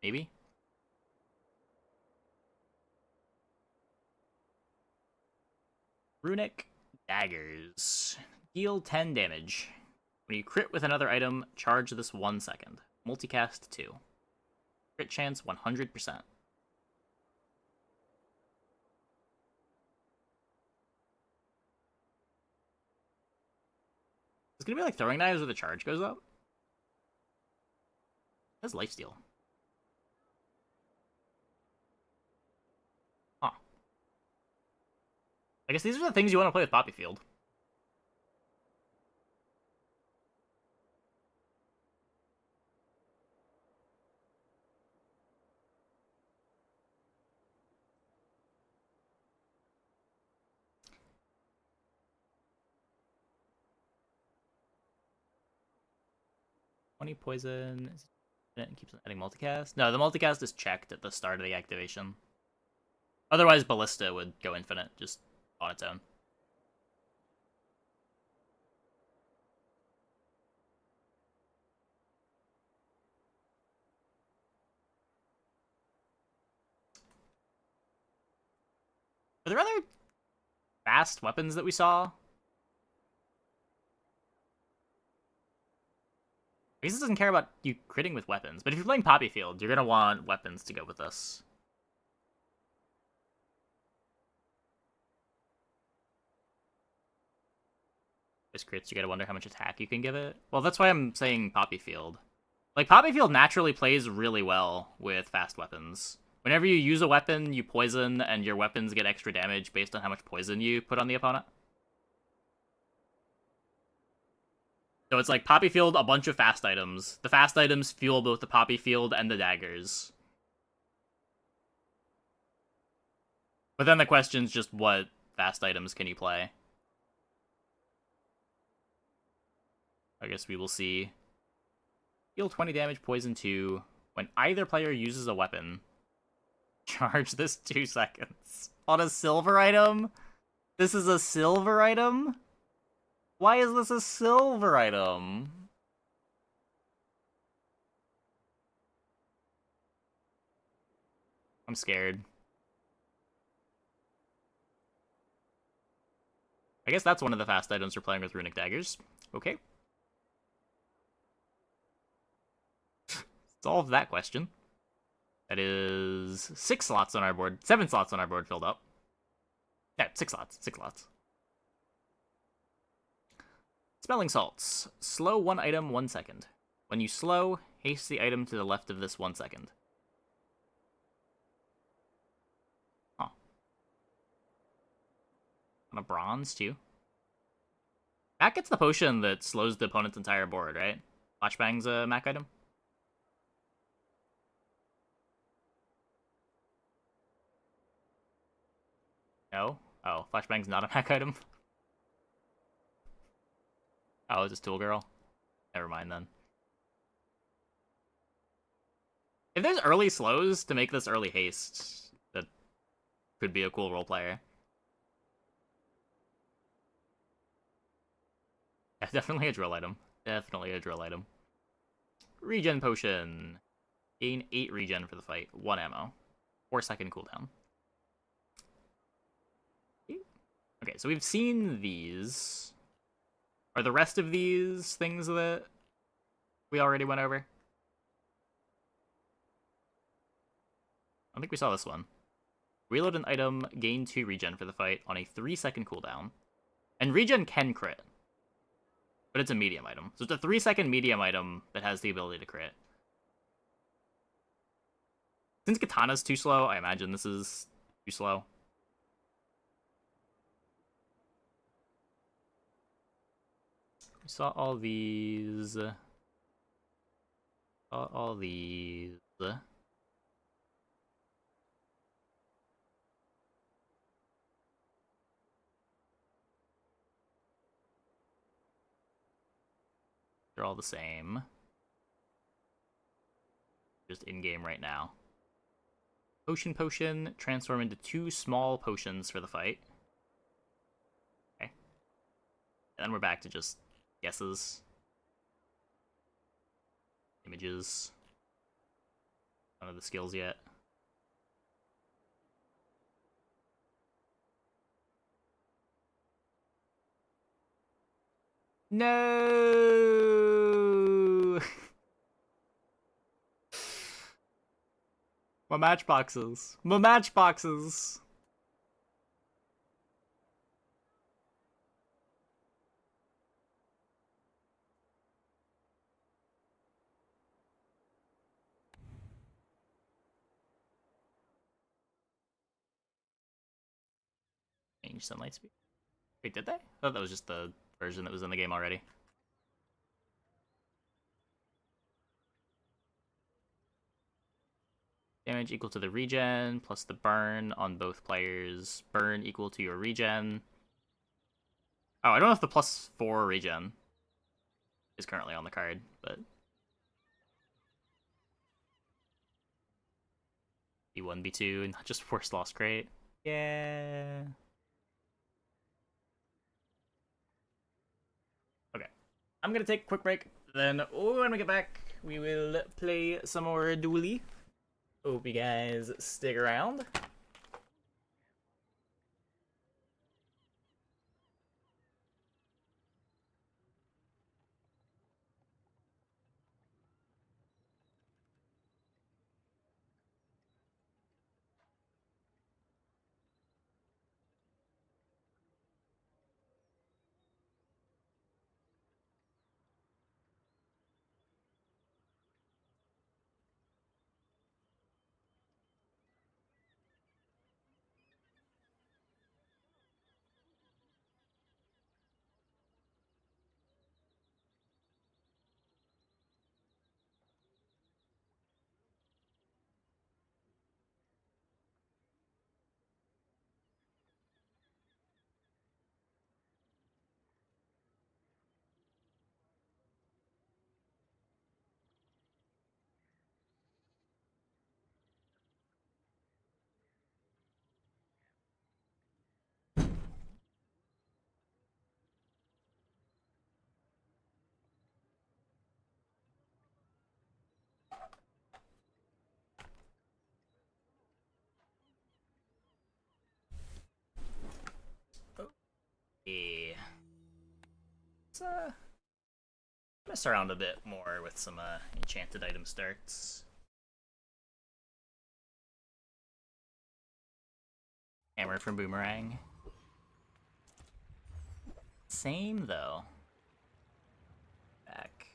maybe. Runic Daggers. Deal 10 damage. When you crit with another item, charge this 1 second. Multicast 2. Crit chance 100%. It's gonna be like throwing knives where the charge goes up. That's lifesteal. Huh. I guess these are the things you want to play with Poppy Field. Poison and keeps adding multicast. No, the multicast is checked at the start of the activation. Otherwise, Ballista would go infinite just on its own. Are there other fast weapons that we saw? I guess it doesn't care about you critting with weapons, but if you're playing Poppy Field, you're gonna want weapons to go with this. This crits, you gotta wonder how much attack you can give it. Well, that's why I'm saying Poppy Field. Like, Poppy Field naturally plays really well with fast weapons. Whenever you use a weapon, you poison, and your weapons get extra damage based on how much poison you put on the opponent. So it's like Poppy Field, a bunch of fast items. The fast items fuel both the Poppy Field and the daggers. But then the question's just what fast items can you play? I guess we will see. Deal 20 damage, poison 2. When either player uses a weapon, charge this 2 seconds. On a silver item? This is a silver item? Why is this a silver item? I'm scared. I guess that's one of the fast items for playing with Runic Daggers. Okay. Solve that question. That is 6 slots on our board. 7 slots on our board filled up. Yeah, 6 slots. 6 slots. Smelling salts. Slow one item 1 second. When you slow, haste the item to the left of this 1 second. Huh. On a bronze, too. Mac gets the potion that slows the opponent's entire board, right? Flashbang's a Mac item? No? Oh, Flashbang's not a Mac item? Oh, it's just Tool Girl? Never mind then. If there's early slows to make this early haste, that could be a cool role player. Yeah, definitely a drill item. Definitely a drill item. Regen potion. Gain 8 regen for the fight. 1 ammo. 4-second cooldown. Okay, so we've seen these. Are the rest of these things that we already went over? I think we saw this one. Reload an item, gain 2 regen for the fight on a 3-second cooldown. And regen can crit. But it's a medium item. So it's a 3-second medium item that has the ability to crit. Since Katana's too slow, I imagine this is too slow. We saw all these. All these. They're all the same. Just in-game right now. Potion, transform into 2 small potions for the fight. Okay. And then we're back to just guesses. Images. None of the skills yet. No! My matchboxes. My matchboxes! Change sunlight speed. Wait, did they? I thought that was just the version that was in the game already. Damage equal to the regen, plus the burn on both players. Burn equal to your regen. Oh, I don't know if the +4 regen is currently on the card, but... B1, B2, not just force loss crate. Yeah. Okay. I'm gonna take a quick break. Then when we get back, we will play some more Dooley. Hope you guys stick around. Yeah. Let's mess around a bit more with some enchanted item starts. Hammer from Boomerang. Same though. Back.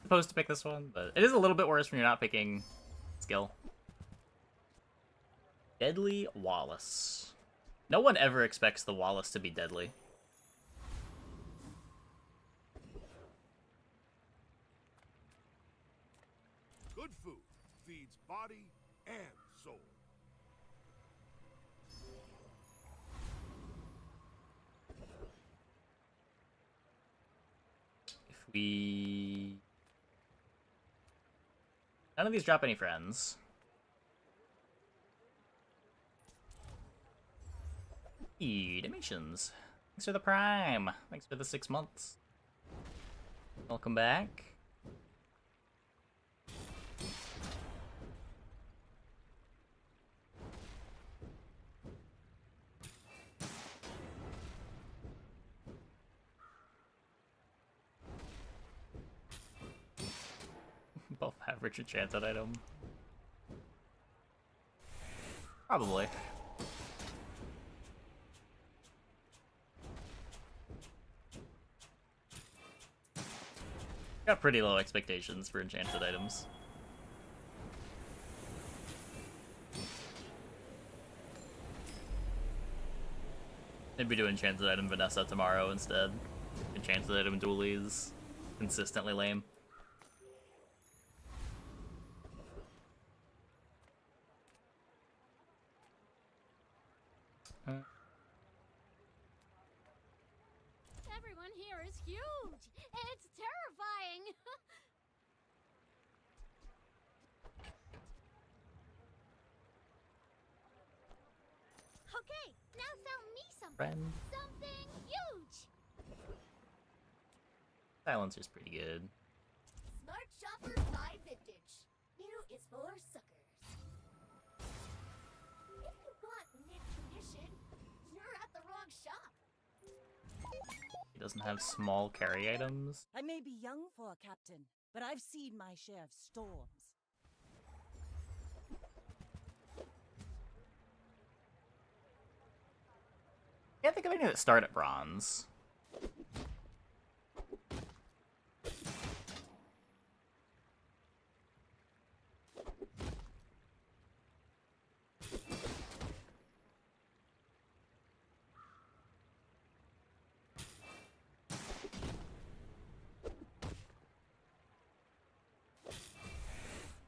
Supposed to pick this one, but it is a little bit worse when you're not picking skill. Deadly Wallace. No one ever expects the Wallace to be deadly. Good food feeds body and soul. If we... None of these drop any friends. Donations. Thanks for the Prime. Thanks for the 6 months. Welcome back. Both average enchanted item. Probably. Got pretty low expectations for enchanted items. Maybe do enchanted item Vanessa tomorrow instead. Enchanted item Dooley is consistently lame. Everyone here is huge. It's terrifying. Okay, now sell me something. Friend. Something huge. Silencer's pretty good. Smart shopper buy vintage. New is for suckers. If you want mint condition, you're at the wrong shop. He doesn't have small carry items. I may be young for a captain, but I've seen my share of storms. I can't think of any that start at bronze.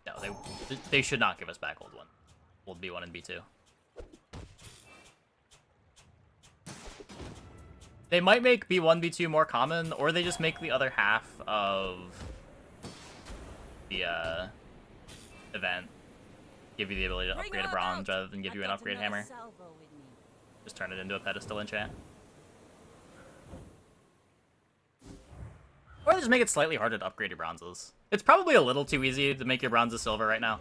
No, they should not give us back old one. Old B1 and B2. They might make B1, B2 more common, or they just make the other half of the event give you the ability to upgrade a bronze rather than give you an upgrade hammer. Just turn it into a pedestal enchant. Or just make it slightly harder to upgrade your bronzes. It's probably a little too easy to make your bronzes silver right now.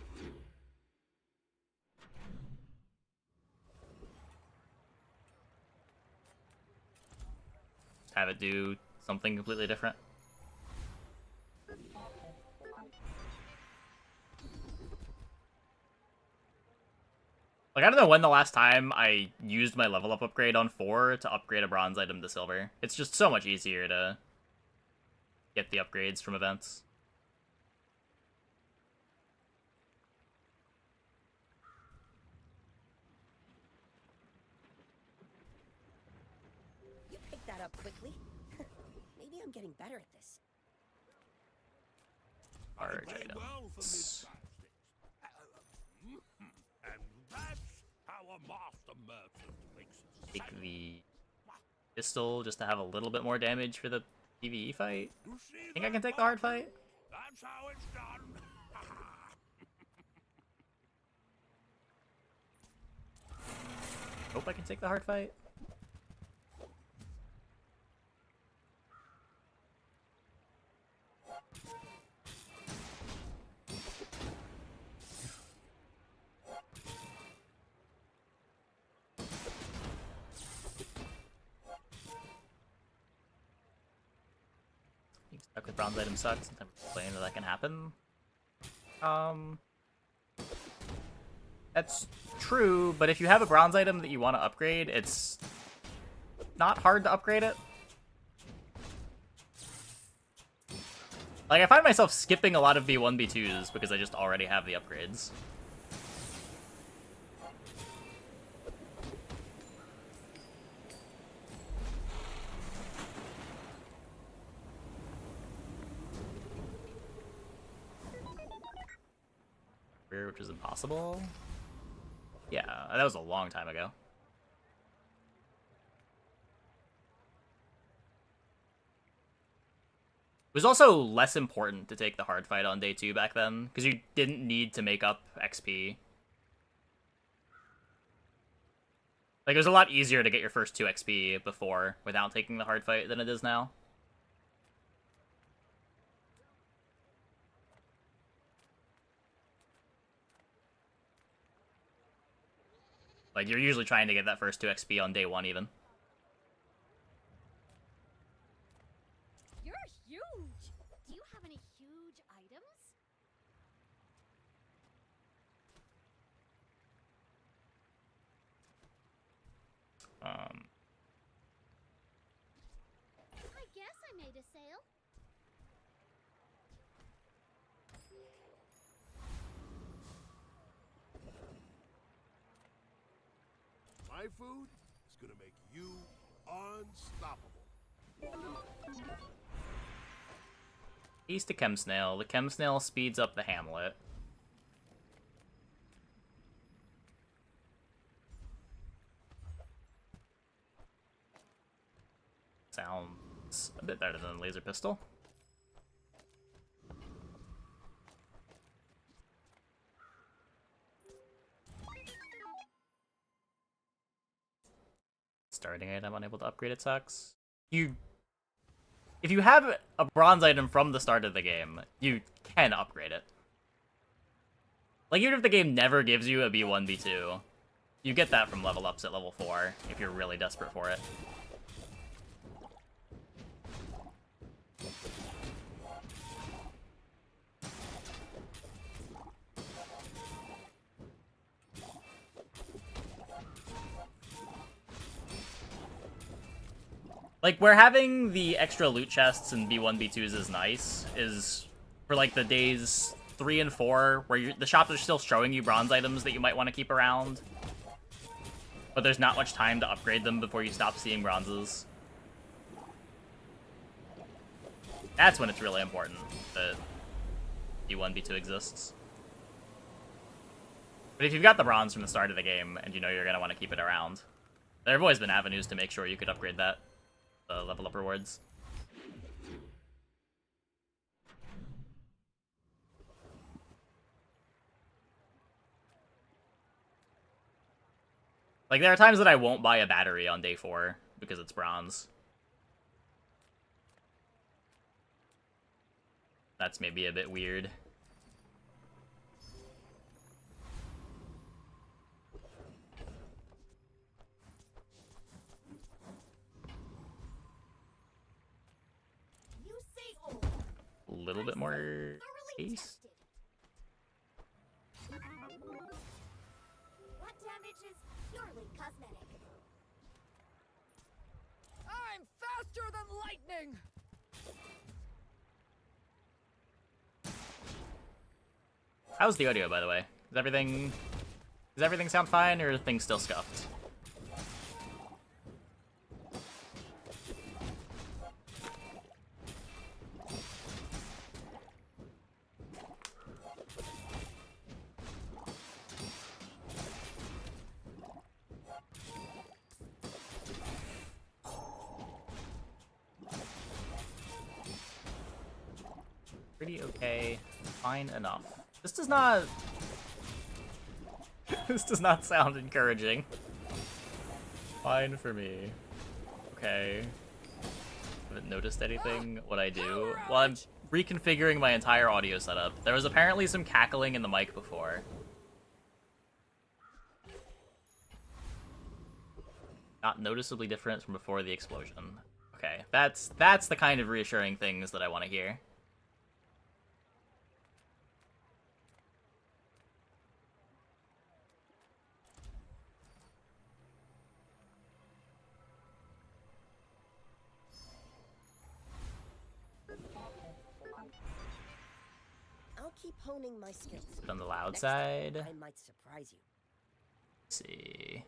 Have it do something completely different. Like, I don't know when the last time I used my level up upgrade on 4 to upgrade a bronze item to silver. It's just so much easier to get the upgrades from events. You picked that up quickly. Maybe I'm getting better at this. Large Play items. well for mid-sized things. And that's how a master merchant makes it. Take the pistol just to have a little bit more damage for the PvE fight. Think I can take the hard fight? That's how it's done. Hope I can take the hard fight. Being stuck with bronze item sucks, and I'm explaining that can happen. That's true, but if you have a bronze item that you want to upgrade, it's not hard to upgrade it. Like, I find myself skipping a lot of B1, B2s because I just already have the upgrades. Which is impossible. Yeah, that was a long time ago. It was also less important to take the hard fight on day 2 back then, because you didn't need to make up XP. Like, it was a lot easier to get your first 2 XP before without taking the hard fight than it is now. Like, you're usually trying to get that first 2 XP on day 1 even. You're huge! Do you have any huge items? I guess I made a sale. My food is gonna make you unstoppable. East to Chem Snail. The Chem Snail speeds up the hamlet. Sounds a bit better than Laser Pistol. Starting item unable to upgrade, it sucks. If you have a bronze item from the start of the game, you can upgrade it. Like, even if the game never gives you a B1, B2, you get that from level ups at level 4 if you're really desperate for it. Like, where having the extra loot chests and B1, B2s is nice is for, like, the days 3 and 4, where the shops are still showing you bronze items that you might want to keep around, but there's not much time to upgrade them before you stop seeing bronzes. That's when it's really important that B1, B2 exists. But if you've got the bronze from the start of the game, and you know you're going to want to keep it around, there have always been avenues to make sure you could upgrade that. Level up rewards. Like, there are times that I won't buy a battery on day 4 because it's bronze. That's maybe a bit weird. A little bit more haste. What damage is purely cosmetic? I'm faster than lightning! How's the audio, by the way? Does everything sound fine, or are things still scuffed? Pretty okay. Fine enough. This does not... this does not sound encouraging. Fine for me. Okay. Haven't noticed anything. What I do? Well, I'm reconfiguring my entire audio setup. There was apparently some cackling in the mic before. Not noticeably different from before the explosion. Okay, that's the kind of reassuring things that I want to hear. I'll keep honing my skills. Put on the loud Next time, side. I might surprise you. Let's see.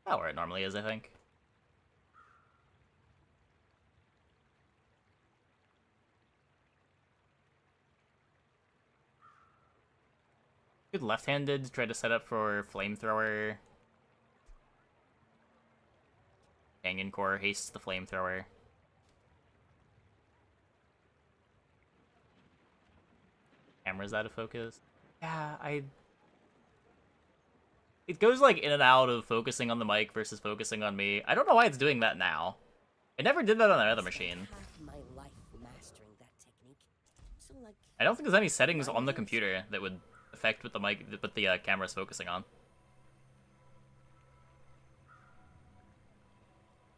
About where it normally is, I think. Good left-handed, try to set up for flamethrower. Canyon Core hastes the flamethrower. Camera's out of focus. Yeah, it goes like in and out of focusing on the mic versus focusing on me. I don't know why it's doing that now. It never did that on the other machine. Half my life mastering that technique. So like, I don't think there's any settings on the computer that would affect what the mic, what the camera's focusing on.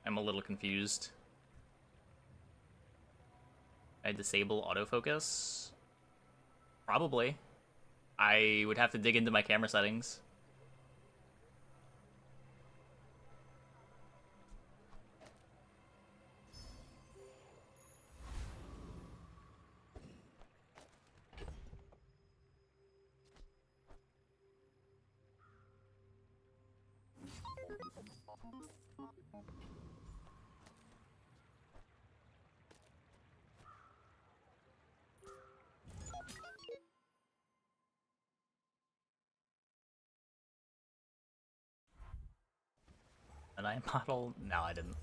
I'm a little confused. I disable autofocus? Probably. I would have to dig into my camera settings. An eye model? No, I didn't.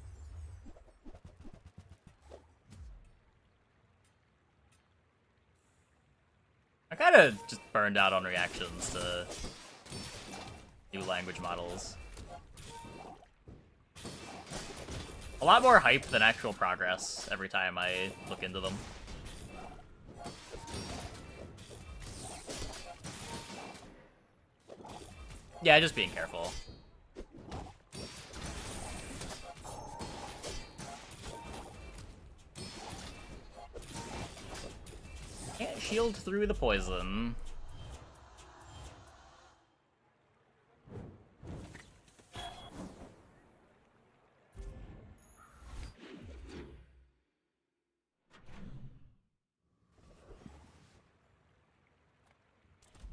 I kind of just burned out on reactions to new language models. A lot more hype than actual progress every time I look into them. Yeah, just being careful. Can't shield through the poison.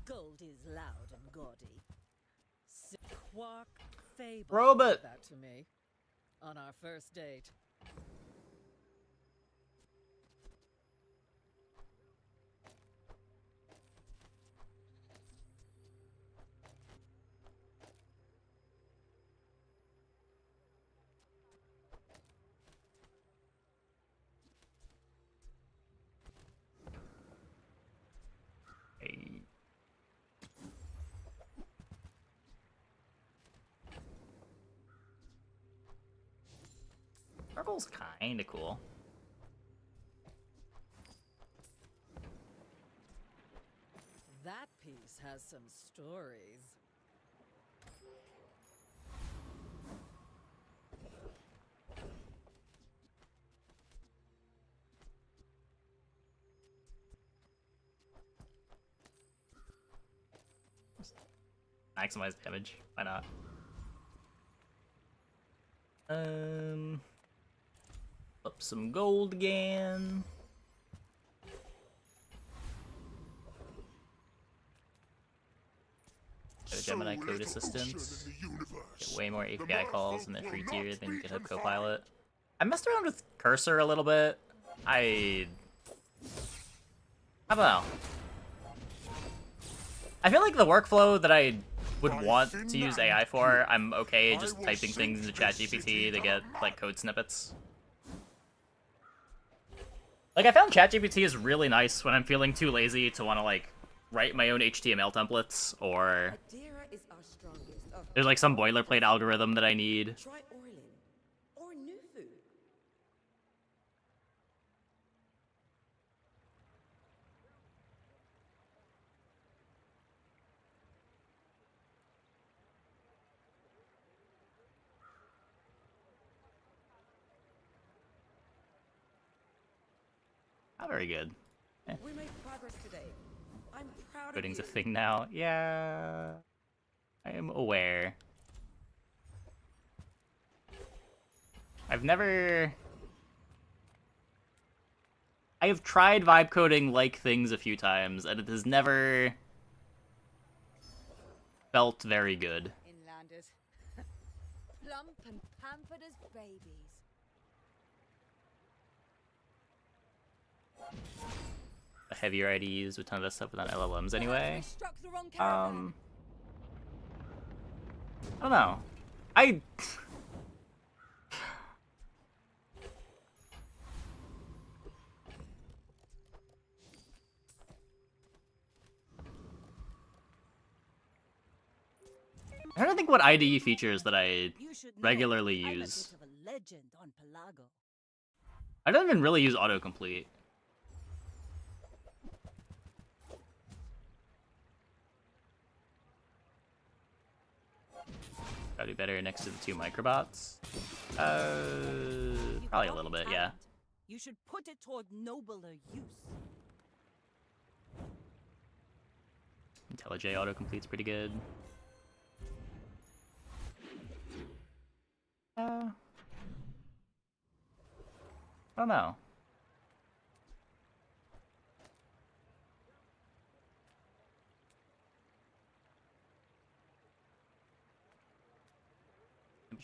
Gold is loud and gaudy. Quark Fable Robot. said that to me on our first date. Hey. Purple's kinda cool. That piece has some stories. Maximize damage. Why not? Up some gold again. Get a Gemini code assistance. Get way more API calls in the free tier than GitHub Copilot. I messed around with Cursor a little bit. I don't know. I feel like the workflow that I would want to use AI for, I'm okay just typing things into ChatGPT to get, like, code snippets. Like, I found ChatGPT is really nice when I'm feeling too lazy to want to, like, write my own HTML templates, or Adira is our strongest. Oh, there's, like, some boilerplate algorithm that I need. try Orlin or Nufu. Not very good. We made progress today. I'm proud Coding's a of you. thing now. Yeah, I am aware. I have tried vibe coding like things a few times, and it has never felt very good. Inlanders. Plump and pampered as babies. A heavier IDs with a ton of that stuff without LLMs anyway. We struck the wrong caravan. I don't know. I think what IDE features that I You should know regularly I'm use. a bit of a legend on Pelago. I don't even really use autocomplete. Gotta do better next to the 2 microbots. Probably a little bit, yeah. You should put it toward nobler use. IntelliJ autocomplete's pretty good. I don't know.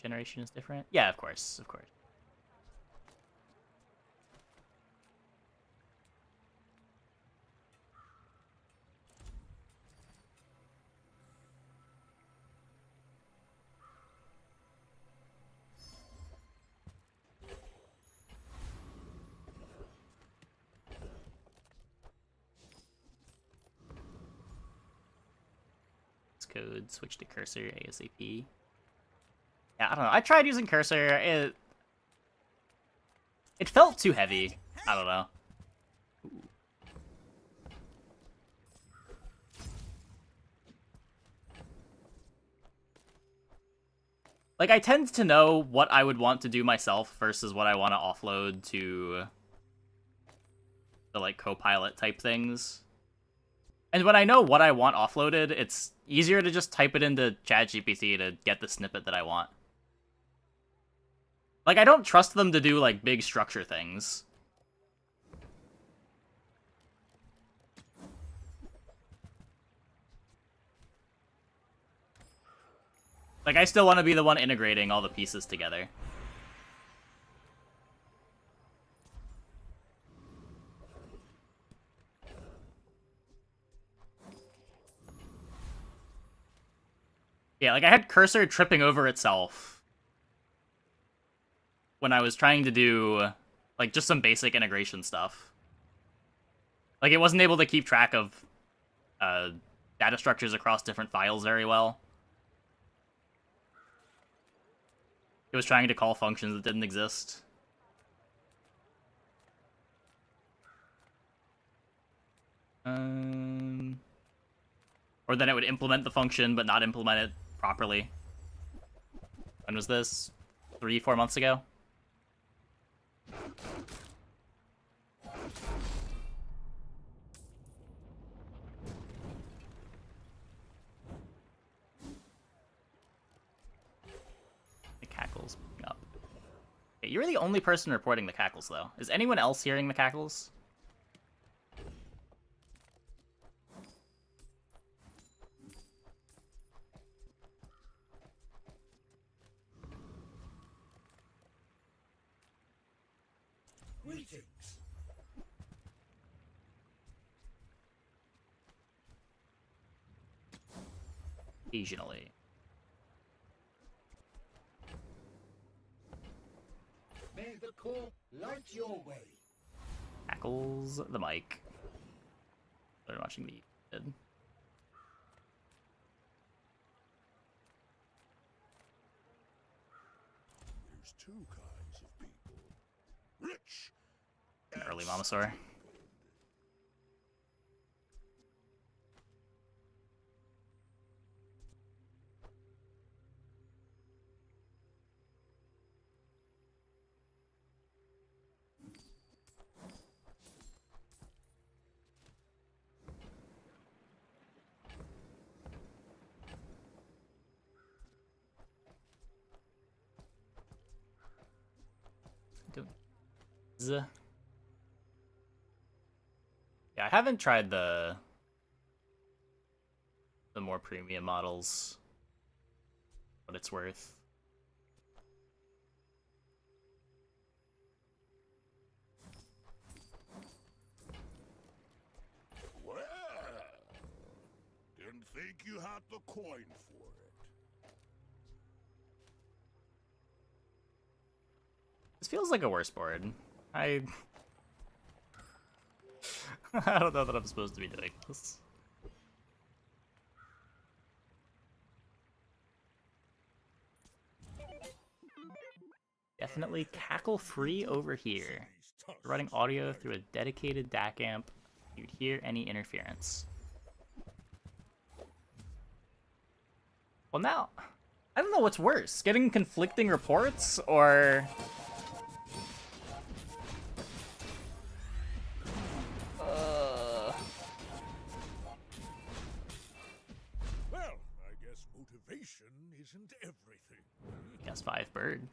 Generation is different? Yeah, of course, of course. Code, switch to cursor ASAP. Yeah, I don't know. I tried using cursor. It felt too heavy. I don't know. Ooh. Like, I tend to know what I would want to do myself versus what I want to offload to the, like, co-pilot type things. And when I know what I want offloaded, it's easier to just type it into ChatGPT to get the snippet that I want. Like, I don't trust them to do, like, big structure things. Like, I still want to be the one integrating all the pieces together. Yeah, like, I had cursor tripping over itself when I was trying to do, like, just some basic integration stuff. Like, it wasn't able to keep track of data structures across different files very well. It was trying to call functions that didn't exist. Or then it would implement the function, but not implement it properly. When was this? 3-4 months ago? The cackles up. Okay, you're the only person reporting the cackles, though. Is anyone else hearing the cackles? Greetings. Occasionally. May the core light your way. Cackles the mic. They're watching the vid. There's 2 kinds of people. Rich and Early Momosaur. Yeah, I haven't tried the more premium models. What it's worth. Well, didn't think you had the coin for it. This feels like a worse board. I don't know that I'm supposed to be doing this. Definitely cackle-free over here. Running audio through a dedicated DAC amp, you'd hear any interference. Well, now, I don't know what's worse, getting conflicting reports or... Well, I guess motivation isn't everything. Guess 5 bird.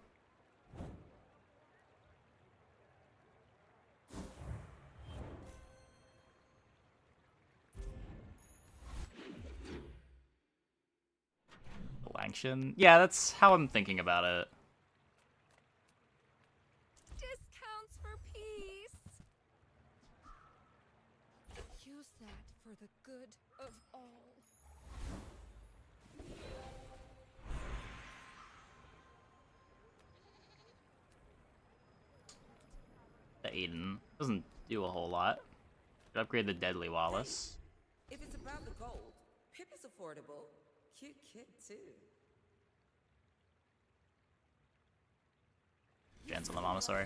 Lanction? Yeah, that's how I'm thinking about it. Discounts for peace. Use that for the good of all. The Aiden doesn't do a whole lot. Should upgrade the Deadly Wallace. If it's about the gold, Pip is affordable. Cute kid, too. Chance on the Momosaur.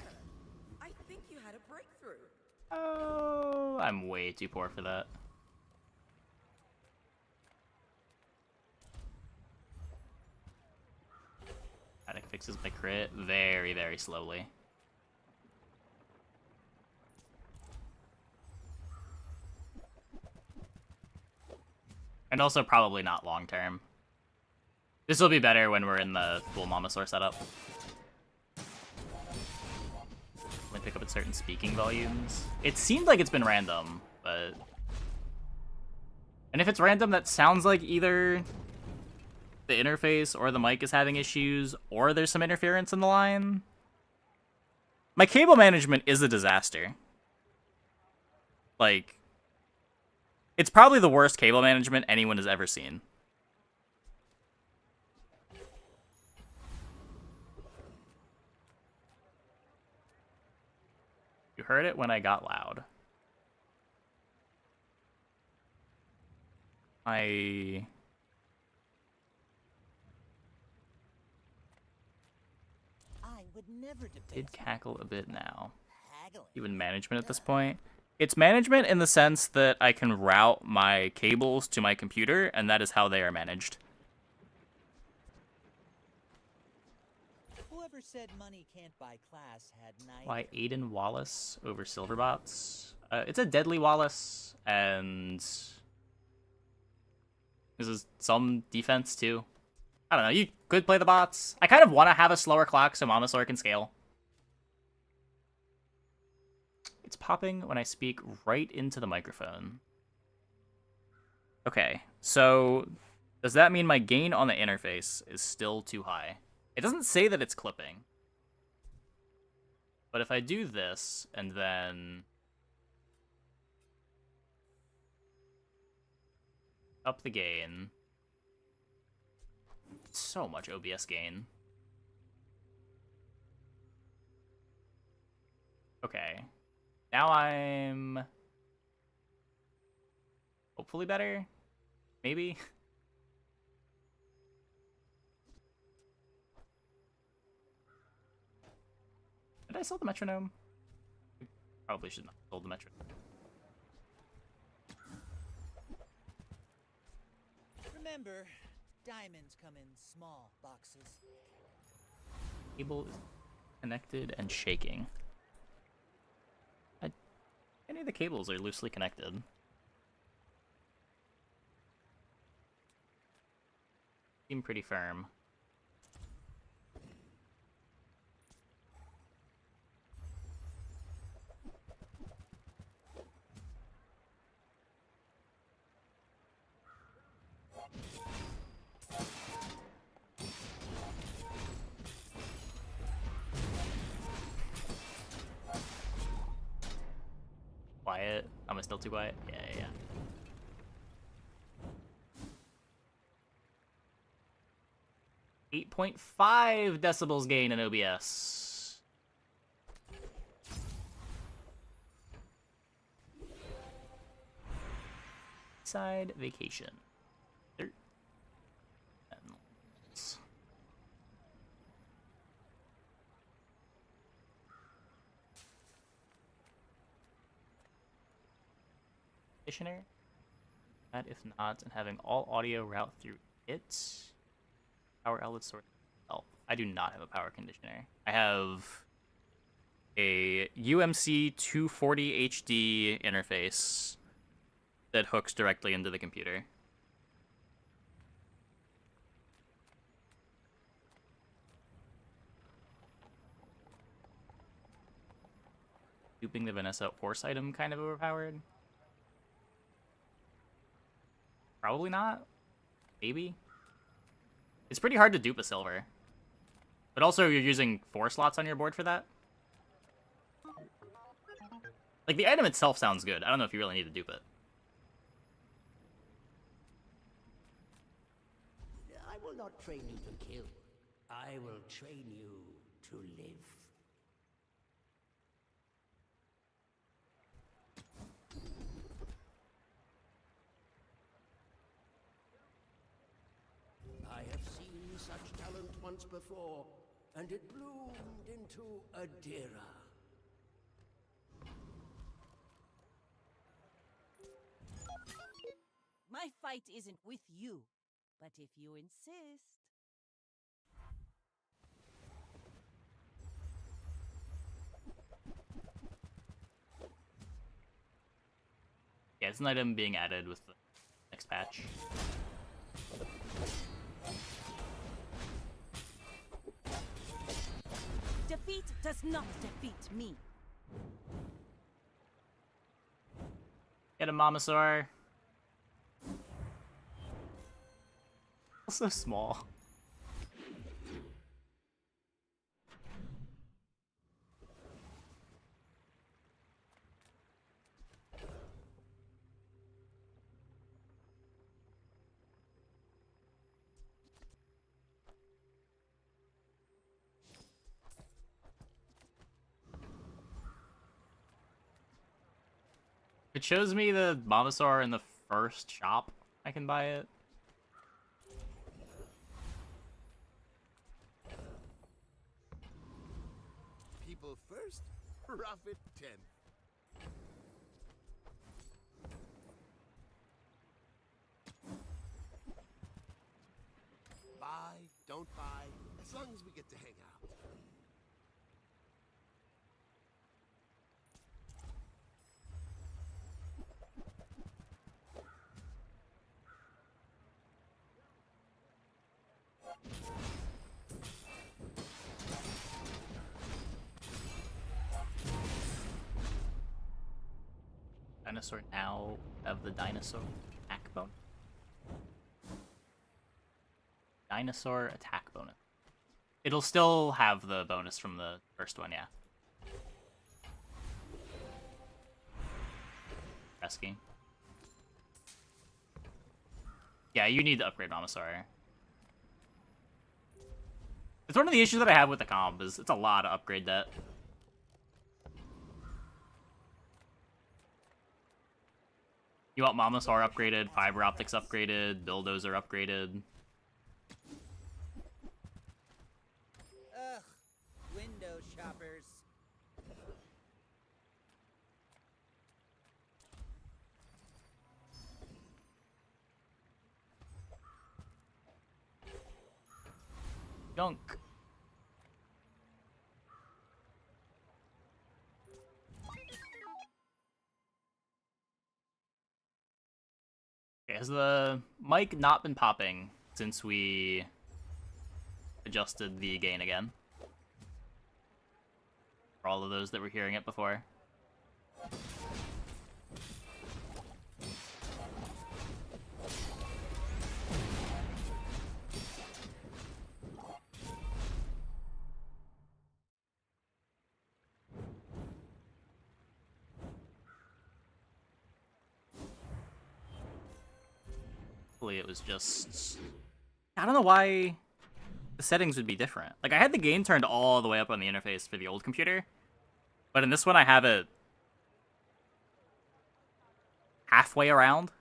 I think you had a breakthrough. Oh, I'm way too poor for that. Aquatic fixes my crit very, very slowly. And also probably not long term. This will be better when we're in the full Momosaur setup. Only pick up at certain speaking volumes. It seemed like it's been random, but... And if it's random, that sounds like either the interface or the mic is having issues, or there's some interference in the line. My cable management is a disaster. Like... It's probably the worst cable management anyone has ever seen. You heard it when I got loud. I would never did cackle a bit now. Even management at this point. It's management in the sense that I can route my cables to my computer, and that is how they are managed. Whoever said money can't buy class had night. Why Aiden Wallace over Silverbots? It's a Deadly Wallace, and this is some defense too. I don't know, you could play the bots. I kind of want to have a slower clock so Momosaur can scale. It's popping when I speak right into the microphone. Okay, so does that mean my gain on the interface is still too high? It doesn't say that it's clipping. But if I do this, and then up the gain, so much OBS gain. Okay. Now I'm hopefully better, maybe. Did I sell the metronome? Probably should not have sold the metronome. Remember, diamonds come in small boxes. Cable is connected and shaking. Any of the cables are loosely connected. Seem pretty firm. Quiet. Am I still too quiet? Yeah. 8.5 decibels gain in OBS. Side vacation. conditioner. That if not, and having all audio route through it. Power outlet source. Oh, I do not have a power conditioner. I have a UMC 240 HD interface that hooks directly into the computer. Duping the Vanessa horse item kind of overpowered? Probably not. Maybe. It's pretty hard to dupe a silver. But also, you're using 4 slots on your board for that? Like, the item itself sounds good. I don't know if you really need to dupe it. I will not train you to kill. I will train you to live. I have seen such talent once before, and it bloomed into a Dira. My fight isn't with you, but if you insist. Yeah, it's an item being added with the next patch. Defeat does not defeat me. Get a Mamasaur. So small. It shows me the Mamasaur in the first shop. I can buy it. People first, profit 10. Buy, don't buy, as long as we get to hang out. Dinosaur now have the dinosaur attack bonus. Dinosaur attack bonus. It'll still have the bonus from the first one, yeah. Resking. Yeah, you need to upgrade Mamasaur. It's one of the issues that I have with the comp, is it's a lot to upgrade that. You want Mamasaur upgraded, Fiber Optics upgraded, Bulldozer upgraded. Ugh, window shoppers. Junk. Okay, has the mic not been popping since we adjusted the gain again? For all of those that were hearing it before. Hopefully it was just... I don't know why the settings would be different. Like, I had the gain turned all the way up on the interface for the old computer, but in this one I have it halfway around.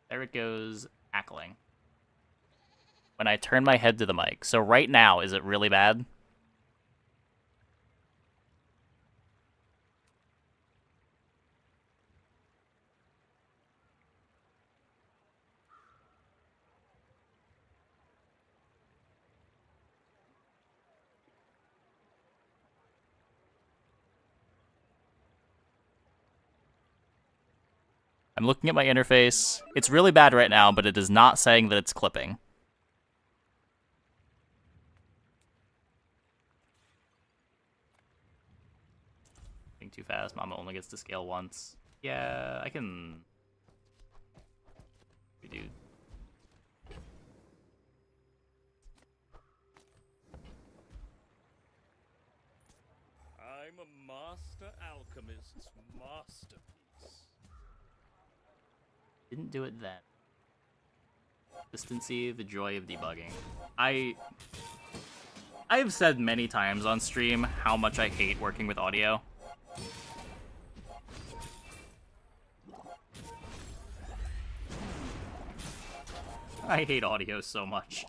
There it goes, cackling. When I turn my head to the mic. So right now, is it really bad? I'm looking at my interface. It's really bad right now, but it is not saying that it's clipping. Being too fast. Mama only gets to scale once. Yeah, I can... Dude. I'm a master alchemist's masterpiece. Didn't do it then. Consistency, the joy of debugging. I've said many times on stream how much I hate working with audio. I hate audio so much.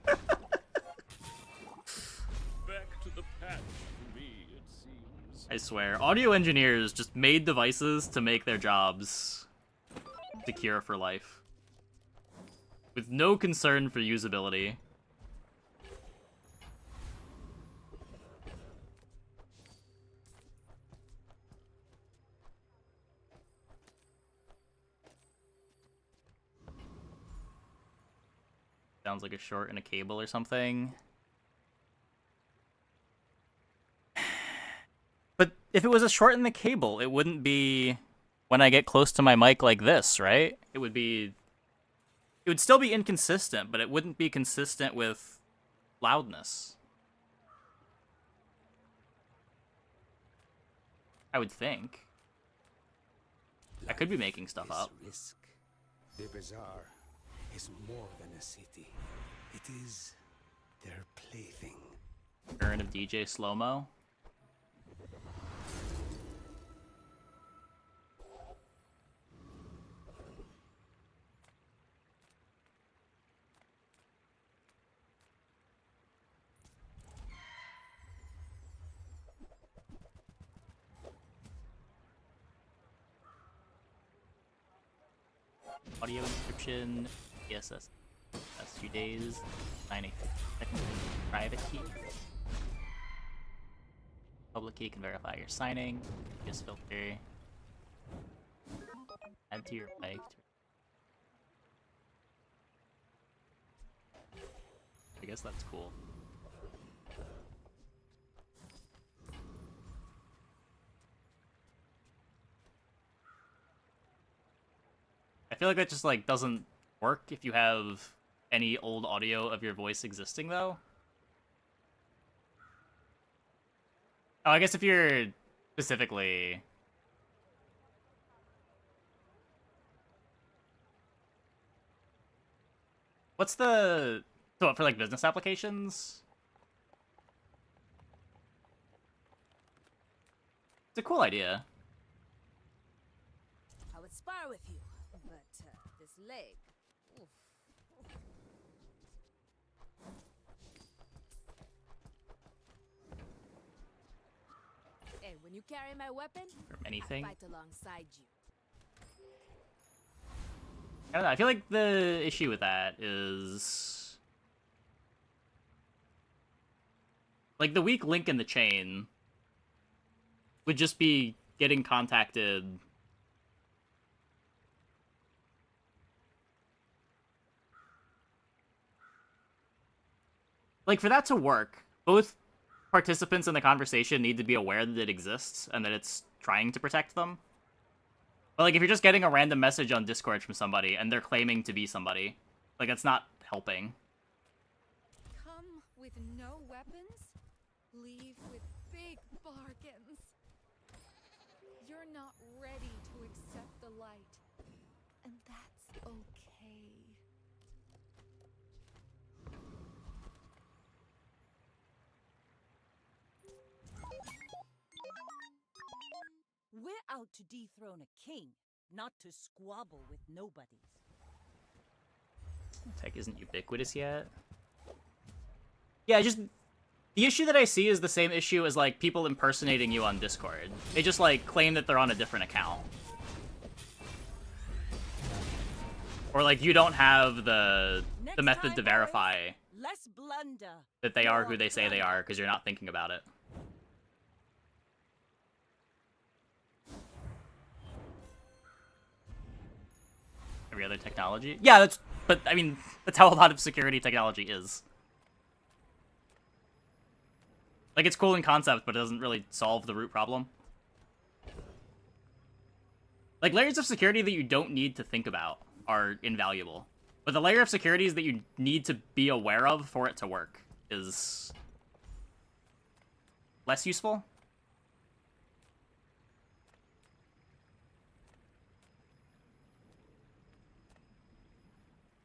Back to the patch for me, it seems. I swear, audio engineers just made devices to make their jobs secure for life. With no concern for usability. Sounds like a short in a cable or something. But if it was a short in the cable, it wouldn't be when I get close to my mic like this, right? It would still be inconsistent, but it wouldn't be consistent with loudness. I would think. I could be making stuff up. Risk. The bazaar is more than a city. It is their plaything. Urn of DJ Slow-Mo. Audio encryption, ESS. That's 2 days. 90 seconds. Private key. Public key can verify your signing. Just filter. Add to your mic. I guess that's cool. I feel like that just like doesn't work if you have any old audio of your voice existing though. Oh, I guess if you're specifically... What's the... So for like business applications? It's a cool idea. I would spar with you, but this leg. Oof. Hey, when you carry my weapon, From anything. I fight alongside you. I don't know, I feel like the issue with that is... Like, the weak link in the chain would just be getting contacted... Like, for that to work, both participants in the conversation need to be aware that it exists and that it's trying to protect them. But, like, if you're just getting a random message on Discord from somebody and they're claiming to be somebody, like, that's not helping. Come with no weapons, leave with big bargains. You're not ready to accept the light, and that's okay. We're out to dethrone a king, not to squabble with nobodies. Tech isn't ubiquitous yet. Yeah, just... The issue that I see is the same issue as, like, people impersonating you on Discord. They just, like, claim that they're on a different account. Or, like, you don't have the method to verify Less blunder. that they are who they say they are because you're not thinking about it. every other technology. Yeah, but I mean, that's how a lot of security technology is. Like, it's cool in concept, but it doesn't really solve the root problem. Like, layers of security that you don't need to think about are invaluable. But the layer of securities that you need to be aware of for it to work is less useful.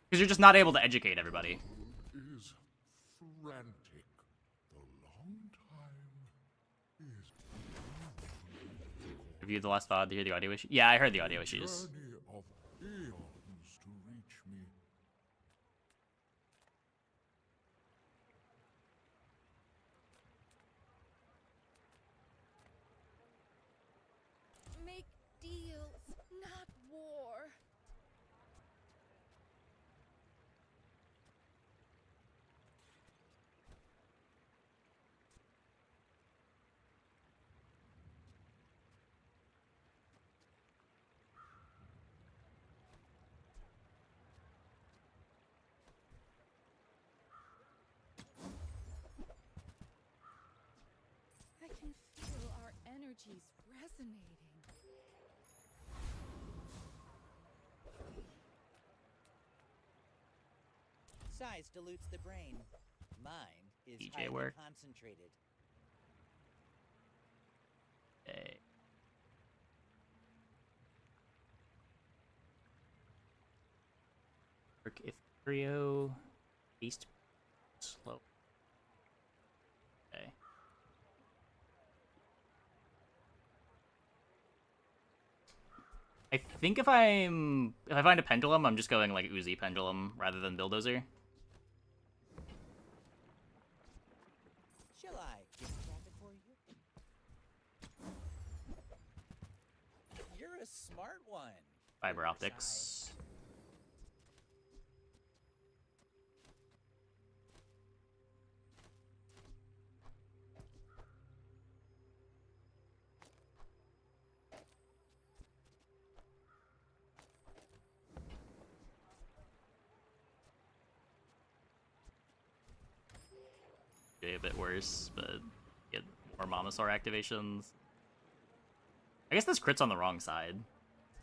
Because you're just not able to educate everybody. Is frantic. The long time is Reviewed the last VOD to hear the audio issue. Yeah, I heard the audio issues. journey of eons to reach me. Make deals, not war. I can feel our energies resonating. Size dilutes the brain. Mind is DJ highly work. concentrated. Okay. Work Ethereal. Beast. Slow. Okay. I think if I find a pendulum, I'm just going like Uzi pendulum rather than bulldozer. Shall I gift wrap it for you? You're a smart one. Fiber optics. A bit worse, but get more Mamasaur activations. I guess this crit's on the wrong side,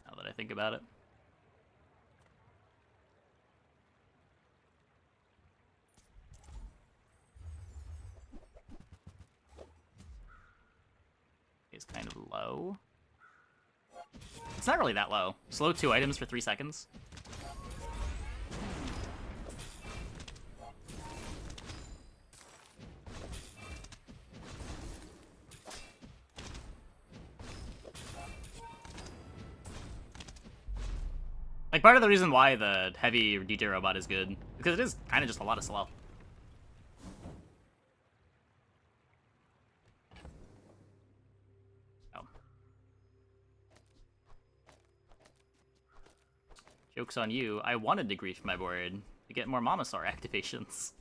now that I think about it. It's kind of low. It's not really that low. Slow 2 items for 3 seconds. Like, part of the reason why the heavy DJ robot is good, because it is kind of just a lot of slow. Oh. Joke's on you. I wanted to grief my board to get more Mamasaur activations.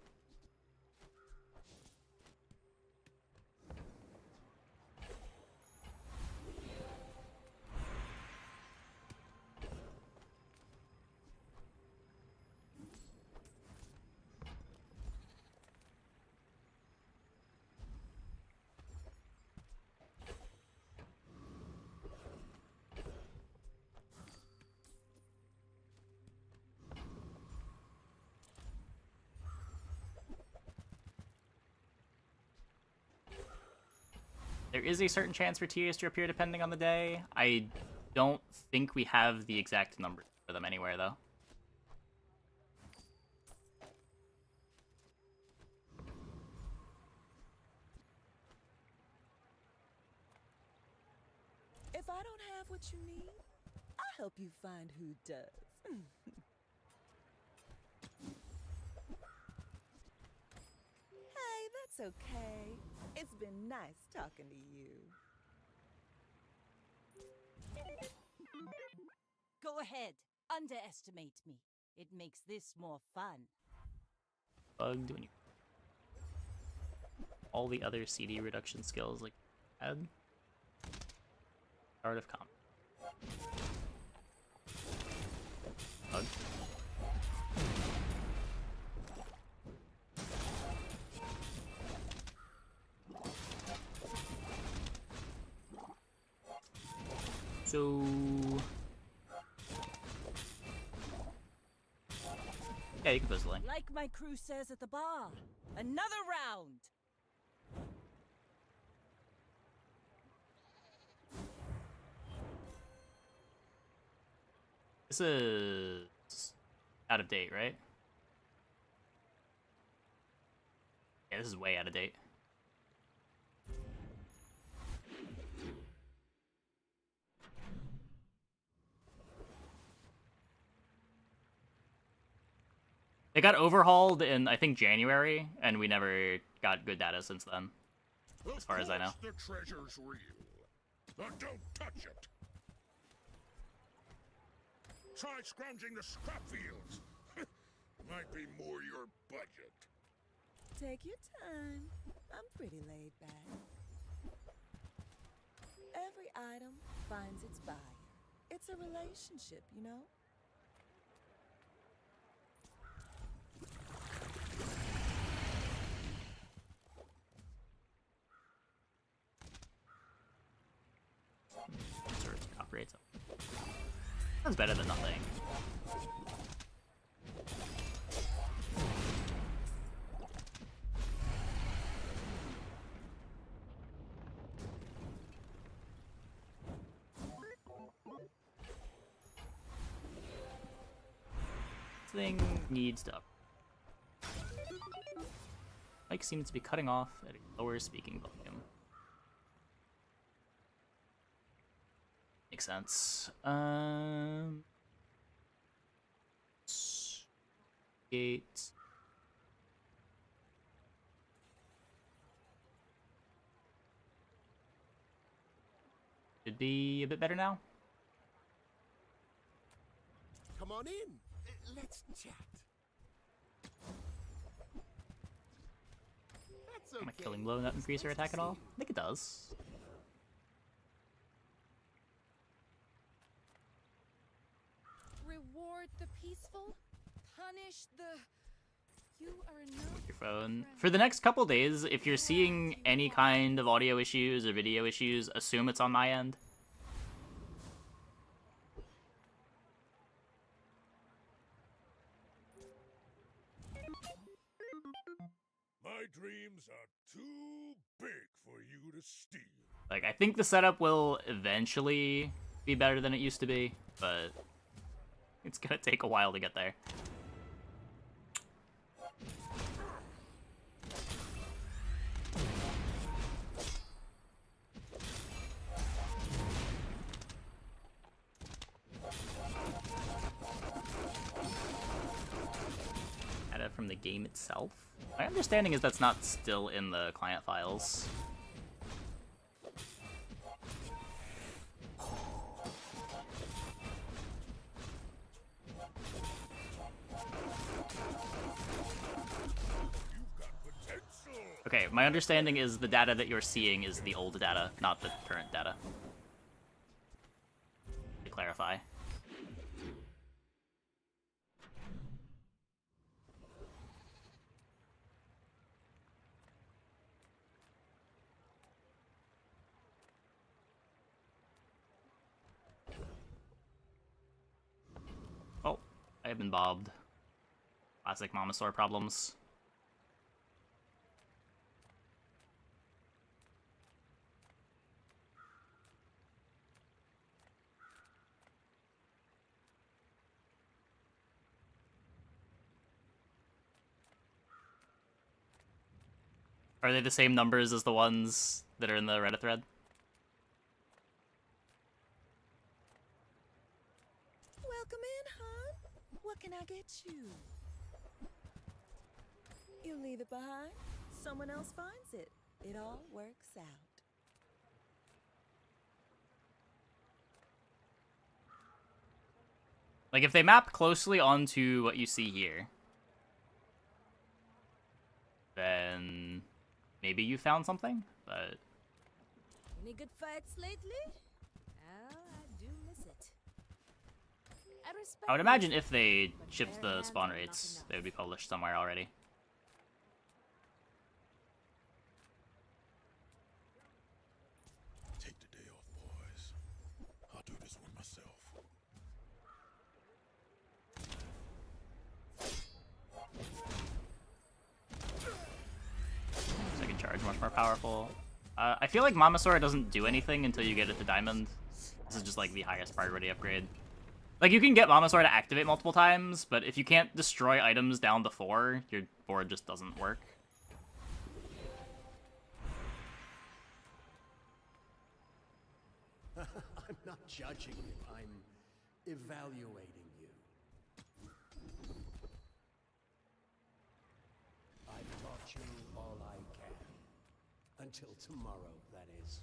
There is a certain chance for TAs to appear depending on the day. I don't think we have the exact number for them anywhere, though. If I don't have what you need, I'll help you find who does. Hey, that's okay. It's been nice talking to you. Go ahead. Underestimate me. It makes this more fun. Bugged when you... All the other CD reduction skills, like, add. Art of Combat. Bug. So yeah, you can post the link. Like my crew says at the bar, another round. This is out of date, right? Yeah, this is way out of date. It got overhauled in, I think, January, and we never got good data since then, as far as I know. The treasure's real. But don't touch it. Try scrounging the scrap fields. Might be more your budget. Take your time. I'm pretty laid back. Every item finds its buyer. It's a relationship, you know? Sort of operates. Sounds better than nothing. Thing needs to up. Mike seems to be cutting off at a lower speaking volume. Makes sense. Gate. Should be a bit better now. Come on in. Let's chat. That's okay. Am I killing blow not increase her attack at all? I think it does. Reward the peaceful, punish the... You are no... Your phone. For the next couple days, if you're seeing any kind of audio issues or video issues, assume it's on my end. My dreams are too big for you to steal. Like, I think the setup will eventually be better than it used to be, but it's gonna take a while to get there. Data from the game itself? My understanding is that's not still in the client files. Okay, my understanding is the data that you're seeing is the old data, not the current data. To clarify. Oh, I have been bobbed. Classic Momosaur problems. Are they the same numbers as the ones that are in the Reddit thread? Welcome in, hon. What can I get you? You leave it behind, someone else finds it. It all works out. Like, if they map closely onto what you see here, then maybe you found something, but... Any good fights lately? Oh, I do miss it. respect I would imagine if reason, they but shipped bare the hands spawn are not rates, enough. they would be published somewhere already. Take the day off, boys. I'll do this one myself. Second charge, much more powerful. I feel like Mamasaur doesn't do anything until you get it to Diamond. This is just like the highest priority upgrade. Like, you can get Mamasaur to activate multiple times, but if you can't destroy items down to 4, your board just doesn't work. I'm not judging you, I'm evaluating you. I've taught you all I can. Until tomorrow, that is.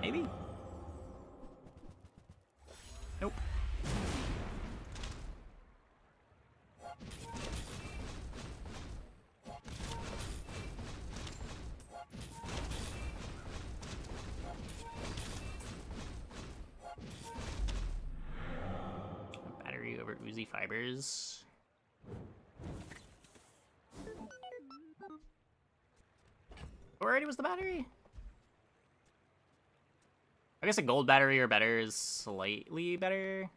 Maybe? Nope. Battery over oozy fibers. What already was the battery? I guess a gold battery or better is slightly better.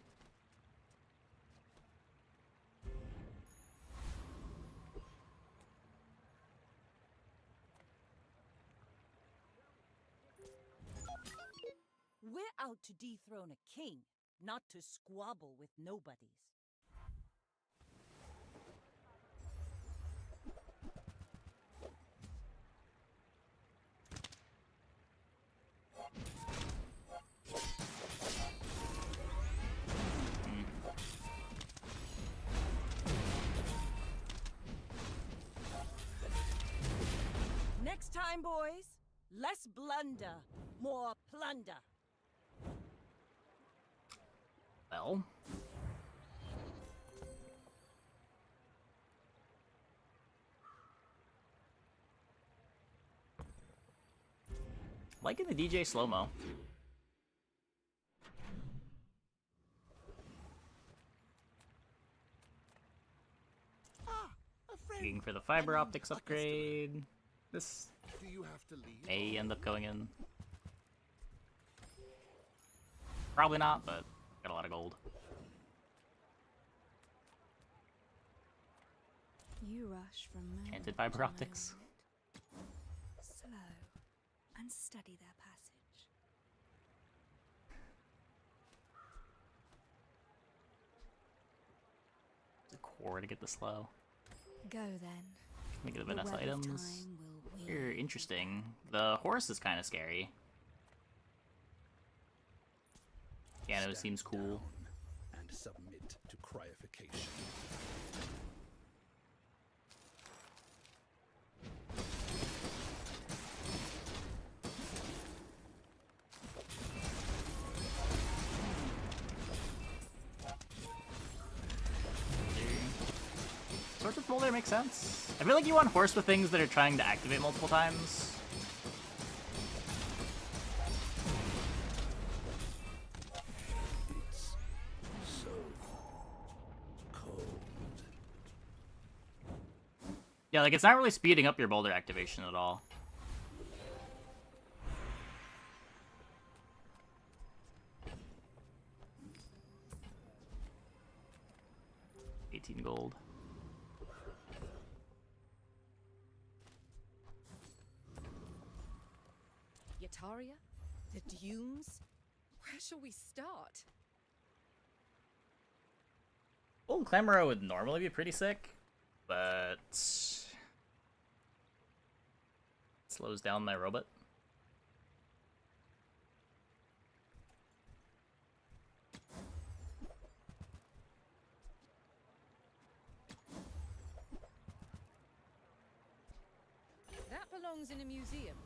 We're out to dethrone a king, not to squabble with nobodies. Next time, boys, less blunder, more plunder. Well. Liking the DJ slow-mo. Looking for the fiber optics upgrade. This Do you have to leave? may end up going in. Probably not, but got a lot of gold. You rush from moment Enchanted fiber to optics. moment. Slow and steady their passage. It's a core to get the slow. Go then. Let me get the The Vanessa web of items. time will weave You're interesting. The horse is kind of scary. Piano Stand seems cool. down and submit to cryification. Swords with Boulder makes sense. I feel like you want horse with things that are trying to activate multiple times. It's so cold. Yeah, like it's not really speeding up your boulder activation at all. $18 gold. Yataria? The dunes? Where shall we start? Old Clamoro would normally be pretty sick, but slows down my robot. That belongs in a museum.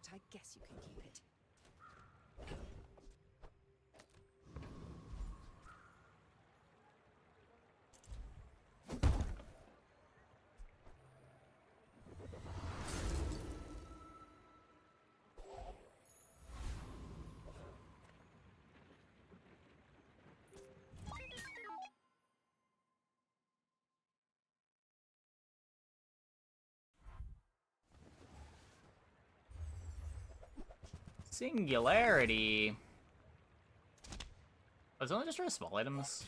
But I guess you can keep it. Singularity. Oh, is it only just for small items?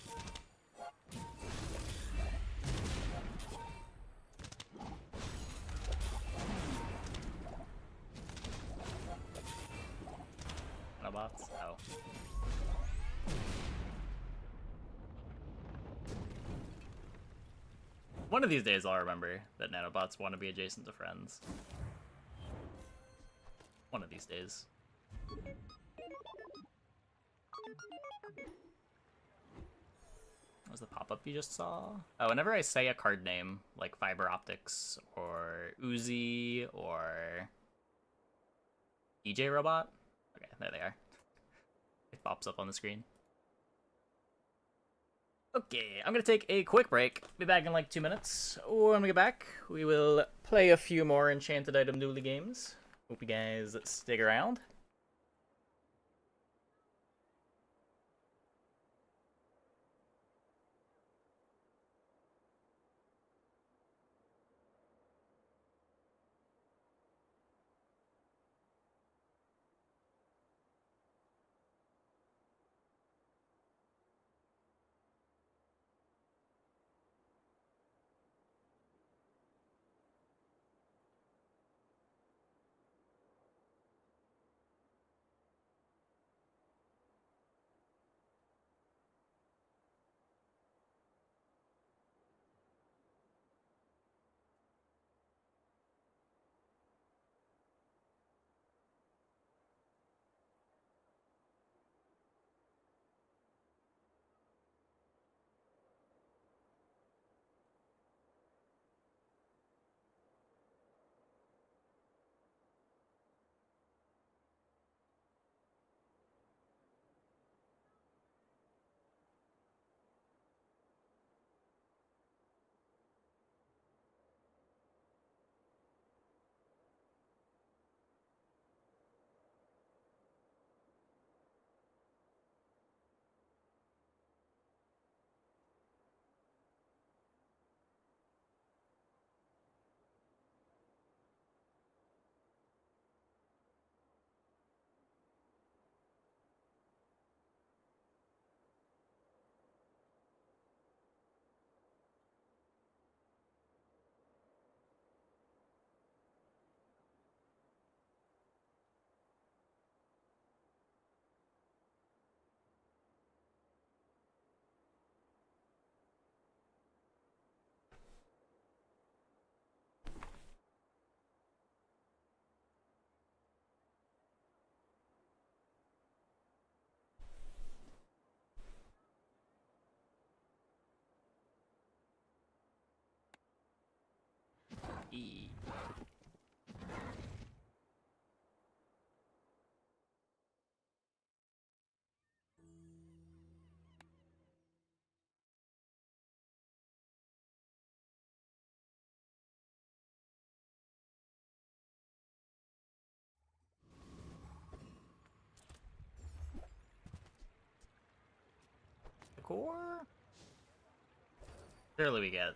Nanobots? Oh. One of these days I'll remember that nanobots want to be adjacent to friends. One of these days. What was the pop-up you just saw? Oh, whenever I say a card name, like Fiber Optics, or Uzi, or EJ Robot. Okay, there they are. It pops up on the screen. Okay, I'm gonna take a quick break. Be back in like 2 minutes. When we get back, we will play a few more Enchanted Item Dooley games. Hope you guys stick around. E. The core? Surely we get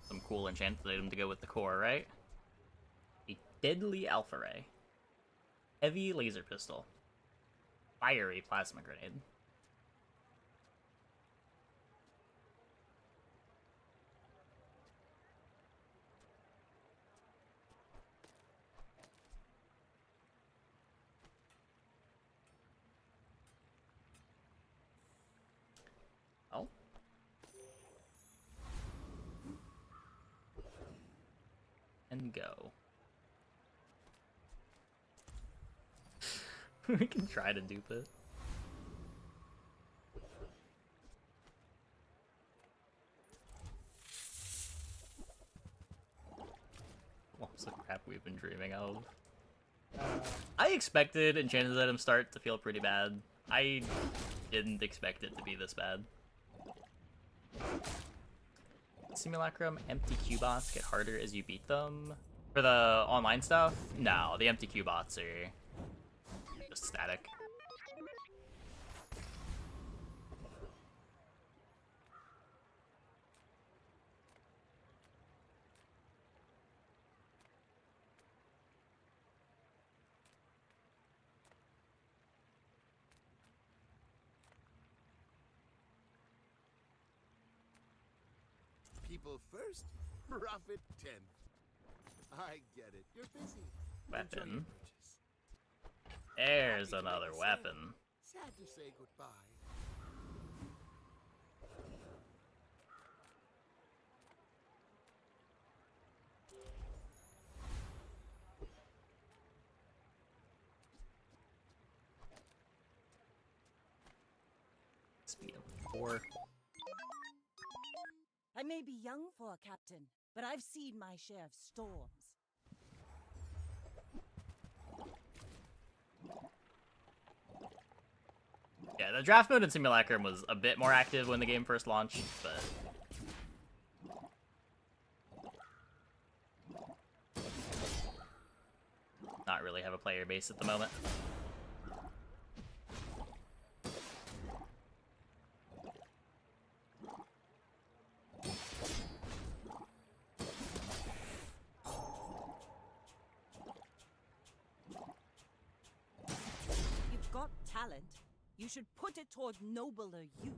some cool enchanted item to go with the core, right? A deadly alpha ray. Heavy laser pistol. Fiery plasma grenade. Oh. And go. We can try to dupe it. What's the crap we've been dreaming of? I expected Enchanted Item Start to feel pretty bad. I didn't expect it to be this bad. Simulacrum, empty Q-bots get harder as you beat them. For the online stuff, no, the empty Q-bots are just static. people first, profit 10th. I get it. You're busy. Enjoy your Weapon. purchase. There's Happy to make another a sale. weapon. Sad to say goodbye. Speed of 4. I may be young for a captain, but I've seen my share of storms. Yeah, the draft mode in Simulacrum was a bit more active when the game first launched, but not really have a player base at the moment. You've got talent. You should put it toward nobler use.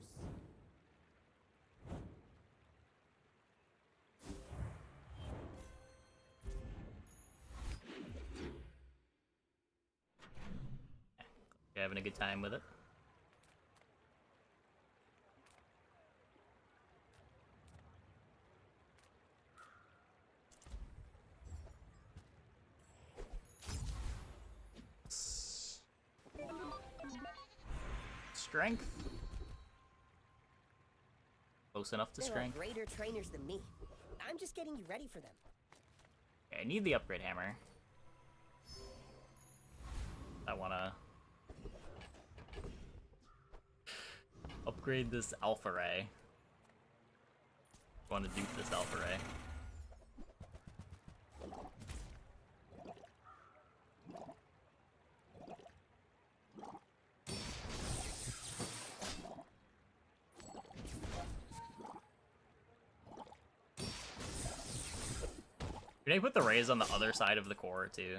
You're having a good time with it. Strength. Close enough to There are strength. greater trainers than me. I'm just getting you ready for them. Okay, I need the upgrade hammer. I wanna upgrade this alpha ray. I wanna dupe this alpha ray. Can I put the rays on the other side of the core too?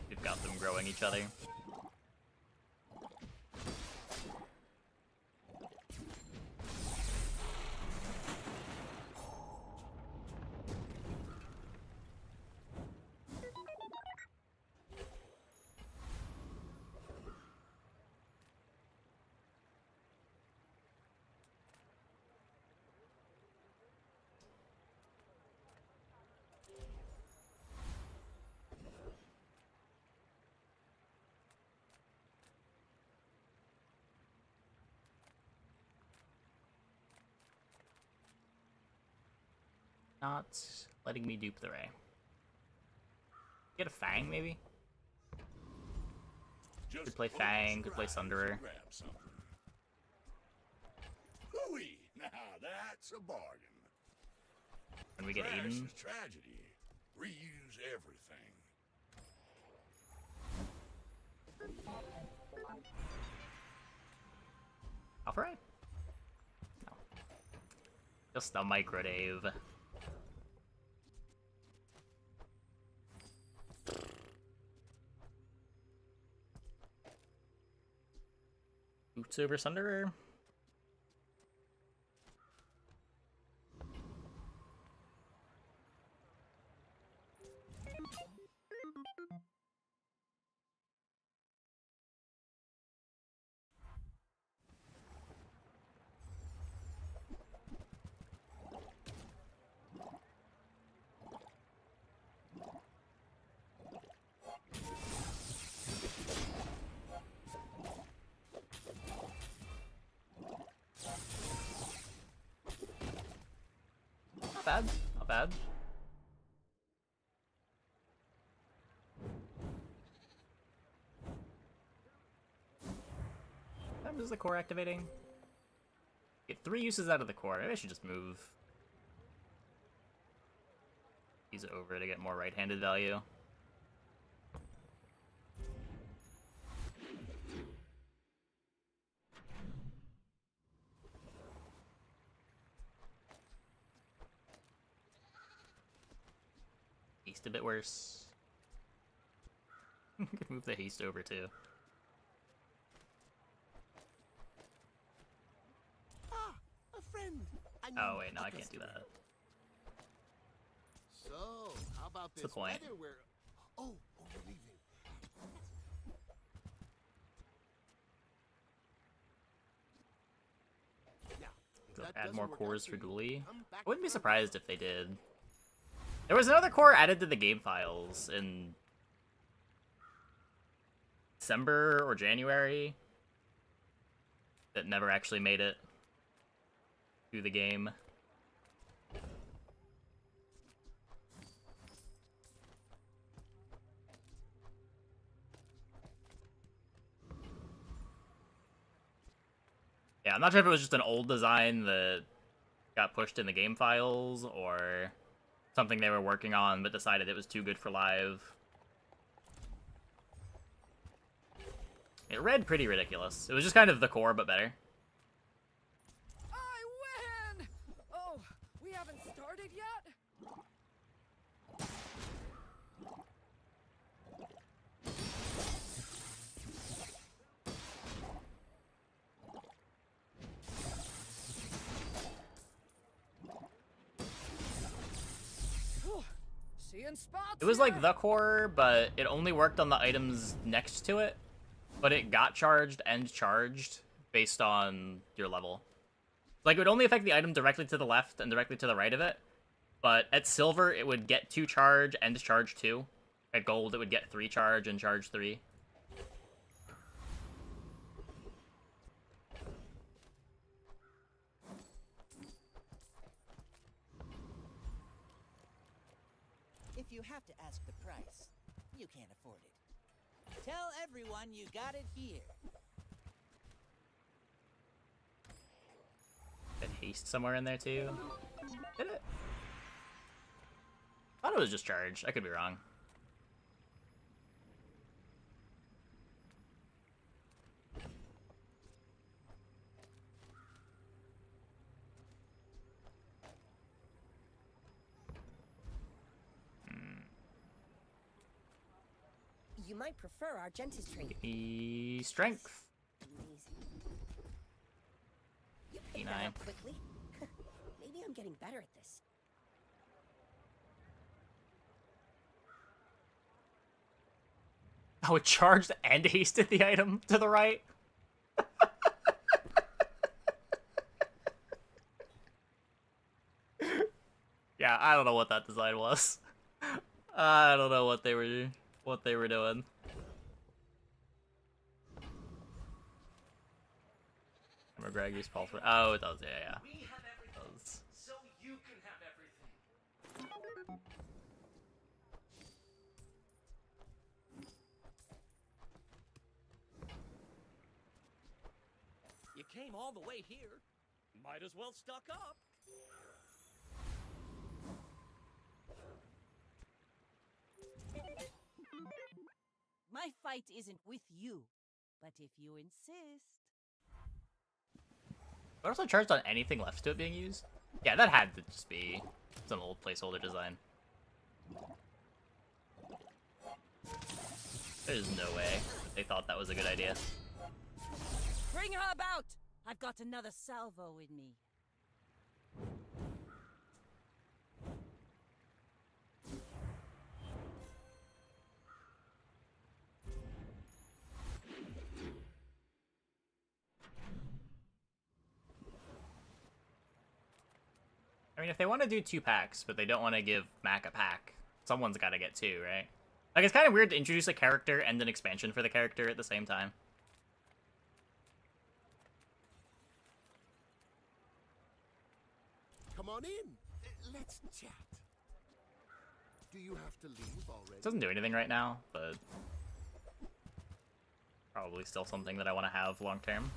We've got them growing each other. Not letting me dupe the ray. Get a Fang, maybe? Could play Fang, could play Sunderer. Hooey! Now that's a bargain. When we get Trash Aiden. is tragedy. Reuse everything. Alpha ray? No. Just a micro Dave. Boots over Sunderer. Not bad, not bad. When is the core activating? Get 3 uses out of the core. Maybe I should just move these over to get more right-handed value. Haste a bit worse. Could move the haste over too. Ah, a friend. I Oh wait, no, I can't do that. So, how about What's the this point? weather where... Oh, you're leaving. Now, if that Add doesn't more work out cores for for you, Dooley. come back I wouldn't be to surprised if they did. There was another core added to the game files in December or January that never actually made it to the game. Yeah, I'm not sure if it was just an old design that got pushed in the game files or something they were working on but decided it was too good for live. It read pretty ridiculous. It was just kind of the core, but better. I win! Oh, we haven't started yet? Whew, seeing spots It was like here. the core, but it only worked on the items next to it. But it got charged and charged based on your level. Like, it would only affect the item directly to the left and directly to the right of it. But at silver, it would get 2 charge and charge 2. At gold, it would get 3 charge and charge 3. If you have to ask the price, you can't afford it. Tell everyone you got it here. Did haste somewhere in there too? Did it? I thought it was just charge. I could be wrong. You might prefer Argenta's training. Strength. Amazing. You picked that 89. up quickly. Maybe I'm getting better at this. Oh, it charged and hasted the item to the right? Yeah, I don't know what that design was. I don't know what they were doing. Remember Greggy's pulse. Oh, it does. Yeah. We have everything, It does. so you can have everything. You came all the way here. Might as well stock up. My fight isn't with you, but if you insist. But also charged on anything left to it being used? Yeah, that had to just be some old placeholder design. There's no way they thought that was a good idea. Bring her about! I've got another salvo in me. I mean, if they want to do 2 packs, but they don't want to give Mac a pack, someone's got to get 2, right? Like, it's kind of weird to introduce a character and an expansion for the character at the same time. Come on in. Let's chat. Do you have to leave already? It doesn't do anything right now, but probably still something that I want to have long term.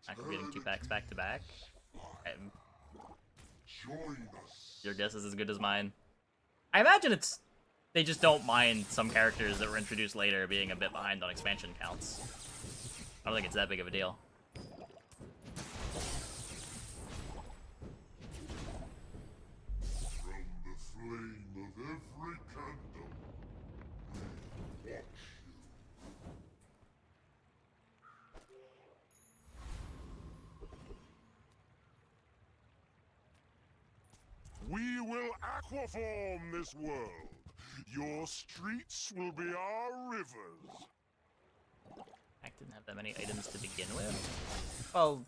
After getting 2 packs back to back. Your guess is as good as mine. I imagine it's they just don't mind some characters that were introduced later being a bit behind on expansion counts. I don't think it's that big of a deal. From the flame of every candle, we aquaform this world. Your streets will be our rivers. Mac didn't have that many items to begin with. Well,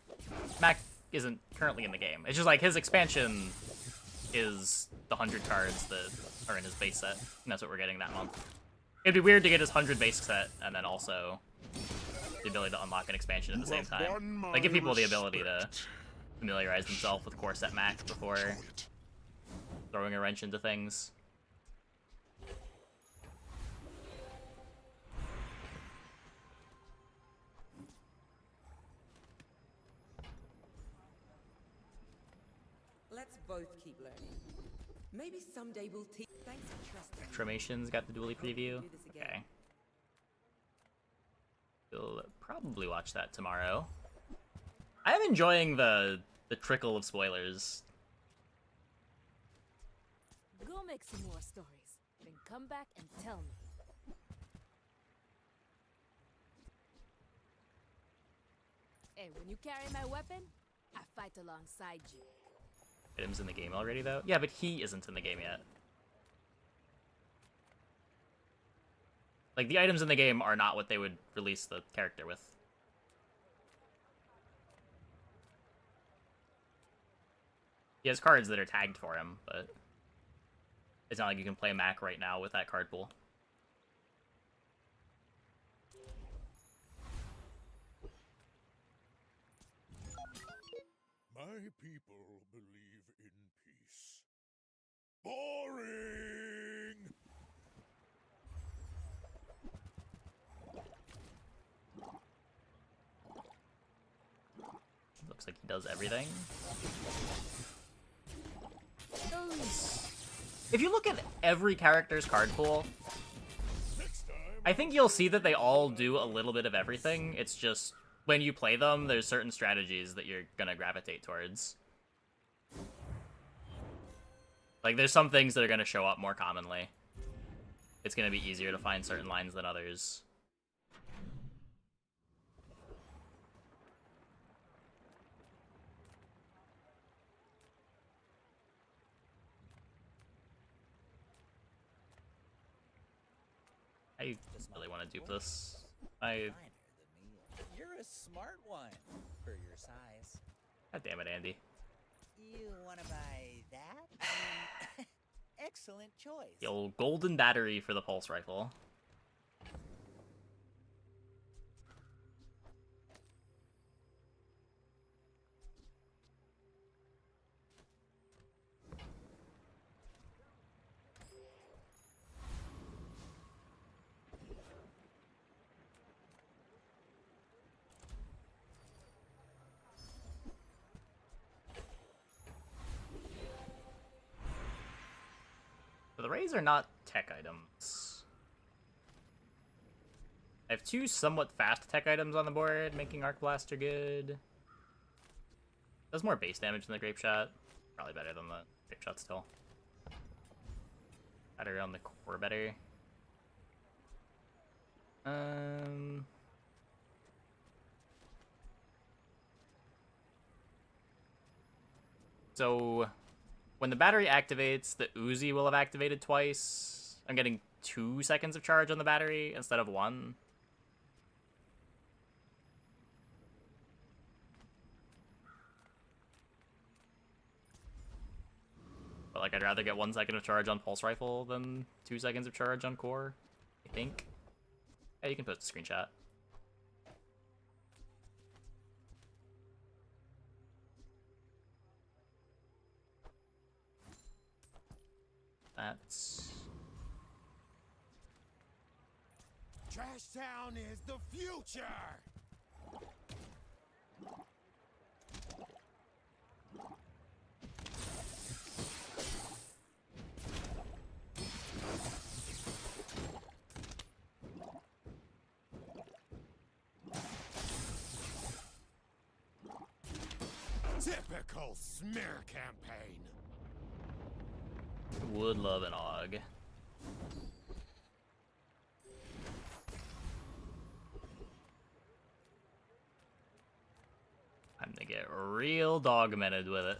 Mac isn't currently in the game. It's just like his expansion is the 100 cards that are in his base set, and that's what we're getting that month. It'd be weird to get his 100 base set and then also the ability to unlock an expansion at the same time. Like, give people the ability to familiarize themselves with core set Mac before throwing a wrench into things. Let's both keep learning. Maybe someday we'll teach. Thanks for trusting. Tremation's got the Dooley preview. Okay. We'll probably watch that tomorrow. I am enjoying the trickle of spoilers. Go make some more stories, then come back and tell me. Hey, when you carry my weapon, I fight alongside you. Items in the game already, though? Yeah, but he isn't in the game yet. Like, the items in the game are not what they would release the character with. He has cards that are tagged for him, but it's not like you can play Mac right now with that card pool. My people believe in peace. Boring! Looks like he does everything. If you look at every character's card pool, I think you'll see that they all do a little bit of everything. It's just, when you play them, there's certain strategies that you're gonna gravitate towards. Like, there's some things that are gonna show up more commonly. It's gonna be easier to find certain lines than others. I really want to dupe this. You're a smart one for your size. God damn it, Andy. You want to buy that? I mean, excellent choice. The old golden battery for the pulse rifle. So the rays are not tech items. I have two somewhat fast tech items on the board, making Arc Blaster good. Does more base damage than the Grape Shot. Probably better than the Grape Shot still. Better on the core better. So when the battery activates, the Uzi will have activated twice. I'm getting 2 seconds of charge on the battery instead of 1. But, like, I'd rather get 1 second of charge on Pulse Rifle than 2 seconds of charge on Core, I think. Yeah, you can post a screenshot. That's... Trash Town is the future! Typical smear campaign. Would love an AUG. Time to get real dogmented with it.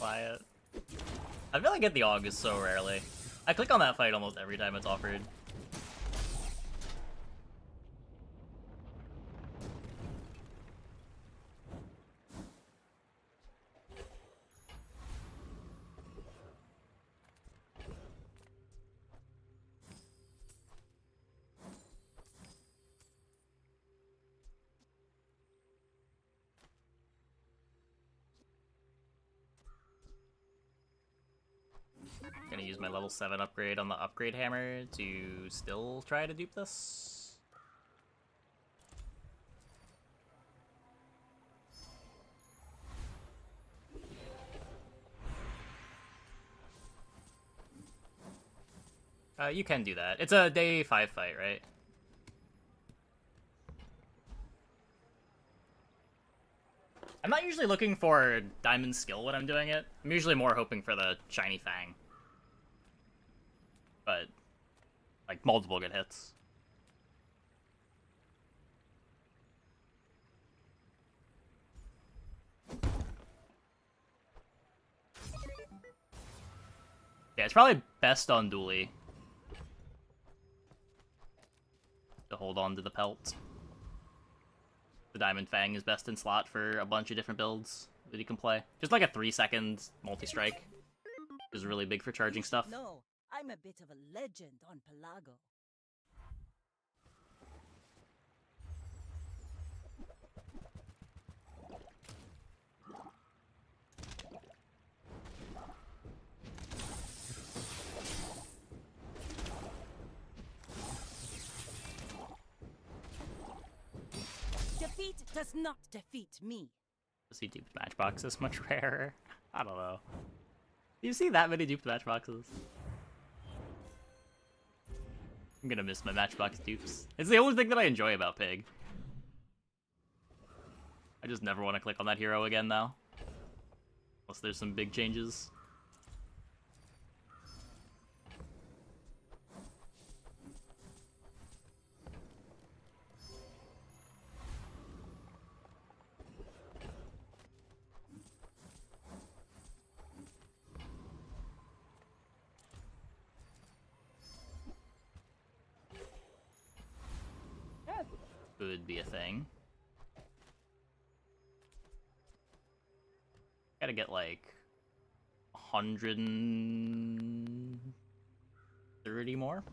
quiet. I feel like I get the August so rarely. I click on that fight almost every time it's offered. Gonna use my level 7 upgrade on the upgrade hammer to still try to dupe this. You can do that. It's a day 5 fight, right? I'm not usually looking for diamond skill when I'm doing it. I'm usually more hoping for the shiny fang. But, like, multiple good hits. Yeah, it's probably best on Dooley to hold on to the pelt. The Diamond Fang is best in slot for a bunch of different builds that he can play. Just like a 3-second multi-strike is really big for charging stuff. No, I'm a bit of a legend on Pelago. Defeat does not defeat me. To see duped matchboxes much rarer. I don't know. Do you see that many duped matchboxes? I'm gonna miss my matchbox dupes. It's the only thing that I enjoy about Pig. I just never want to click on that hero again now. Unless there's some big changes. Could be a thing. Gotta get like 130 more.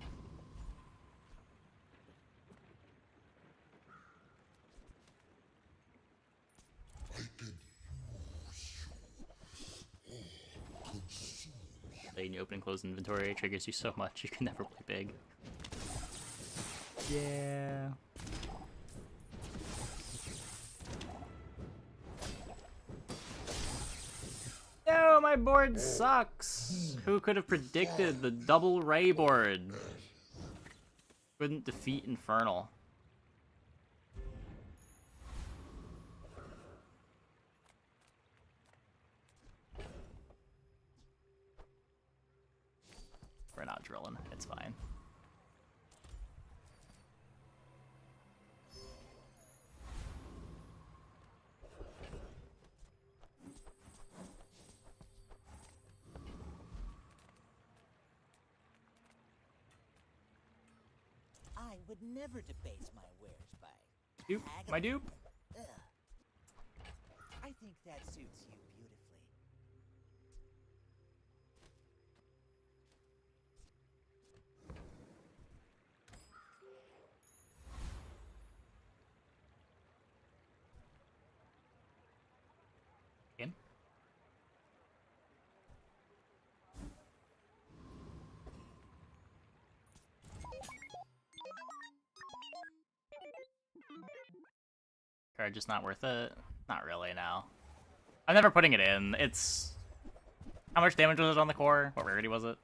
Letting you open and close inventory triggers you so much you can never play big. Yeah. No, my board sucks. Who could have predicted the double Ray board? Couldn't defeat Infernal. We're not drilling. It's fine. I would never debase my wares by Dupe, my dupe. Ugh. I think that suits you beautifully. Again. Card just not worth it? Not really, now. I'm never putting it in. It's... How much damage was it on the core? What rarity was it?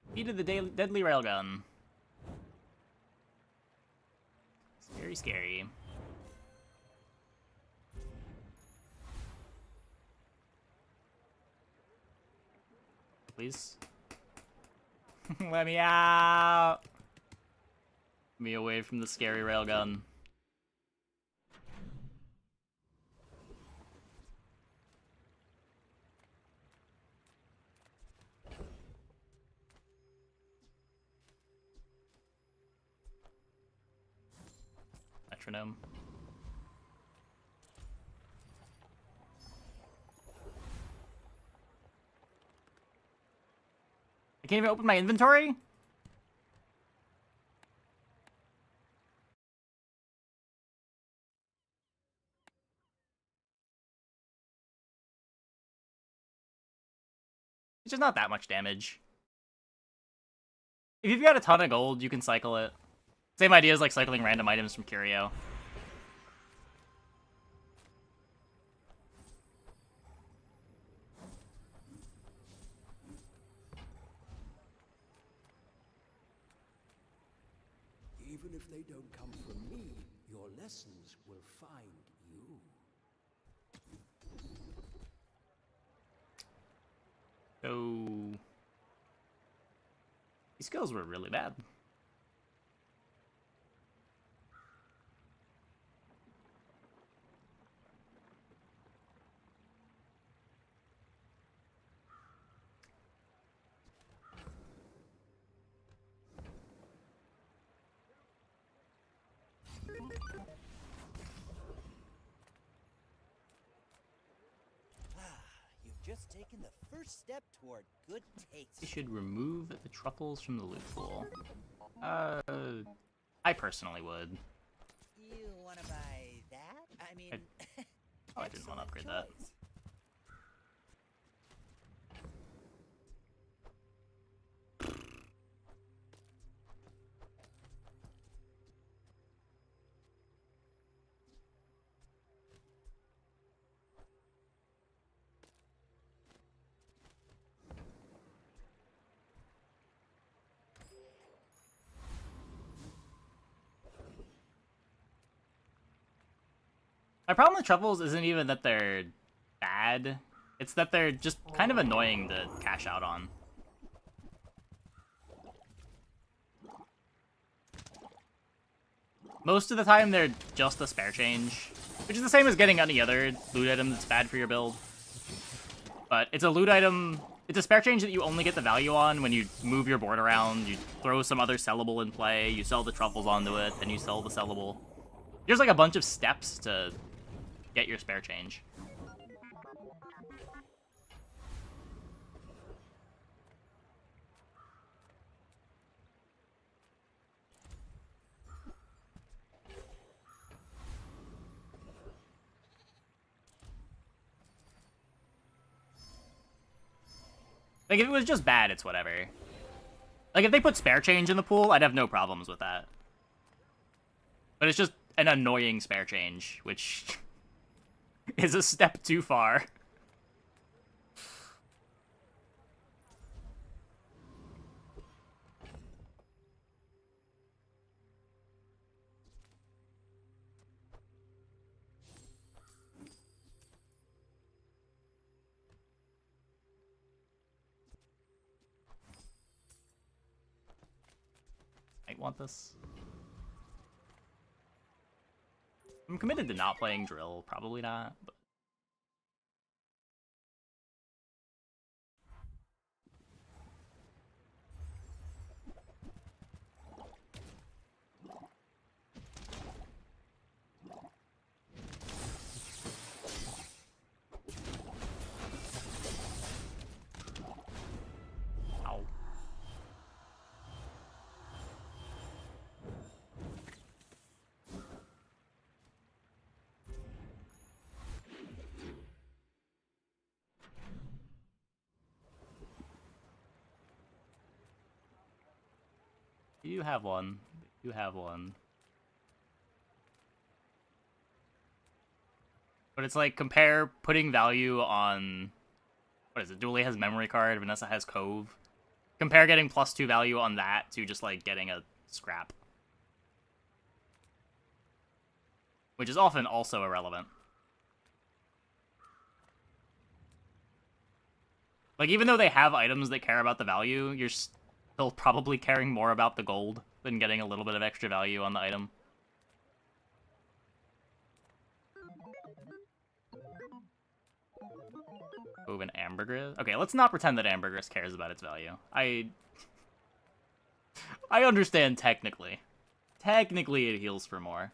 Defeated the deadly railgun. Scary, scary. Please. Let me out! Get me away from the scary railgun. Metronome. I can't even open my inventory? It's just not that much damage. If you've got a ton of gold, you can cycle it. Same idea as like cycling random items from Curio. Even if they don't come from me, your lessons will find you. So these skills were really bad. You've just taken the first step toward good taste. You should remove the truffles from the loot pool. I personally would. You want to buy that? I mean, I didn't want to upgrade that. My problem with truffles isn't even that they're bad, it's that they're just kind of annoying to cash out on. Most of the time they're just a spare change, which is the same as getting any other loot item that's bad for your build. But it's a loot item, it's a spare change that you only get the value on when you move your board around, you throw some other sellable in play, you sell the truffles onto it, then you sell the sellable. There's like a bunch of steps to get your spare change. Like, if it was just bad, it's whatever. Like, if they put spare change in the pool, I'd have no problems with that. But it's just an annoying spare change, which is a step too far. Might want this. I'm committed to not playing drill, probably not, but... Ow. You have one. You have one. But it's like, compare putting value on... What is it? Dooley has memory card, Vanessa has Cove. Compare getting +2 value on that to just, like, getting a scrap. Which is often also irrelevant. Like, even though they have items that care about the value, Still probably caring more about the gold than getting a little bit of extra value on the item. Move an ambergris. Okay, let's not pretend that ambergris cares about its value. I understand technically. Technically it heals for more.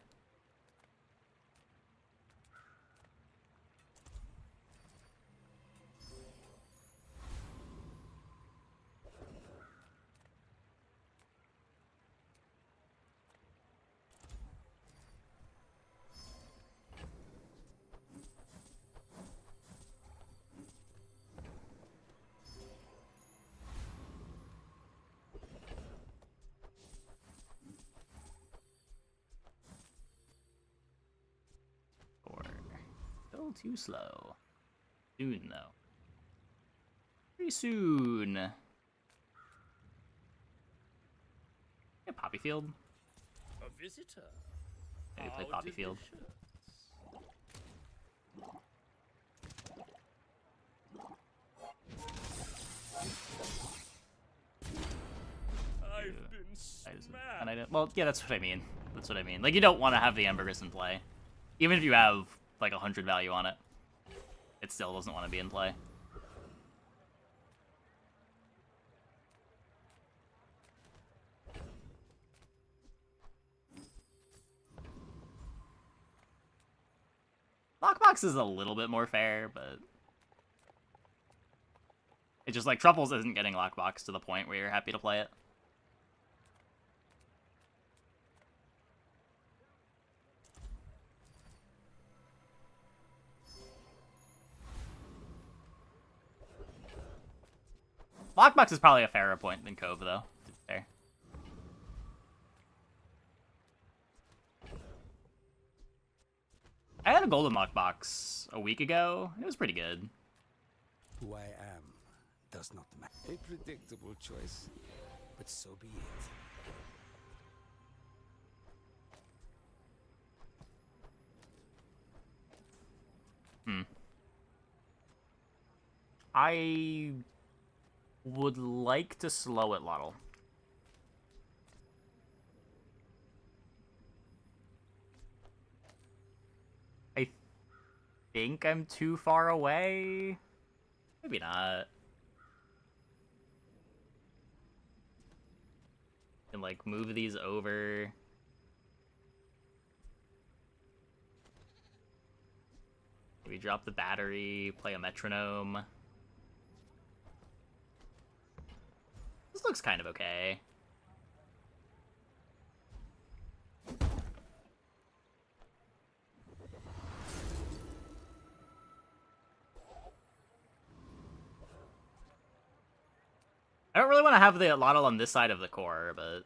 Still too slow. Soon, though. Pretty soon. Yeah, Poppy Field. A visitor. Maybe play How Poppy Field. delicious. I've been smashed. Well, yeah, that's what I mean. That's what I mean. Like, you don't want to have the ambergris in play. Even if you have, like, 100 value on it. It still doesn't want to be in play. Lockbox is a little bit more fair, but... It's just like, Truffles isn't getting Lockbox to the point where you're happy to play it. Lockbox is probably a fairer point than Cove, though. To be fair. I had a golden lockbox a week ago. It was pretty good. Who I am does not matter. A predictable choice, but so be it. I would like to slow it, Lottle. I think I'm too far away. Maybe not. And like move these over. Maybe drop the battery, play a metronome. This looks kind of okay. I don't really want to have the Lottle on this side of the core, but...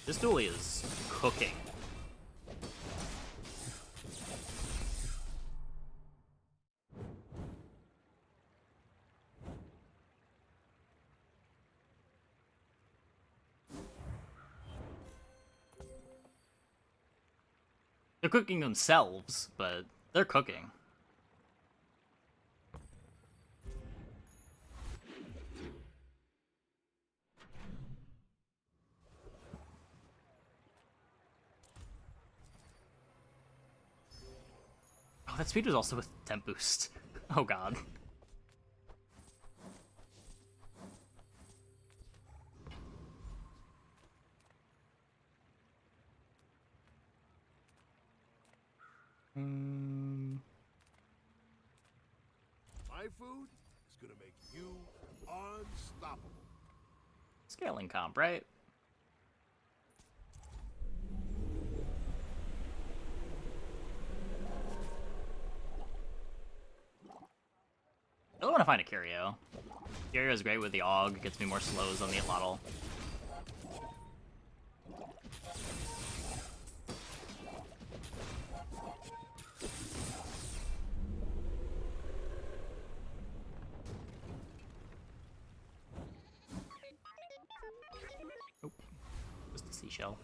This Dooley is cooking. They're cooking themselves, but they're cooking. Oh, that speed was also with temp boost. Oh god. My food is gonna make you unstoppable. Scaling comp, right? I really want to find a Curio. Curio is great with the AUG, gets me more slows on the Atlatl. shell.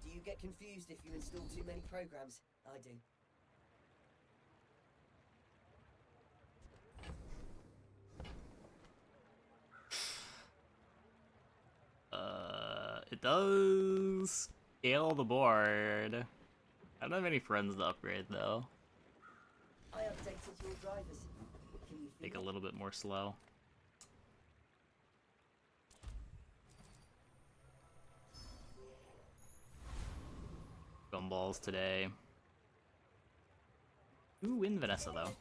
Do you get confused if you install too many programs? I do. It does scale the board. I don't have any friends to upgrade though. I updated your drivers. Can you Take a feel it? little bit more slow. Gumballs today. Who win Vanessa though?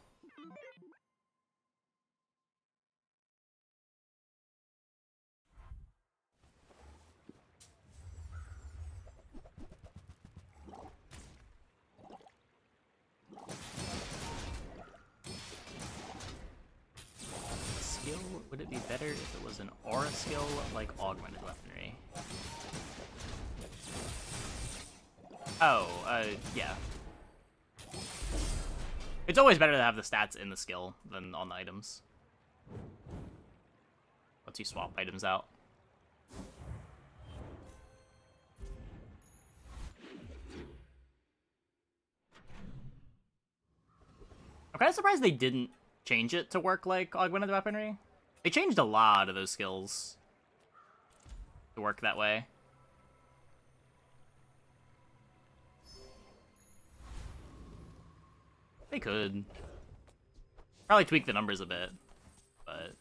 Skill, would it be better if it was an aura skill like augmented weaponry? Oh, yeah. It's always better to have the stats in the skill than on the items. Once you swap items out. I'm kind of surprised they didn't change it to work like augmented weaponry. They changed a lot of those skills to work that way. They could. Probably tweak the numbers a bit, but...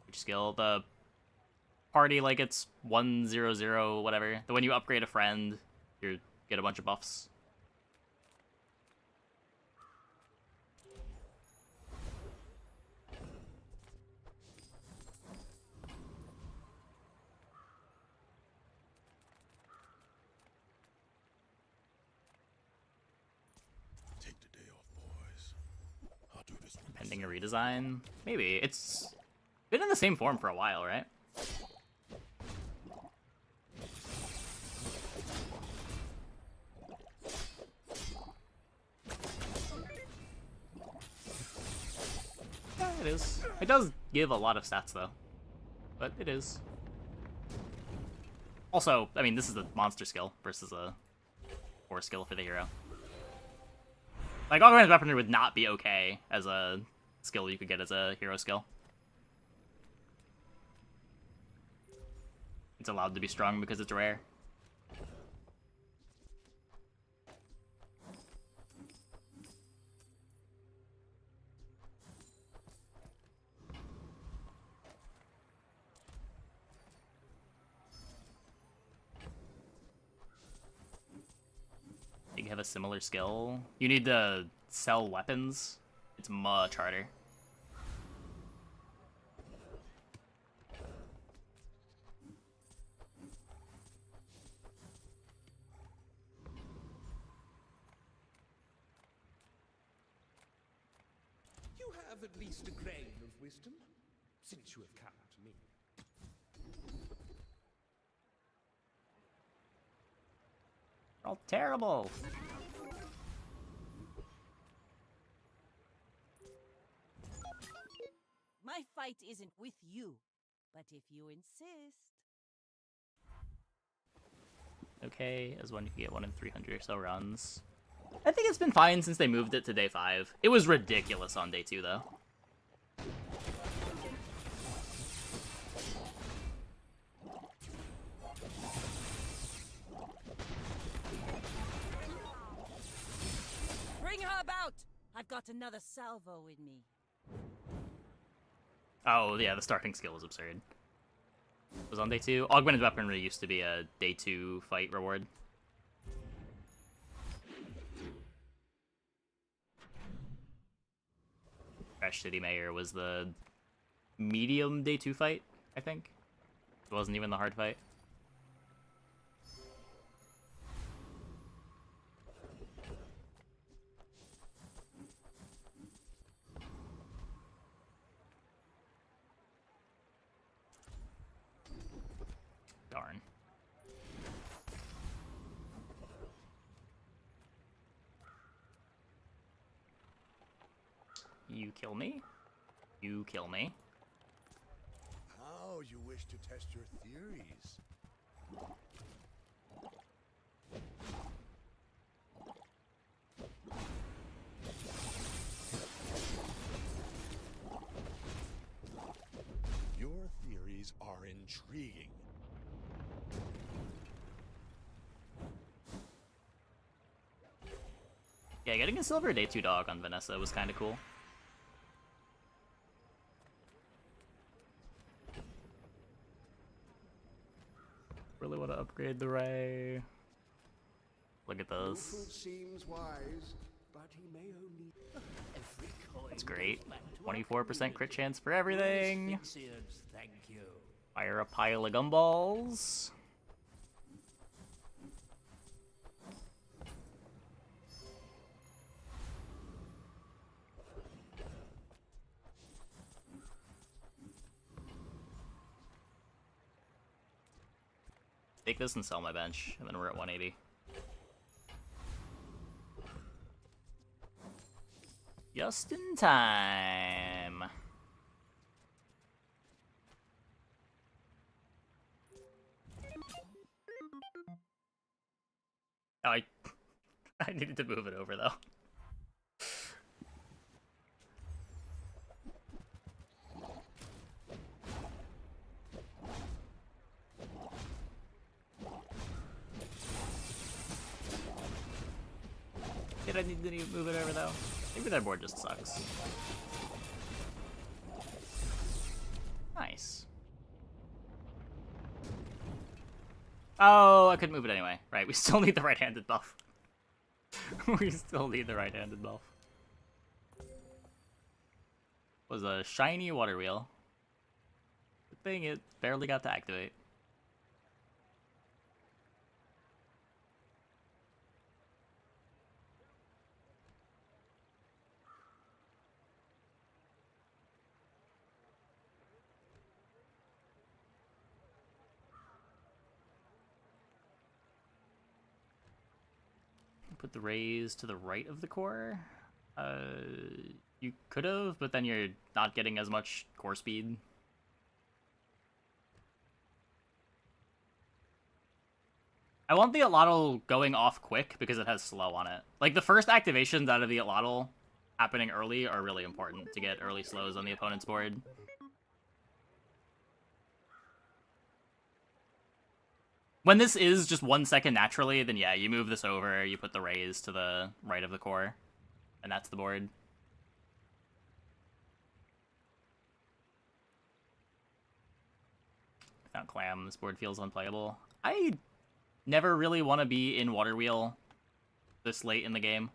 Which skill? The party, like it's 100, whatever. The when you upgrade a friend, you get a bunch of buffs. Pending a redesign? Maybe. It's been in the same form for a while, right? Yeah, it is. It does give a lot of stats, though. But it is. Also, I mean, this is a monster skill versus a core skill for the hero. Like, augmented weaponry would not be okay as a skill you could get as a hero skill. It's allowed to be strong because it's rare. You have a similar skill. You need to sell weapons. It's much harder. You have at least a grain of wisdom, since you have come to me. They're all terrible. My fight isn't with you, but if you insist. Okay, as one you can get 1 in 300 or so runs. I think it's been fine since they moved it to day 5. It was ridiculous on day 2, though. Bring her about! I've got another salvo in me. Oh, yeah, the starting skill was absurd. It was on day 2. Augmented weaponry used to be a day 2 fight reward. Crash City Mayor was the medium day 2 fight, I think. It wasn't even the hard fight. Darn. You kill me. You kill me. How you wish to test your theories? Your theories are intriguing. Yeah, getting a silver day 2 dog on Vanessa was kind of cool. Really want to upgrade the Ray. Look at those. Seems wise, but he may only... That's great. 24% crit chance for everything. Thank you. Fire a pile of gumballs. Take this and sell my bench, and then we're at 180. Just in time. Oh, I needed to move it over though. Did I need to move it over though? Maybe their board just sucks. Nice. Oh, I couldn't move it anyway. Right, we still need the right-handed buff. We still need the right-handed buff. Was a shiny water wheel. Good thing it barely got to activate. Put the rays to the right of the core. You could have, but then you're not getting as much core speed. I want the Atlatl going off quick because it has slow on it. Like, the first activations out of the Atlatl happening early are really important to get early slows on the opponent's board. When this is just 1 second naturally, then yeah, you move this over, you put the rays to the right of the core, and that's the board. Without Clam, this board feels unplayable. I never really want to be in Water Wheel this late in the game.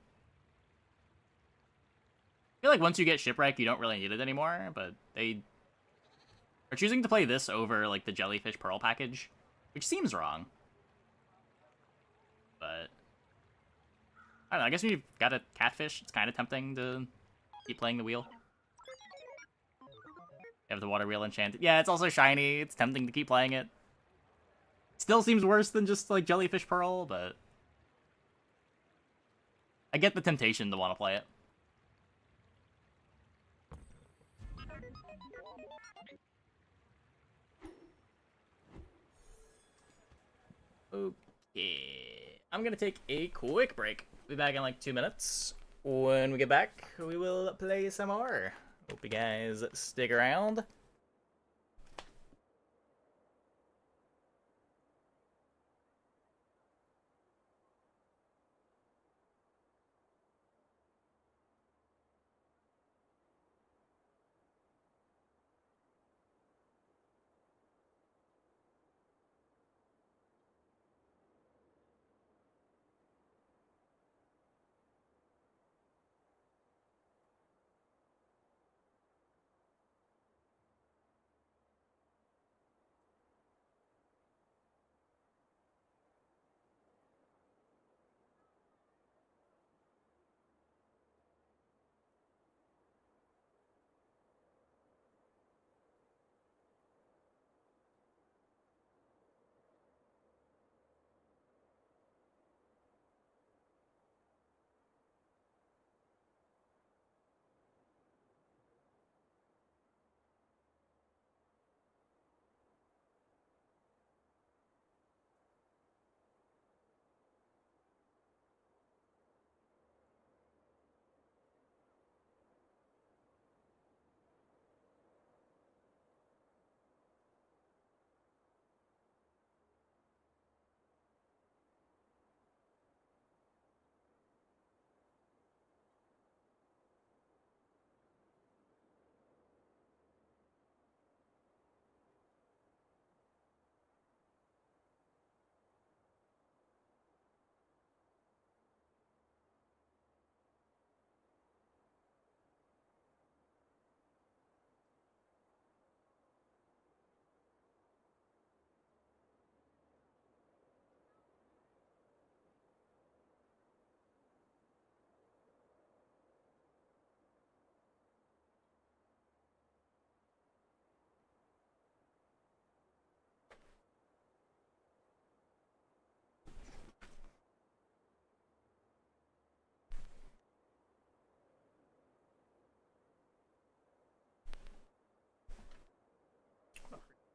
I feel like once you get Shipwreck, you don't really need it anymore, but they are choosing to play this over, like, the Jellyfish Pearl package, which seems wrong. But I don't know, I guess when you've got a catfish, it's kind of tempting to keep playing the wheel. You have the water wheel enchanted. Yeah, it's also shiny. It's tempting to keep playing it. Still seems worse than just, like, Jellyfish Pearl, but I get the temptation to want to play it. Okay, I'm gonna take a quick break. Be back in like 2 minutes. When we get back, we will play some more. Hope you guys stick around.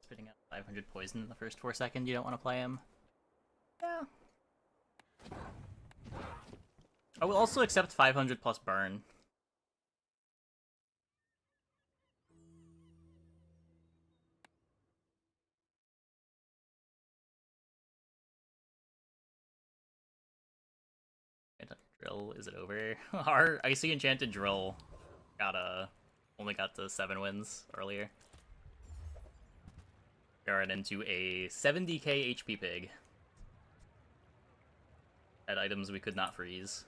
Spitting out 500 poison in the first 4 seconds, you don't want to play him. Yeah. I will also accept 500 plus burn. Drill, is it over? Our Icy Enchanted Drill only got to 7 wins earlier. Going into a 70k HP pig. At items we could not freeze.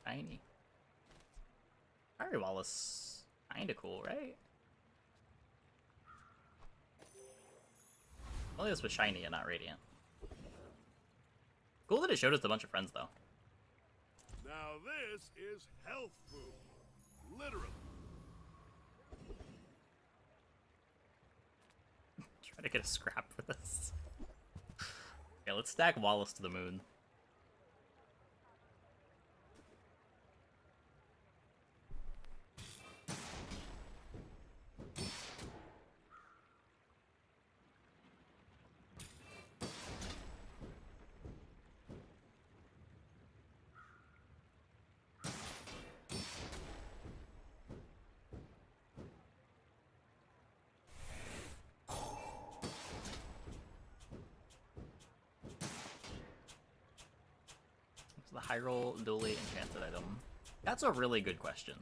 Tiny. Fiery Wallace, kinda cool, right? Only this was shiny and not radiant. Cool that it showed us a bunch of friends, though. Now this is health food. Literally. Try to get a scrap for this. Okay, let's stack Wallace to the moon. The Hyrule Dooley Enchanted item? That's a really good question.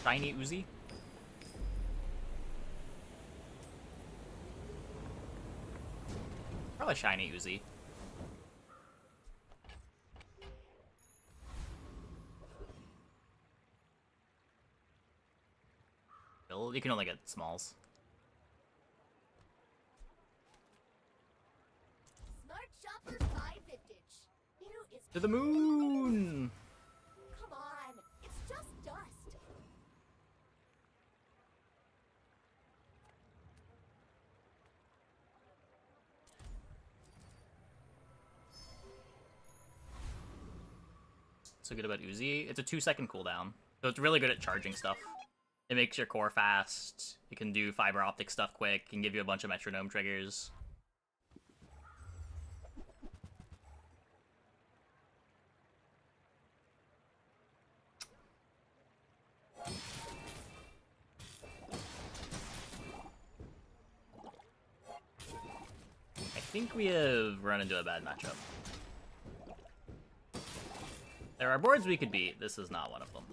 Shiny Uzi? Probably shiny Uzi. You can only get smalls. To the moon! Come on, it's just dust. So good about Uzi. It's a 2-second cooldown, so it's really good at charging stuff. It makes your core fast. It can do fiber optic stuff quick. Can give you a bunch of metronome triggers. I think we have run into a bad matchup. There are boards we could beat. This is not one of them.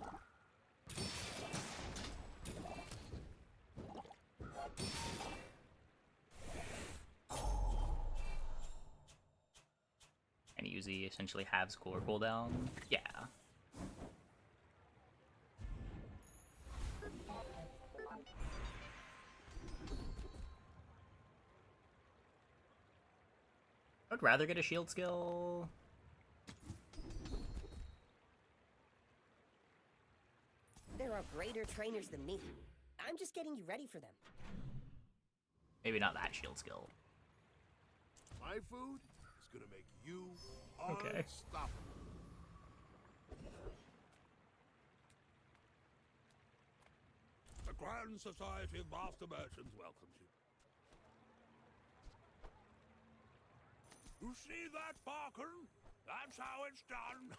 And Uzi essentially halves cooler cooldown. Yeah. I'd rather get a shield skill. There are greater trainers than me. I'm just getting you ready for them. Maybe not that shield skill. My food is gonna make you Okay. unstoppable. The Grand Society of Master Merchants welcomes you. You see that, Parker? That's how it's done.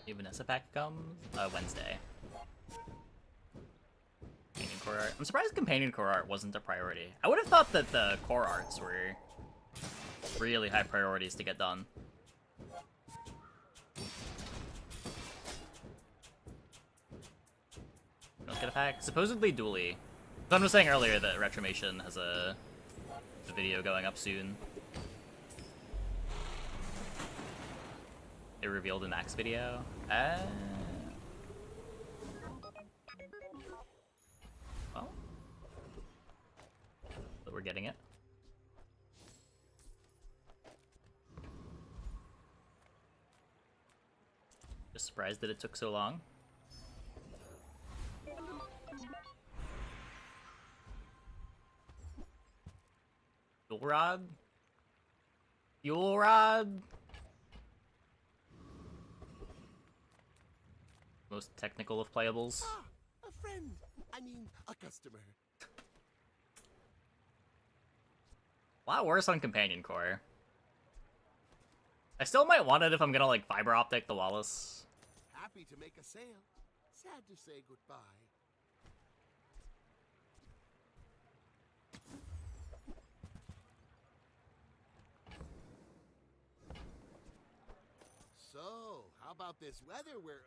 The Vanessa pack comes Wednesday. Companion core art. I'm surprised companion core art wasn't a priority. I would have thought that the core arts were really high priorities to get done. Let's get a pack. Supposedly Dooley. Someone was saying earlier that Retromation has a a video going up soon. They revealed a Max video. Well, but we're getting it. Just surprised that it took so long. Fuel rod? Fuel rod? Most technical of playables. Ah, a friend. I mean, a customer. A lot worse on Companion Core. I still might want it if I'm gonna, like, fiber optic the Wallace. Happy to make a sale. Sad to say goodbye. So, how about this weather where...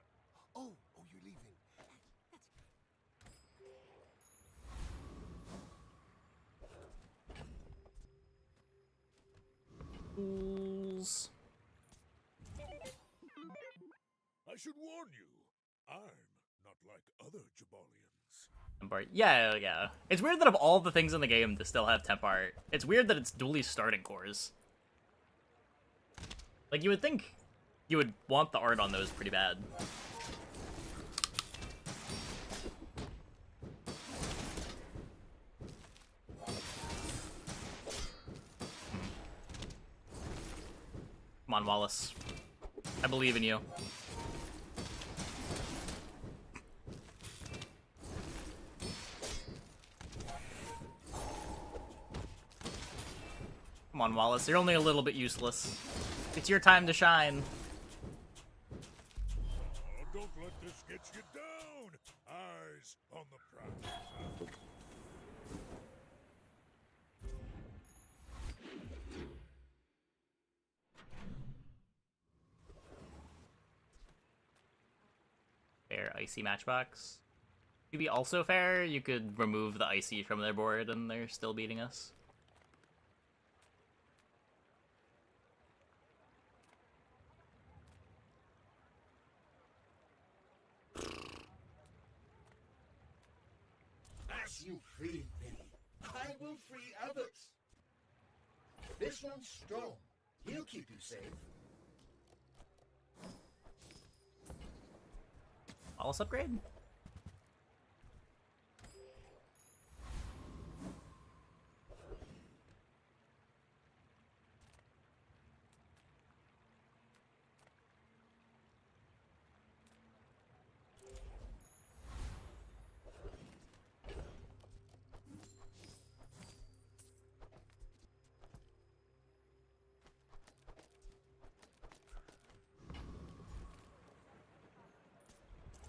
Oh, you're leaving. That's good. Fools. I should warn you, I'm not like other Jabalians. Temp art. Yeah. It's weird that of all the things in the game to still have temp art, it's weird that it's Dooley's starting cores. Like, you would think you would want the art on those pretty bad. Come on, Wallace. I believe in you. Come on, Wallace. You're only a little bit useless. It's your time to shine. Oh, don't let this get you down. Eyes on the prize. Fair icy matchbox. To be also fair, you could remove the icy from their board and they're still beating us. As you free me, I will free others. This one's strong. He'll keep you safe. Wallace upgrade?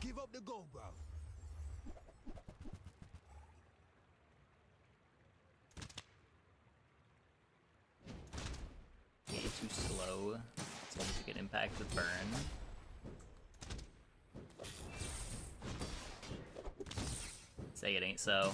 Give up the go, bro. Okay, too slow. Significant impact with burn. Say it ain't so.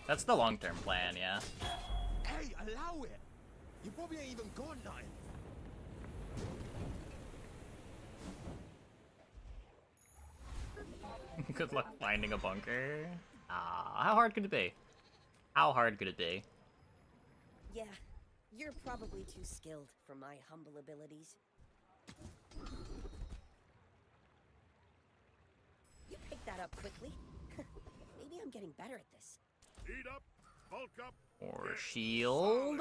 That's the long-term plan, yeah. Hey, allow it. You probably ain't even got nothing. Good luck finding a bunker. How hard could it be? How hard could it be? Yeah, you're probably too skilled for my humble abilities. You picked that up quickly. Maybe I'm getting better at this. Eat up, bulk up, Or shield.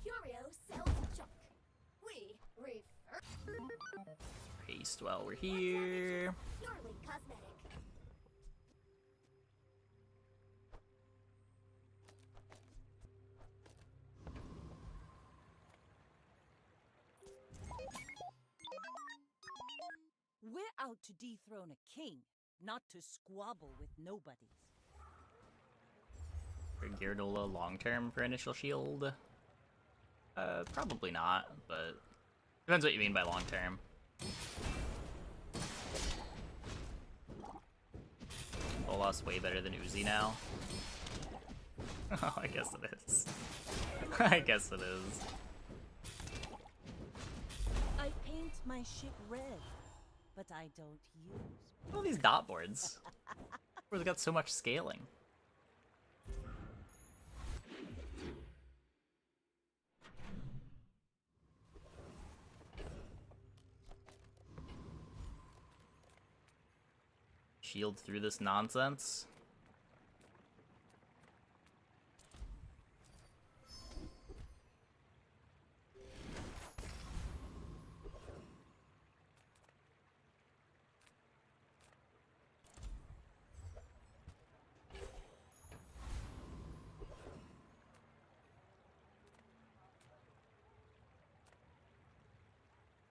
Curio sells junk. We refer. Haste while we're here. Purely cosmetic. We're out to dethrone a king, not to squabble with nobodies. For Gyaradola long term for initial shield? Probably not, but depends what you mean by long term. Bolas way better than Uzi now. Oh, I guess it is. I guess it is. I paint my ship red, but I don't use. All these dot boards. Where they got so much scaling. Shield through this nonsense.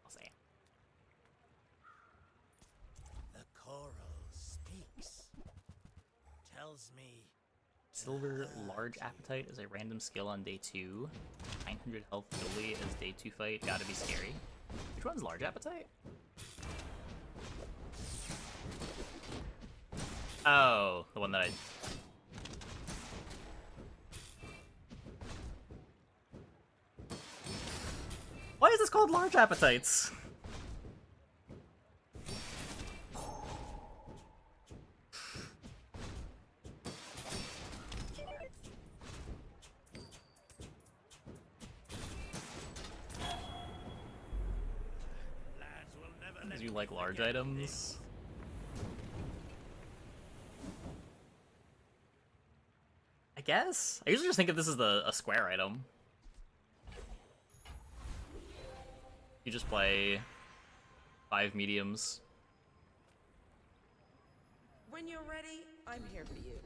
I'll say. The coral speaks. Tells me. Silver large appetite is a random skill on day 2. 900 health Dooley as day 2 fight. Gotta be scary. Which one's large appetite? Oh, the one that I... Why is this called large appetites? Because you like large items? I guess? I usually just think of this as a square item. You just play 5 mediums. When you're ready, I'm here for you.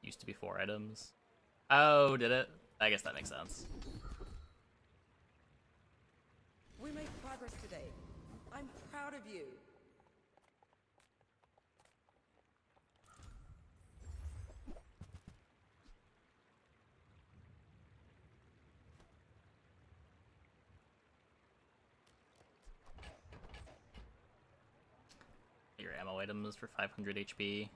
Used to be 4 items. Oh, did it? I guess that makes sense. We made progress today. I'm proud of you. Your ammo items for 500 HP.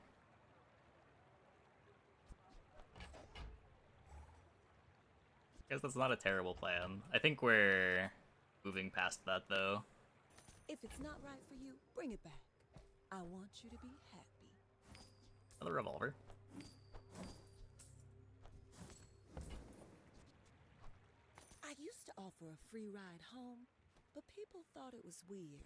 Guess that's not a terrible plan. I think we're moving past that though. If it's not right for you, bring it back. I want you to be happy. Another revolver. I used to offer a free ride home, but people thought it was weird.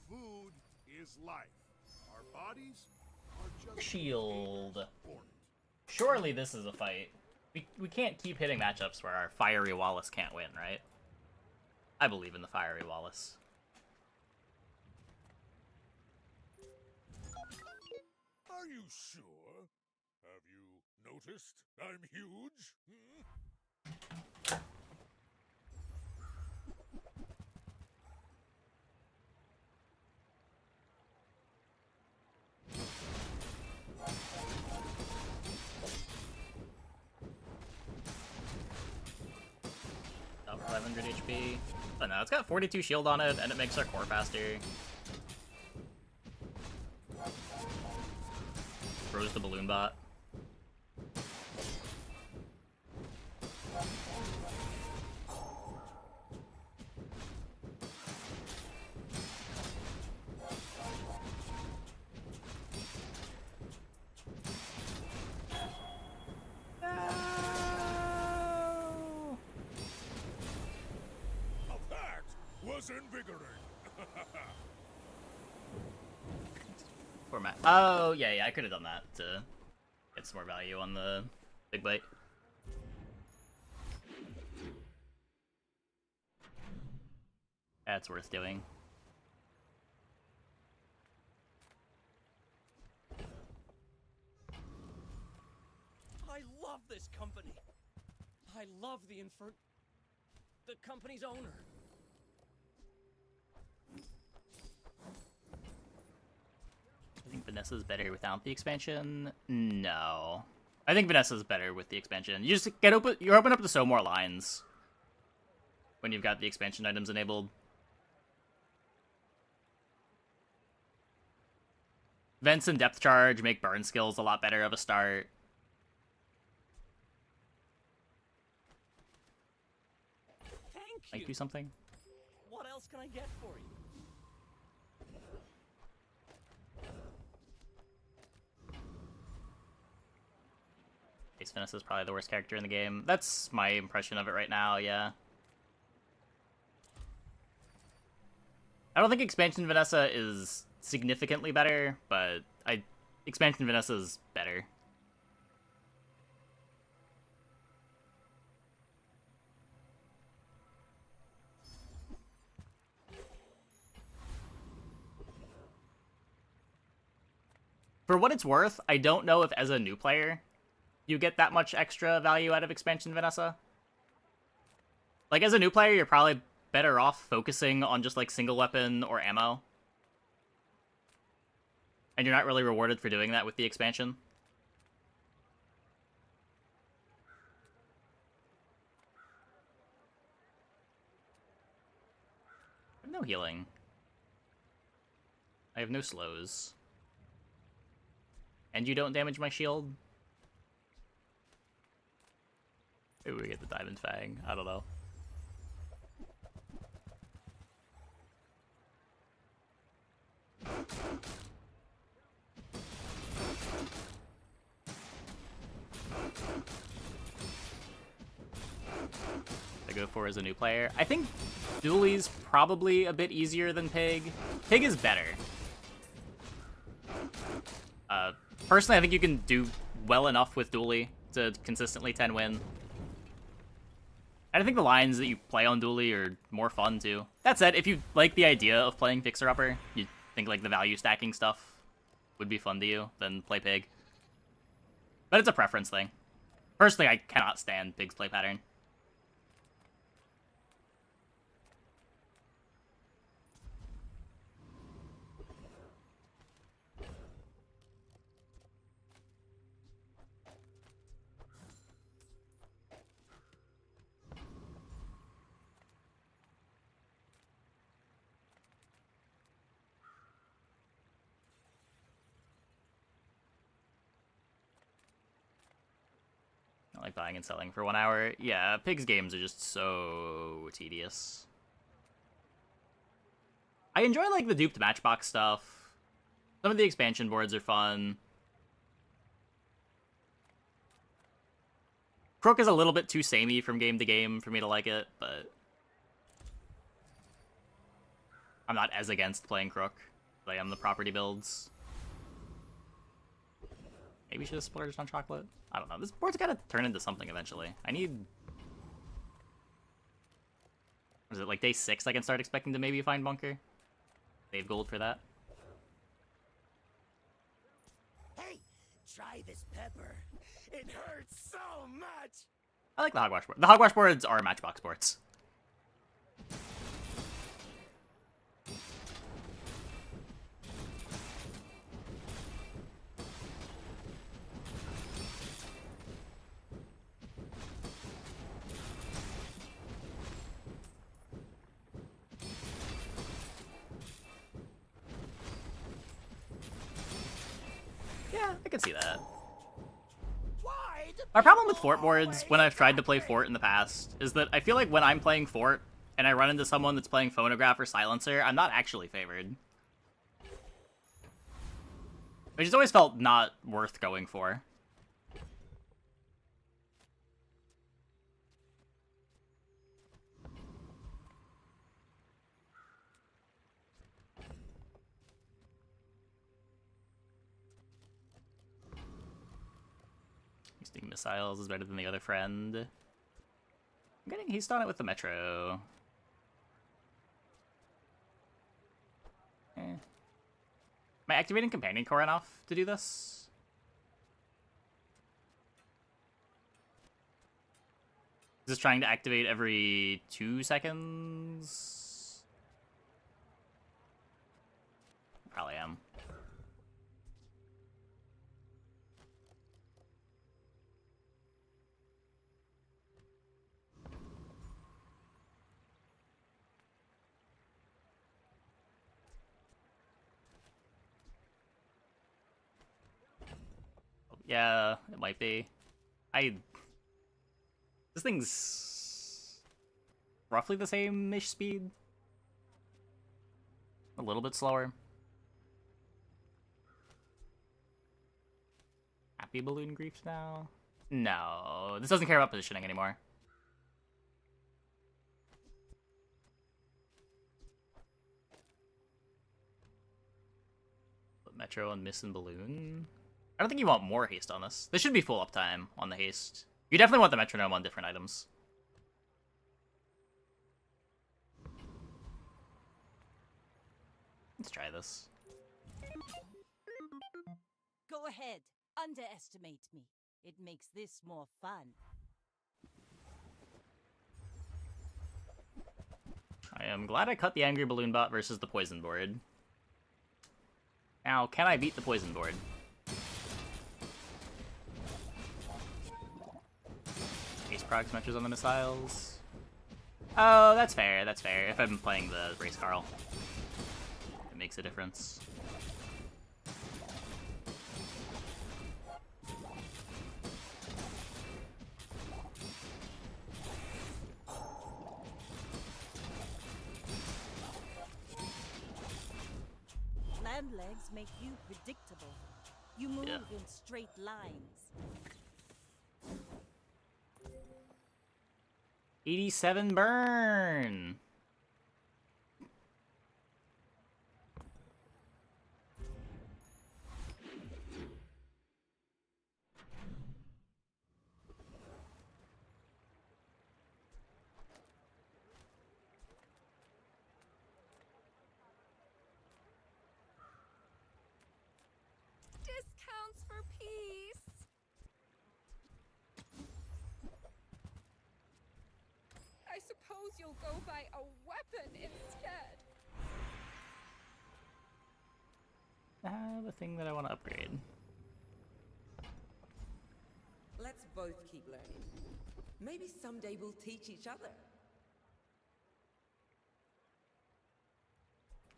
Food is life. Our bodies are just Shield. Surely this is a fight. We can't keep hitting matchups where our Fiery Wallace can't win, right? I believe in the Fiery Wallace. Are you sure? Have you noticed I'm huge? Hmm? About 500 HP. Oh no, it's got 42 shield on it, and it makes our core faster. Throws the balloon bot. Was invigorating. Format. Oh, yeah, I could have done that to get some more value on the big bite. That's worth doing. this company. I love the company's owner. I think Vanessa's better without the expansion. No. I think Vanessa's better with the expansion. You just you open up to so more lines when you've got the expansion items enabled. Vents and depth charge make burn skills a lot better of a start. Thank Might do something. What else can I get for you? Ace Vanessa's probably the worst character in the game. That's my impression of it right now, yeah. I don't think Expansion Vanessa is significantly better, but Expansion Vanessa's better. For what it's worth, I don't know if as a new player you get that much extra value out of Expansion Vanessa. Like, as a new player, you're probably better off focusing on just, like, single weapon or ammo. And you're not really rewarded for doing that with the expansion. I have no healing. I have no slows. And you don't damage my shield? Maybe we get the Diamond Fang. I don't know. I go for as a new player. I think Dooley's probably a bit easier than Pig. Pig is better. Personally, I think you can do well enough with Dooley to consistently 10 win. And I think the lines that you play on Dooley are more fun, too. That said, if you like the idea of playing Fixer-Upper, you think like the value stacking stuff would be fun to you, then play Pig. But it's a preference thing. Personally, I cannot stand Pig's play pattern. I like buying and selling for 1 hour. Yeah, Pig's games are just so tedious. I enjoy, like, the duped Matchbox stuff. Some of the expansion boards are fun. Crook is a little bit too samey from game to game for me to like it, but I'm not as against playing Crook as I am the property builds. Maybe we should have splurged on chocolate. I don't know. This board's gotta turn into something eventually. I need... What is it, like day 6 I can start expecting to maybe find Bunker? Save gold for that. Hey, try this pepper. It hurts so much. I like the Hogwash board. The Hogwash boards are Matchbox boards. Yeah, I can see that. My problem with fort boards, when I've tried to play fort in the past, is that I feel like when I'm playing fort, and I run into someone that's playing phonograph or silencer, I'm not actually favored. Which has always felt not worth going for. Using missiles is better than the other friend. I'm getting he's on it with the Metro. Am I activating Companion Core enough to do this? Is this trying to activate every 2 seconds? Probably am. Yeah, it might be. This thing's roughly the same-ish speed. A little bit slower. Happy balloon griefs now? No, this doesn't care about positioning anymore. Put Metro and Miss and Balloon. I don't think you want more haste on this. This should be full uptime on the haste. You definitely want the metronome on different items. Let's try this. Go ahead. Underestimate me. It makes this more fun. I am glad I cut the Angry Balloon Bot versus the Poison Board. Now, can I beat the Poison Board? Ace procs matches on the missiles. Oh, that's fair, that's fair. If I'm playing the Race Carl, it makes a difference. Land legs make you predictable. You move in straight lines. 87 burn! Discounts for peace. I suppose you'll go buy a weapon instead. I have a thing that I want to upgrade. Let's both keep learning. Maybe someday we'll teach each other.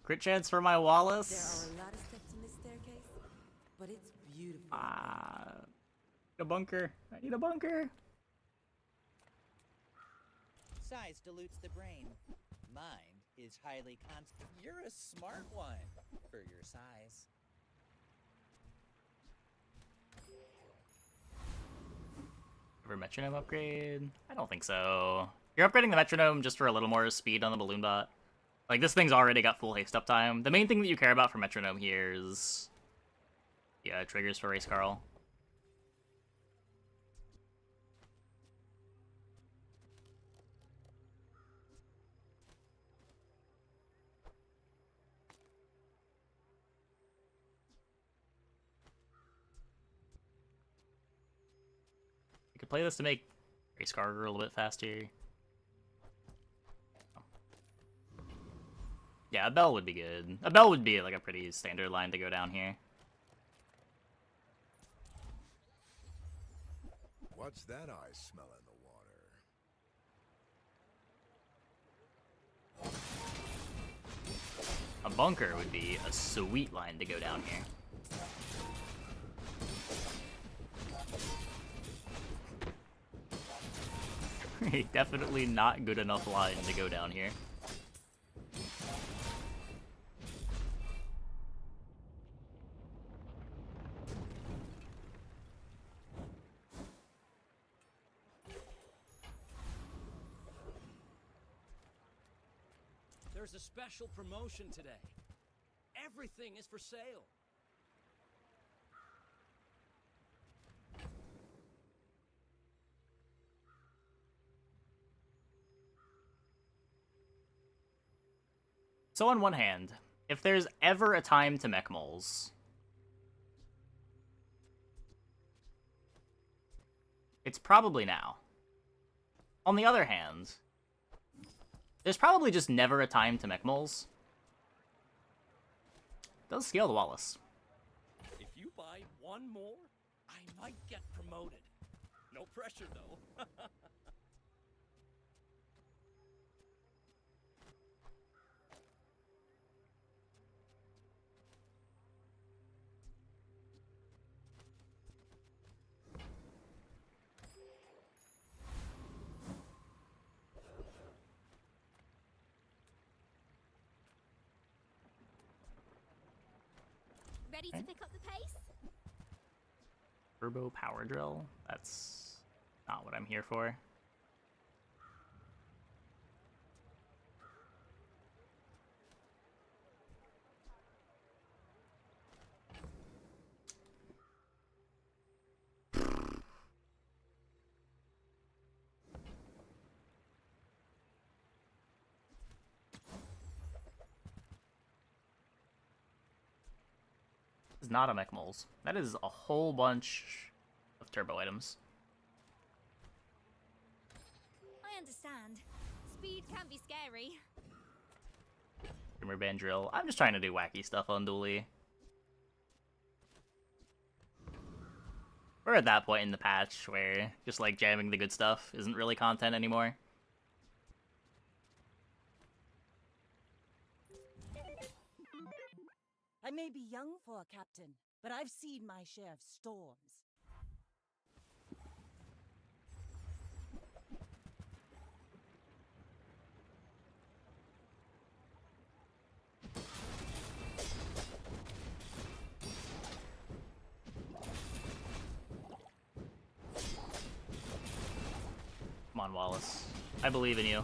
Crit chance for my Wallace. There are a lot of steps in this staircase, but it's beautiful. A bunker. I need a bunker. Size dilutes the brain. Mind is highly constant. You're a smart one for your size. Ever metronome upgrade? I don't think so. You're upgrading the metronome just for a little more speed on the balloon bot. Like, this thing's already got full haste uptime. The main thing that you care about for metronome here is... yeah, triggers for Race Carl. You could play this to make Race Carl a little bit faster. Yeah, a bell would be good. A bell would be like a pretty standard line to go down here. What's that I smell in the water? A bunker would be a sweet line to go down here. Definitely not good enough line to go down here. There's a special promotion today. Everything is for sale. So on one hand, if there's ever a time to mech moles, it's probably now. On the other hand, there's probably just never a time to mech moles. Does scale the Wallace. If you buy one more, I might get promoted. No pressure, though. Ready to pick up the pace? Turbo power drill? That's not what I'm here for. Is not a mech moles. That is a whole bunch of turbo items. I understand. Speed can be scary. Trimmer band drill. I'm just trying to do wacky stuff on Dooley. We're at that point in the patch where just like jamming the good stuff isn't really content anymore. I may be young for a captain, but I've seen my share of storms. Come on, Wallace. I believe in you.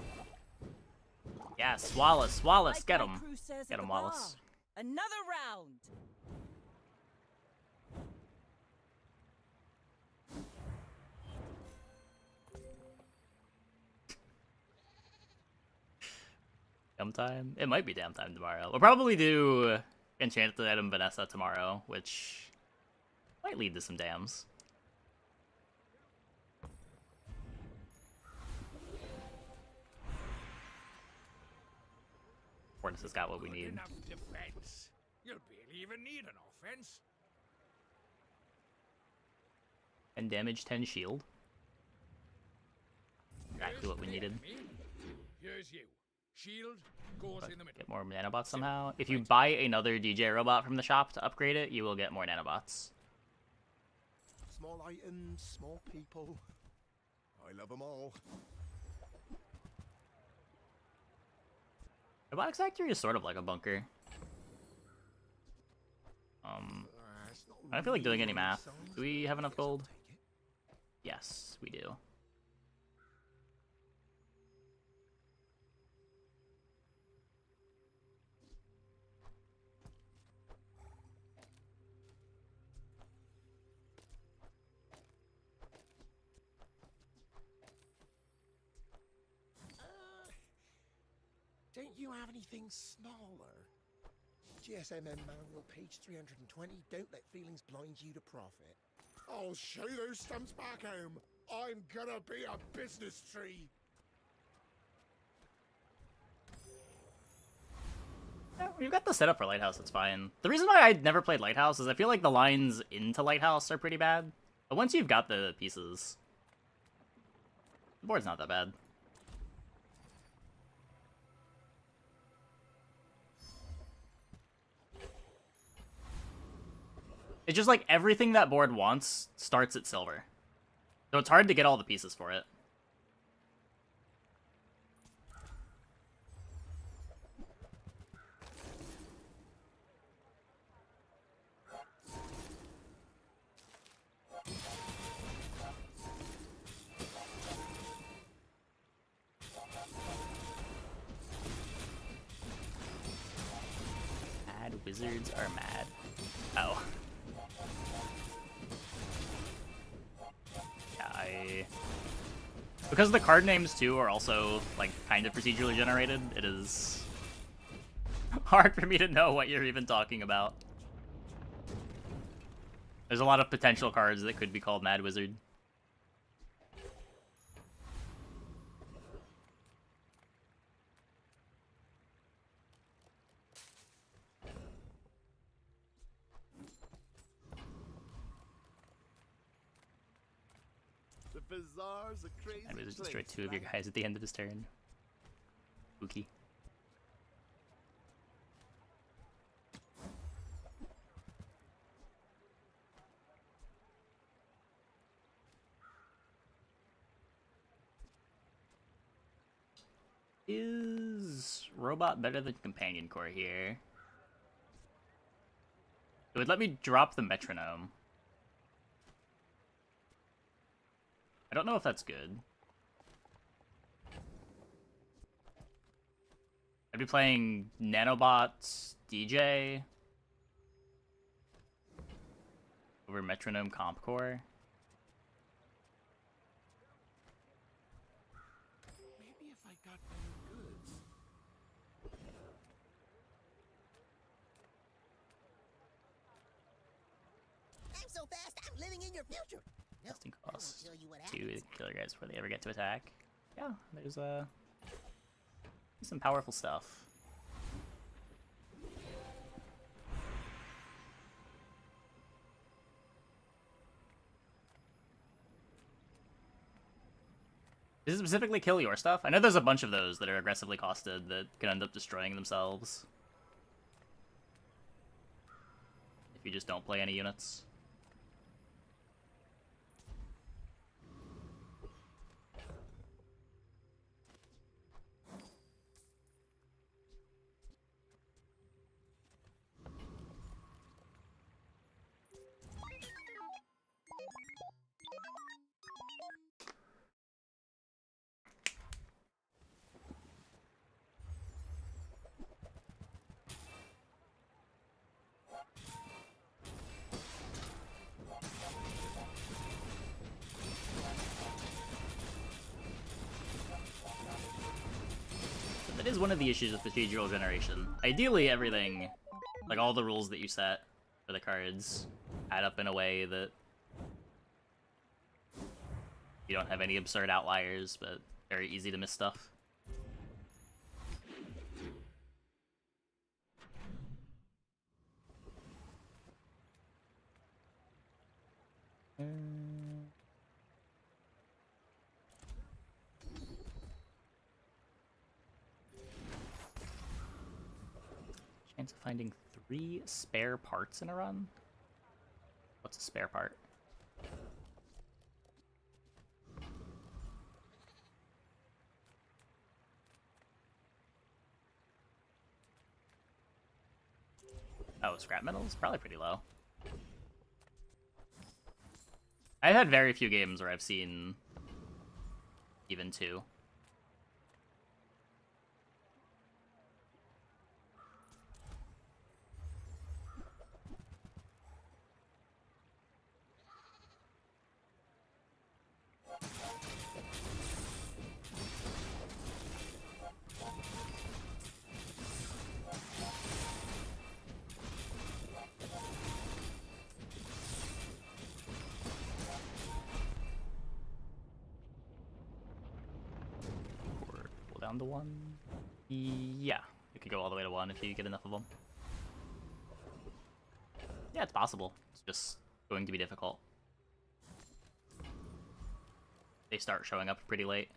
Yes, Wallace, Wallace, get him. Get him, Wallace. Another round. Damn time? It might be damn time tomorrow. We'll probably do Enchanted item Vanessa tomorrow, which might lead to some dams. Fortis has got what we need. Enough defense. You'll barely even need an offense. 10 damage, 10 shield. Exactly what we needed. Here's you. Shield goes in the middle. Get more nanobots somehow. If you buy another DJ robot from the shop to upgrade it, you will get more nanobots. Small items, small people. I love them all. Robotics Factory is sort of like a bunker. I don't feel like doing any math. Do we have enough gold? Yes, we do. Don't you have anything smaller? GSMM manual, page 320. Don't let feelings blind you to profit. I'll show those stumps back home. I'm gonna be a business tree. Yeah, we've got the setup for Lighthouse, it's fine. The reason why I never played Lighthouse is I feel like the lines into Lighthouse are pretty bad. But once you've got the pieces, the board's not that bad. It's just like everything that board wants starts at silver. So it's hard to get all the pieces for it. Mad wizards are mad. Oh. Because the card names, too, are also, like, kind of procedurally generated, it is hard for me to know what you're even talking about. There's a lot of potential cards that could be called Mad Wizard. Bazaar's a crazy I just place, destroyed 2 of your right? guys at the end of his turn. Spooky. Is robot better than companion core here? It would let me drop the metronome. I don't know if that's good. I'd be playing Nanobots DJ over Metronome Comp Core. Maybe if I got better goods. I'm so fast, I'm living in your future. No, Testing I won't costs tell you what 2 happens. killer guys before they ever get to attack. Yeah, there's some powerful stuff. Does it specifically kill your stuff? I know there's a bunch of those that are aggressively costed that can end up destroying themselves if you just don't play any units. That is one of the issues with procedural generation. Ideally, everything, like all the rules that you set for the cards, add up in a way that you don't have any absurd outliers, but very easy to miss stuff. Chance of finding 3 spare parts in a run? What's a spare part? Oh, scrap metals? Probably pretty low. I've had very few games where I've seen even 2. Pull down to 1. Yeah, it could go all the way to 1 if you get enough of them. Yeah, it's possible. It's just going to be difficult. They start showing up pretty late.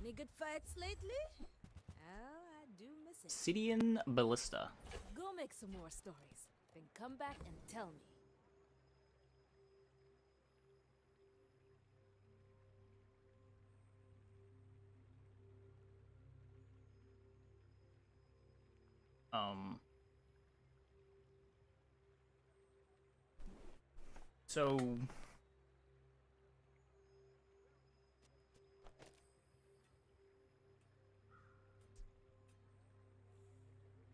Any good fights lately? Oh, I do miss it. Obsidian Ballista. Go make some more stories, then come back and tell me. So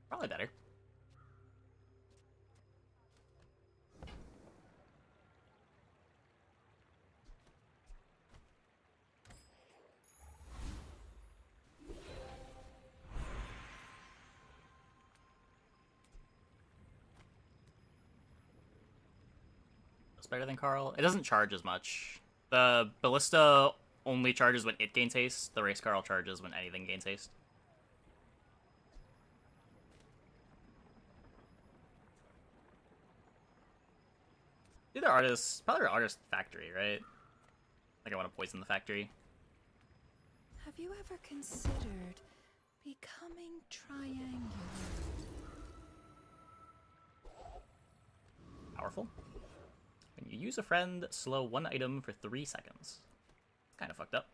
probably better. It's better than Carl. It doesn't charge as much. The Ballista only charges when it gains haste. The Race Carl charges when anything gains haste. Do the artist, probably the artist factory, right? Like I want to poison the factory. Have you ever considered becoming triangular? Powerful. When you use a friend, slow one item for 3 seconds. It's kind of fucked up.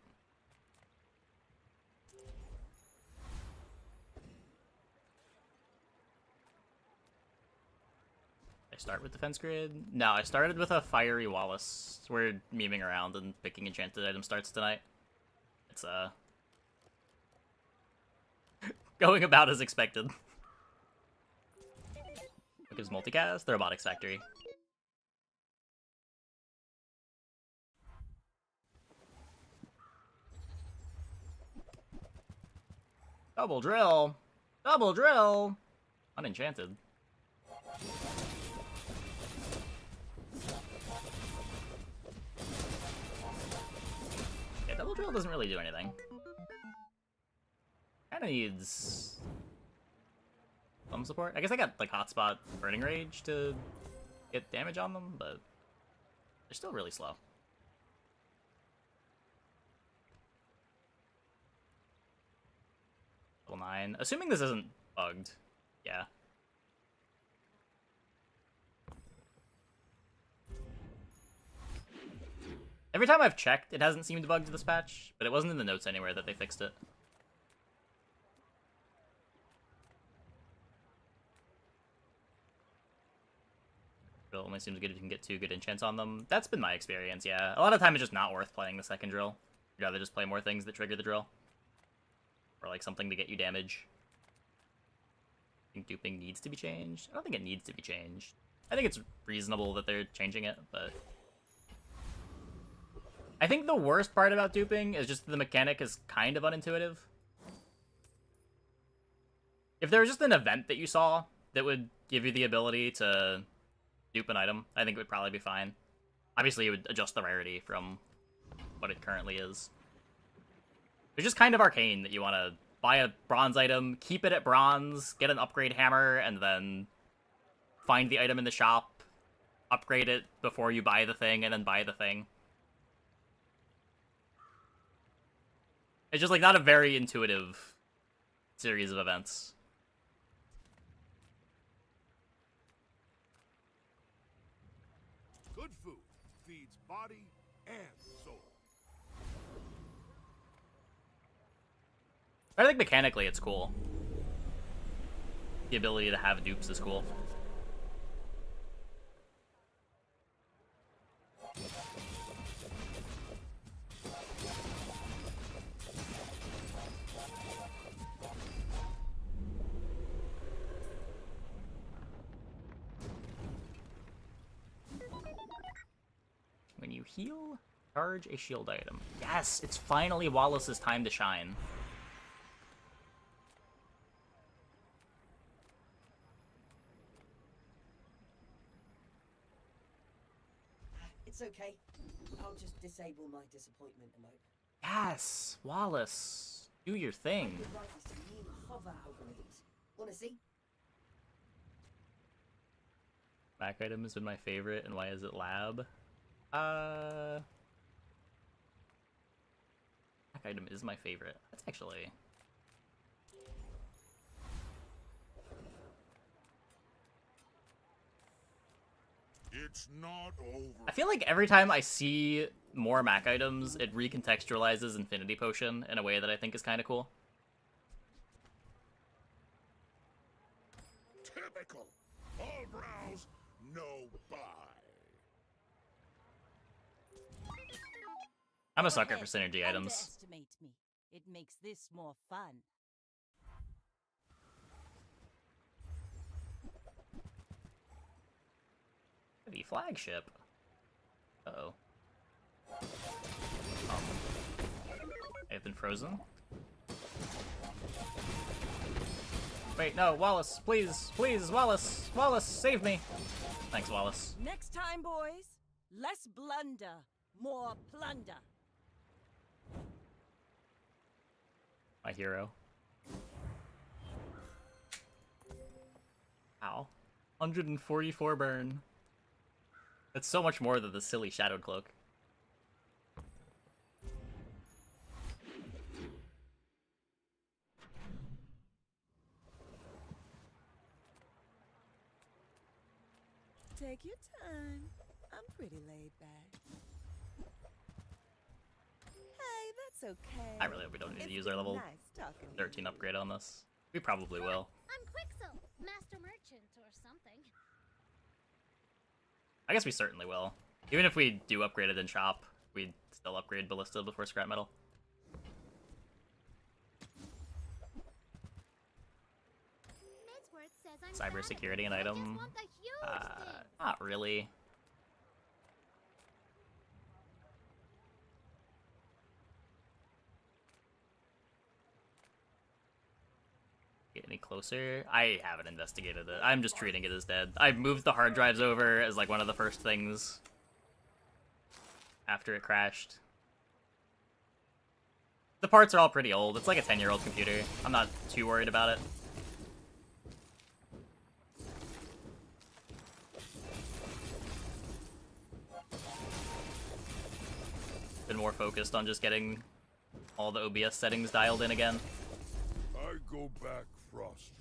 I start with defense grid? No, I started with a fiery Wallace. We're memeing around and picking enchanted item starts tonight. It's going about as expected. Look, is multicast? The robotics factory. Double drill! Double drill! Unenchanted. Yeah, double drill doesn't really do anything. Kinda needs some support. I guess I got like hotspot burning rage to get damage on them, but they're still really slow. Level 9. Assuming this isn't bugged. Yeah. Every time I've checked, it hasn't seemed bugged this patch, but it wasn't in the notes anywhere that they fixed it. Drill only seems good if you can get 2 good enchants on them. That's been my experience, yeah. A lot of the time it's just not worth playing the second drill. You'd rather just play more things that trigger the drill. Or like something to get you damage. I think duping needs to be changed. I don't think it needs to be changed. I think it's reasonable that they're changing it, but I think the worst part about duping is just the mechanic is kind of unintuitive. If there was just an event that you saw that would give you the ability to dupe an item, I think it would probably be fine. Obviously, it would adjust the rarity from what it currently is. It's just kind of arcane that you want to buy a bronze item, keep it at bronze, get an upgrade hammer, and then find the item in the shop, upgrade it before you buy the thing, and then buy the thing. It's just like not a very intuitive series of events. Good food feeds body and soul. I think mechanically it's cool. The ability to have dupes is cool. When you heal, charge a shield item. Yes, it's finally Wallace's time to shine. It's okay. I'll just disable my disappointment emote. Yes, Wallace, do your thing. The right is to new hover algorithms. Wanna see? Back item has been my favorite, and why is it lab? Back item is my favorite. That's actually... It's not over. I feel like every time I see more Mac items, it recontextualizes Infinity Potion in a way that I think is kind of cool. Typical. All browse, no buy. I'm a sucker for synergy items. Underestimate me. It makes this more fun. The flagship. Uh-oh. I've been frozen. Wait, no, Wallace, please, please, Wallace, Wallace, save me. Thanks, Wallace. Next time, boys, less blunder, more plunder. My hero. Ow. 144 burn. It's so much more than the silly shadowed cloak. Take your time. I'm pretty laid back. Hey, that's okay. I really hope we don't need to It's use our been level nice talking to 13 upgrade on this. We probably will. I'm Quixel, Master Merchant or something. I guess we certainly will. Even if we do upgrade it in shop, we'd still upgrade Ballista before scrap metal. Midsworth says I'm Cybersecurity an I just item? want the huge thing. Not really. Get any closer? I haven't investigated it. I'm just treating it as dead. I moved the hard drives over as like one of the first things after it crashed. The parts are all pretty old. It's like a 10-year-old computer. I'm not too worried about it. Been more focused on just getting all the OBS settings dialed in again. I go back Frost Street.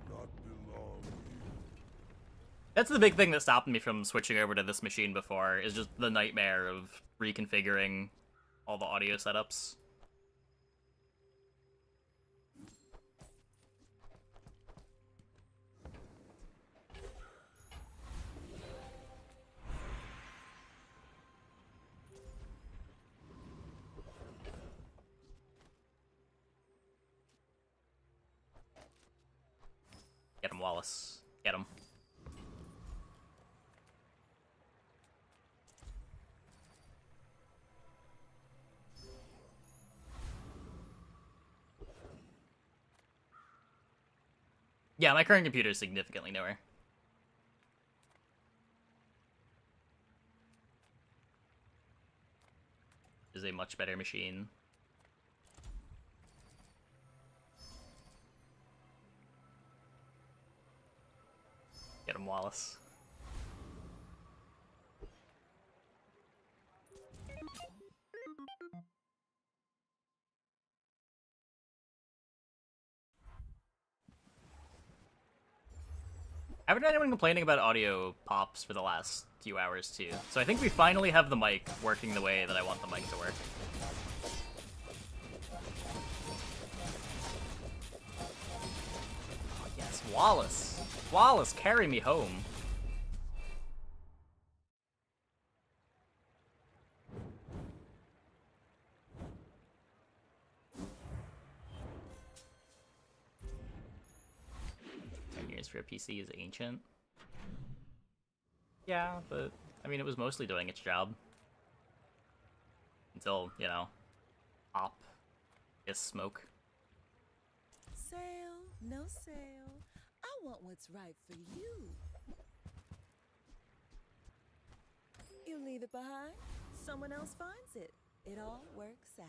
Not belong here. That's the big thing that stopped me from switching over to this machine before, is just the nightmare of reconfiguring all the audio setups. Get him, Wallace. Get him. Yeah, my current computer is significantly newer. Is a much better machine. Get him, Wallace. I haven't had anyone complaining about audio pops for the last few hours, too. So I think we finally have the mic working the way that I want the mic to work. Oh, yes, Wallace. Wallace, carry me home. For a PC is ancient. Yeah, but I mean, it was mostly doing its job until, you know, pop is smoke. Sale, no sale. I want what's right for you. You leave it behind, someone else finds it. It all works out.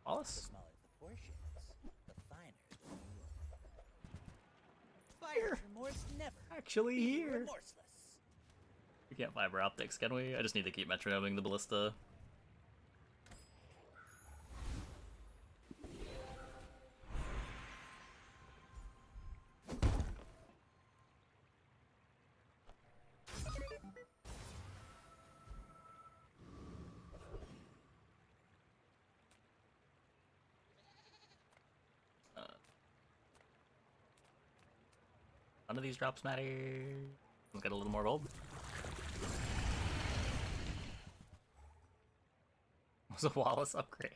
Wallace? The smaller the portions, the finer the meal. Buyer's remorse never. Actually be here. remorseless. We can't fiber optics, can we? I just need to keep metronoming the ballista. None of these drops matter. We'll get a little more gold. Was a Wallace upgrade?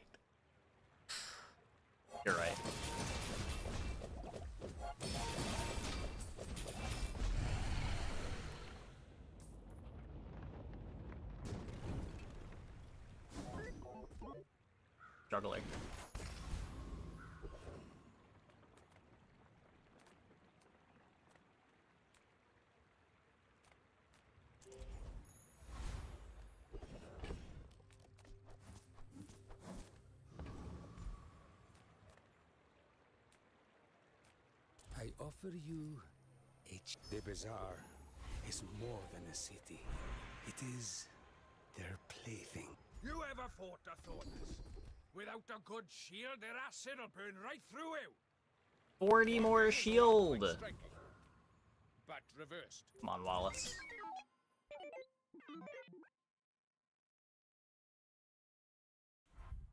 You're right. Juggler. I offer you the bazaar is more than a city. It is their plaything. You ever fought the Thorns? Without a good shield, their acid'll burn right through you. 40 more shield. But reversed. Come on, Wallace.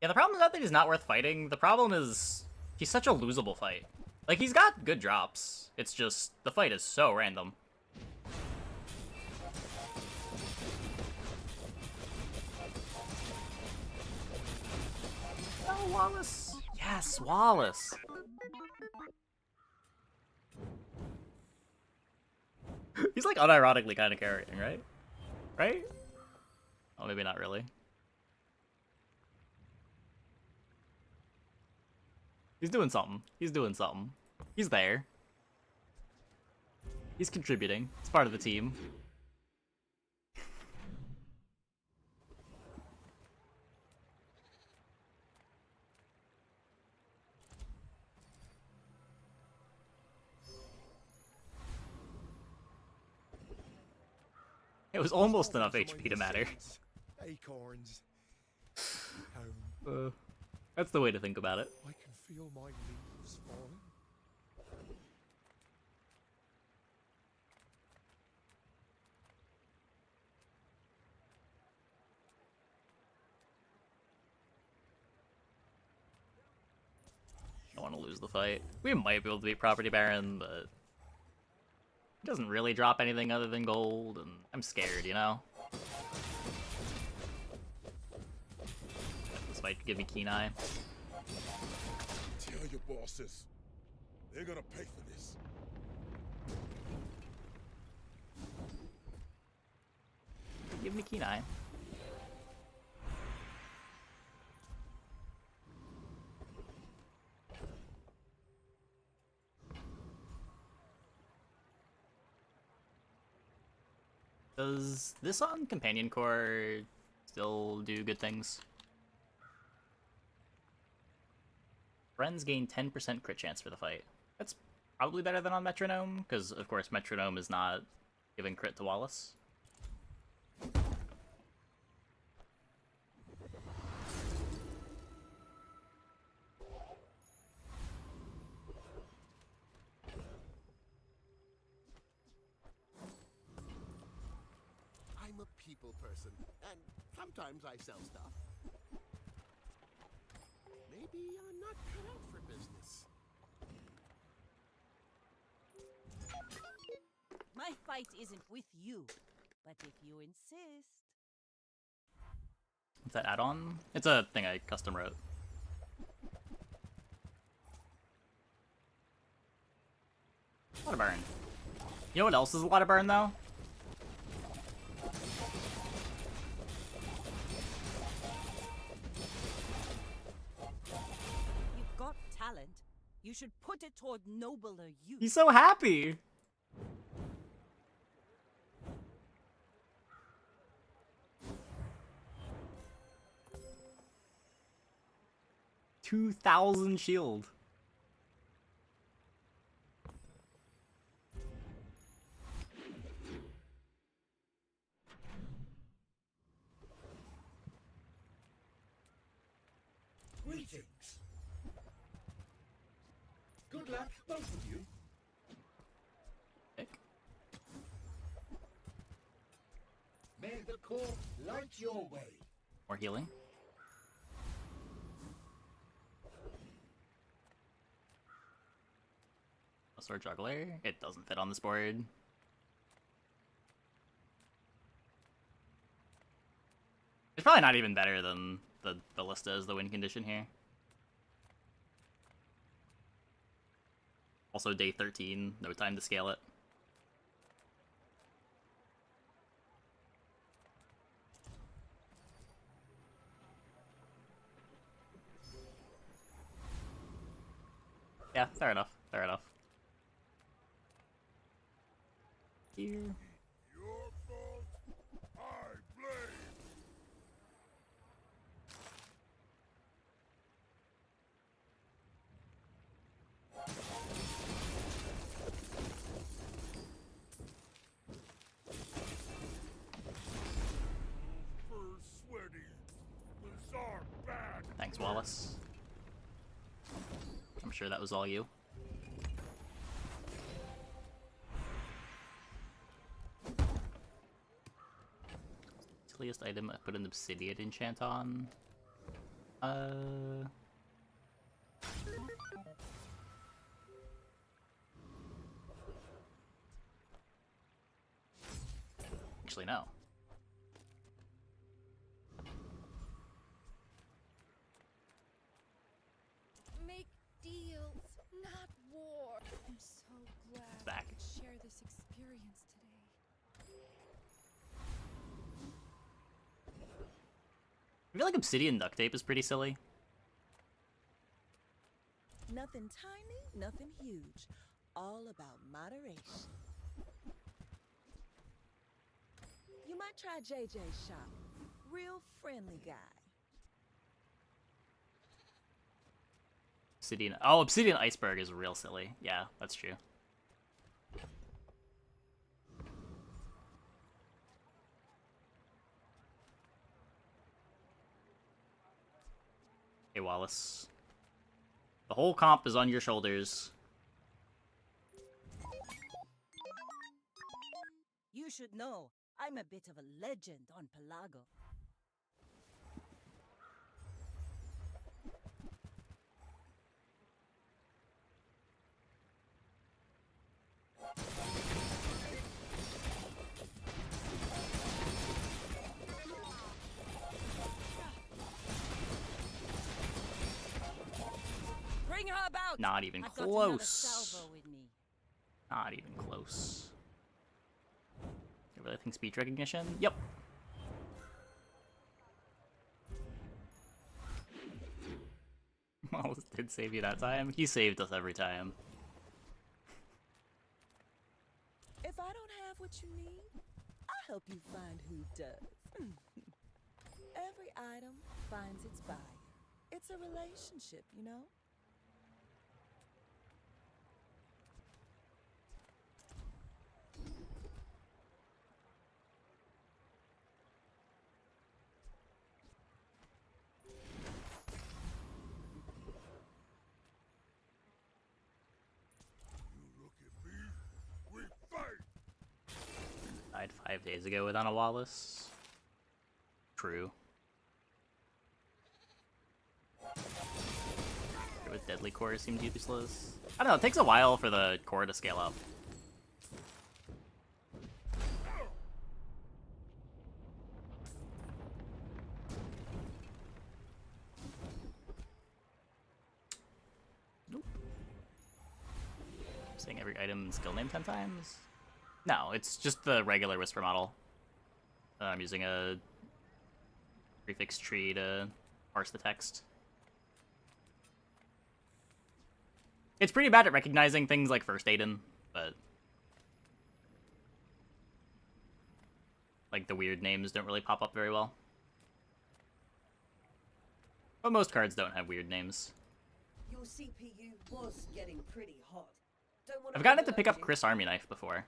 Yeah, the problem is not that he's not worth fighting. The problem is he's such a losable fight. Like, he's got good drops. It's just the fight is so random. Oh, Wallace. Yes, Wallace. He's like unironically kind of carrying, right? Right? Oh, maybe not really. He's doing something. He's doing something. He's there. He's contributing. It's part of the team. It was almost enough HP to matter. Acorns. That's the way to think about it. I can feel my leaves falling. I don't want to lose the fight. We might be able to beat Property Baron, but he doesn't really drop anything other than gold, and I'm scared, you know? This might give me Keen Eye. Tell your bosses. They're gonna pay for this. Give me Keen Eye. Does this on Companion Core still do good things? Friends gain 10% crit chance for the fight. That's probably better than on Metronome, because of course Metronome is not giving crit to Wallace. I'm a people person, and sometimes I sell stuff. Maybe I'm not cut out for business. My fight isn't with you, but if you insist. What's that add-on? It's a thing I custom wrote. A lot of burn. You know what else is a lot of burn, though? You've got talent. You should put it toward nobler use. He's so happy! $2,000 shield. Greetings. Good luck, both of you. May the core light your way. More healing. Sword Juggler. It doesn't fit on this board. It's probably not even better than the Ballista as the win condition here. Also day 13, no time to scale it. Yeah, fair enough, fair enough. Here. Your fault, I blame. Wallace. I'm sure that was all you. Silliest item I put an obsidian enchant on. Actually, no. Make deals, not war. I'm so glad Back. I could share this experience today. I feel like obsidian duct tape is pretty silly. Nothing tiny, nothing huge. All about moderation. You might try JJ's shop. Real friendly guy. Obsidian. Oh, obsidian iceberg is real silly. Yeah, that's true. Hey, Wallace. The whole comp is on your shoulders. You should know, I'm a bit of a legend on Pelago. Bring her about. Not even I've got another close. salvo with me. Not even close. You really think speech recognition? Yep. Wallace did save you that time. He saved us every time. If I don't have what you need, I'll help you find who does. Every item finds its buyer. It's a relationship, you know? Died 5 days ago without a Wallace. True. With deadly core seems useless. I don't know, it takes a while for the core to scale up. Nope. Saying every item and skill name 10 times? No, it's just the regular Whisper model. I'm using a prefix tree to parse the text. It's pretty bad at recognizing things like First Aiden, but like the weird names don't really pop up very well. But most cards don't have weird names. Your CPU was getting pretty hot. Don't want I've gotten it to pick up Chris Army Knife before.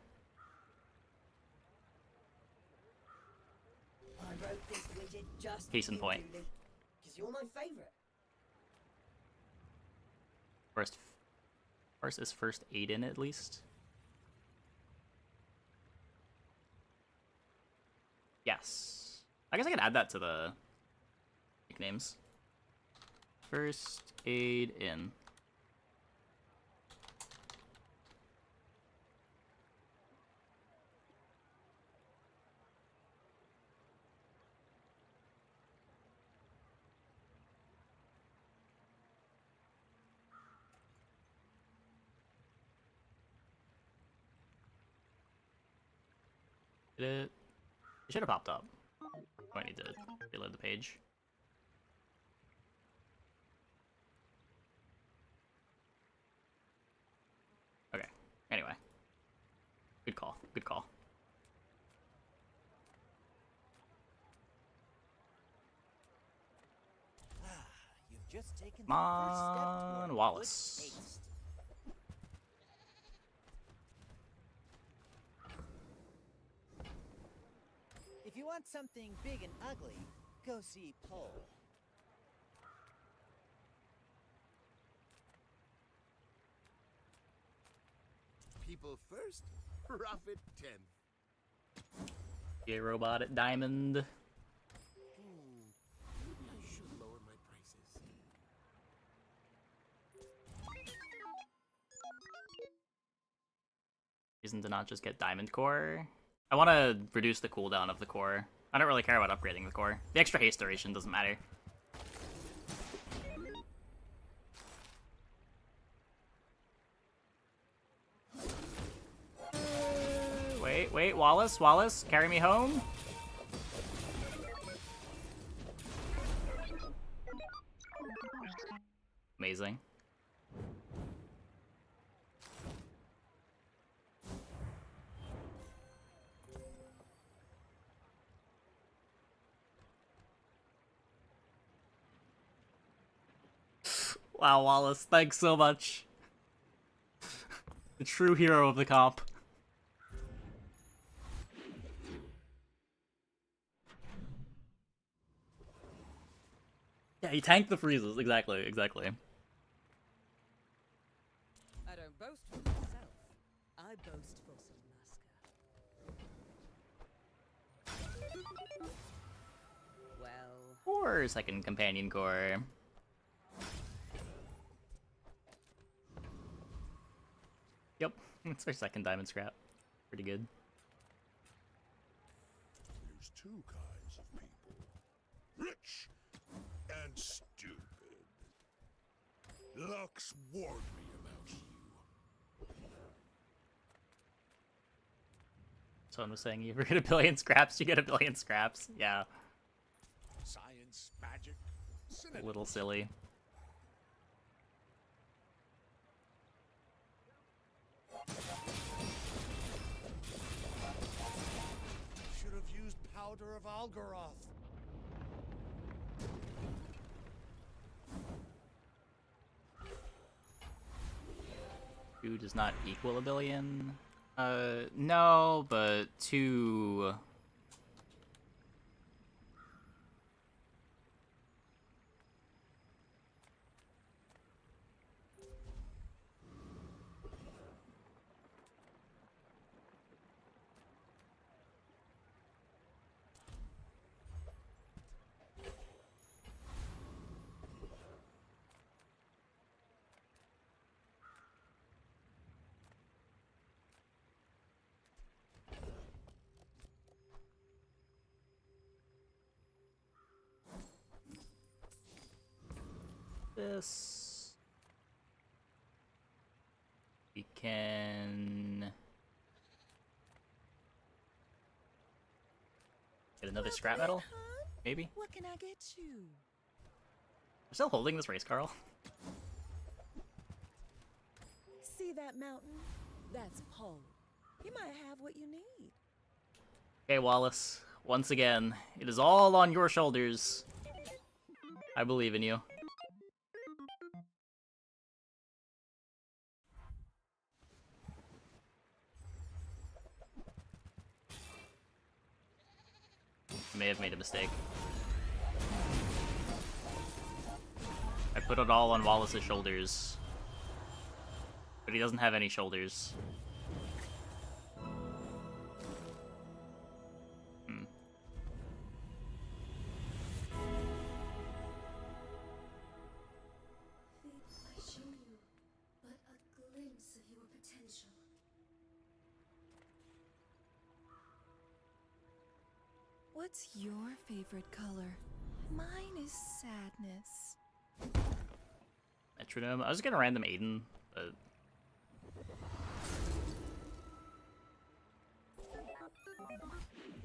I wrote this widget just Case in point. because you're my favorite. First is First Aiden at least. Yes. I guess I could add that to the nicknames. First Aid in. Did it? It should have popped up. Oh, I need to reload the page. Okay. Anyway. Good call. Good call. You've just taken Come the first step on, toward Wallace. good taste. If you want something big and ugly, go see Pole. people first, profit 10th. Yeah, robot at Diamond. Maybe I should lower my prices. Reason to not just get Diamond Core. I want to reduce the cooldown of the core. I don't really care about upgrading the core. The extra haste duration doesn't matter. Wait, Wallace, carry me home. Amazing. Wow, Wallace, thanks so much. The true hero of the comp. Yeah, he tanked the freezes. Exactly. I don't boast for myself. I boast for Salaska. Well... Or second companion core. Yep, it's our second diamond scrap. Pretty good. There's two kinds of people. Rich and stupid. Lux warned me about you. Someone was saying, you ever get a billion scraps, you get a billion scraps. Yeah. Science, magic, A little silly. Should have used powder of Algaroth. Two does not equal a billion. No, but two... This... We can... Get another scrap metal? Maybe? What can I get you? I'm still holding this race, Carl. See that mountain? That's Paul. He might have what you need. Okay, Wallace. Once again, it is all on your shoulders. I believe in you. I may have made a mistake. I put it all on Wallace's shoulders. But he doesn't have any shoulders. I show you but a glimpse of your potential. What's your favorite color? Mine is sadness. Metronome. I was gonna random Aiden, but...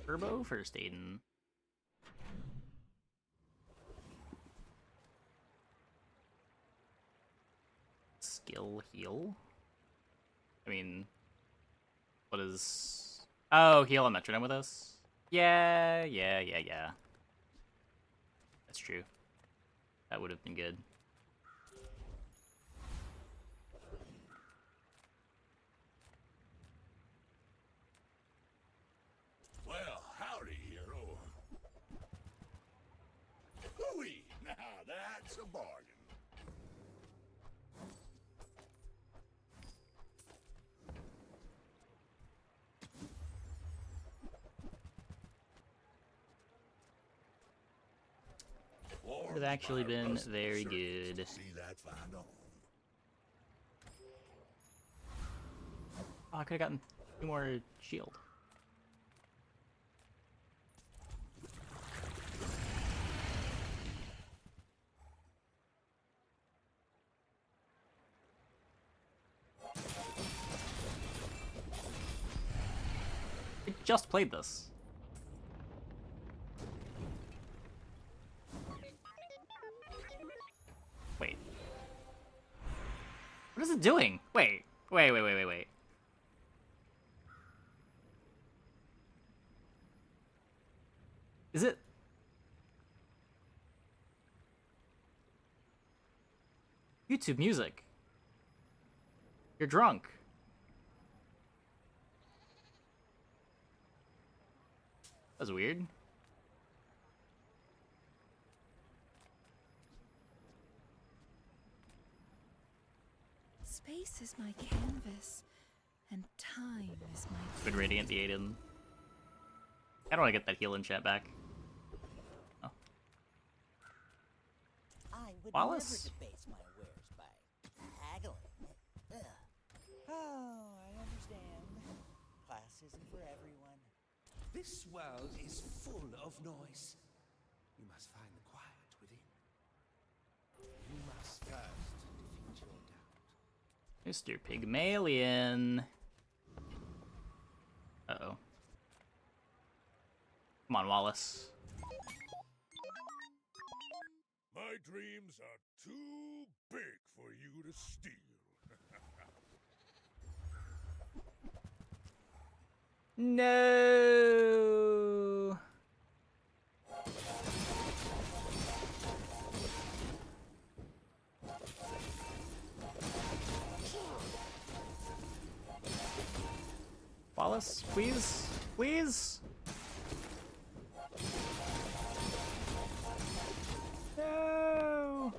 Turbo first Aiden. Skill heal? I mean... What is... Oh, heal a metronome with us? Yeah. That's true. That would have been good. Well, howdy, hero. Hooey! Now that's a bargain. Would have actually been very good. See that find on. Oh, I could have gotten 2 more shield. I just played this. Wait. What is it doing? Wait. Wait. Is it? YouTube music. You're drunk. That's weird. Space is my canvas, and time is my... Good Radiant the Aiden. I don't want to get that heal enchant back. Oh. I would Wallace? never debase my wares by haggling. Ugh. Oh, I understand. Class isn't for everyone. This world is full of noise. You must find the quiet within. You must first defeat your doubt. Mr. Pygmalion. Uh-oh. Come on, Wallace. My dreams are too big for you to steal. No. Wallace, please? Please? No!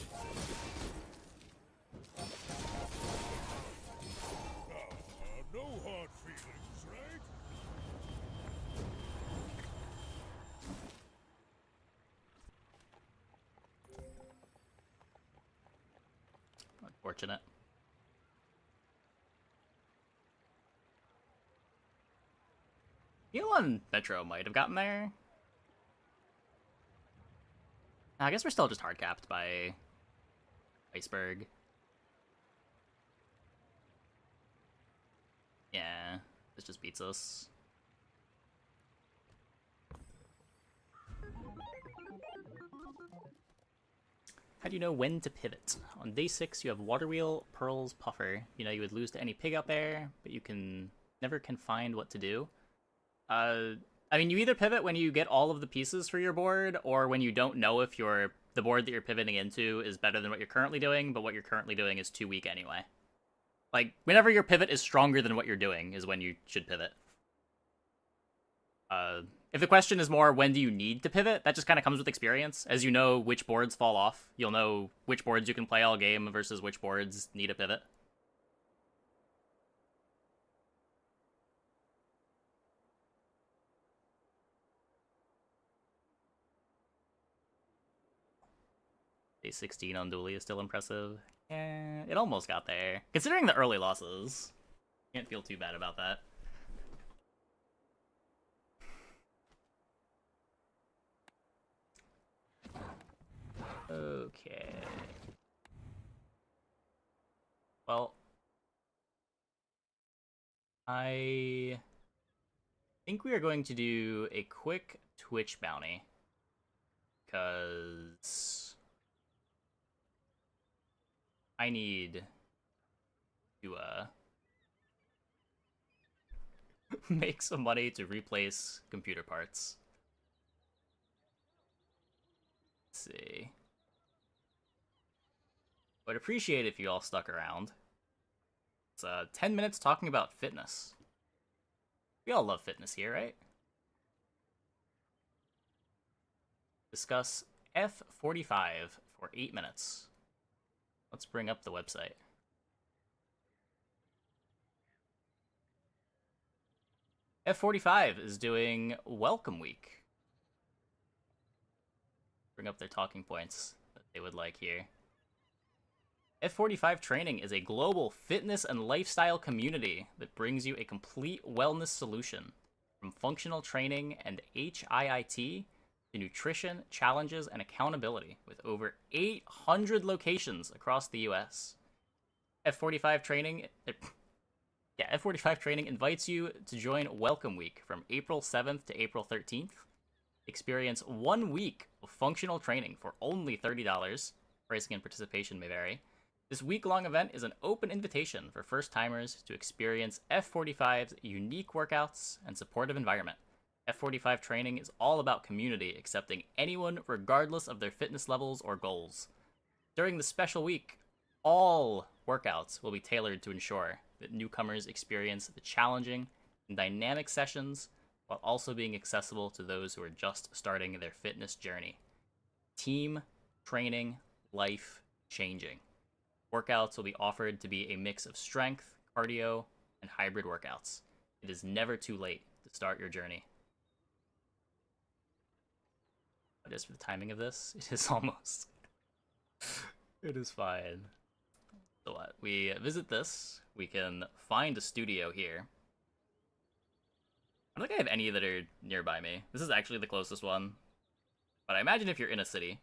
No hard feelings, right? Unfortunate. Elon Metro might have gotten there. I guess we're still just hard capped by Iceberg. Yeah, this just beats us. How do you know when to pivot? On day 6, you have Water Wheel, Pearls, Puffer. You know you would lose to any pig out there, but you never can find what to do. I mean, you either pivot when you get all of the pieces for your board, or when you don't know if the board that you're pivoting into is better than what you're currently doing, but what you're currently doing is too weak anyway. Like, whenever your pivot is stronger than what you're doing is when you should pivot. If the question is more, when do you need to pivot, that just kind of comes with experience. As you know which boards fall off, you'll know which boards you can play all game versus which boards need a pivot. Day 16 on Dooley is still impressive. Yeah, it almost got there. Considering the early losses, can't feel too bad about that. Okay. Well, I think we are going to do a quick Twitch bounty. Because I need to make some money to replace computer parts. Let's see. I'd appreciate it if you all stuck around. It's 10 minutes talking about fitness. We all love fitness here, right? Discuss F45 for 8 minutes. Let's bring up the website. F45 is doing Welcome Week. bring up their talking points that they would like here. F45 Training is a global fitness and lifestyle community that brings you a complete wellness solution, from functional training and HIIT to nutrition, challenges, and accountability, with over 800 locations across the US. F45 Training invites you to join Welcome Week from April 7th to April 13th. Experience 1 week of functional training for only $30. Pricing and participation may vary. This week-long event is an open invitation for first-timers to experience F45's unique workouts and supportive environment. F45 Training is all about community, accepting anyone regardless of their fitness levels or goals. During the special week, all workouts will be tailored to ensure that newcomers experience the challenging and dynamic sessions while also being accessible to those who are just starting their fitness journey. Team training, life changing. Workouts will be offered to be a mix of strength, cardio, and hybrid workouts. It is never too late to start your journey. But as for the timing of this, it is almost... it is fine. So what? We visit this. We can find a studio here. I don't think I have any that are nearby me. This is actually the closest one. But I imagine if you're in a city...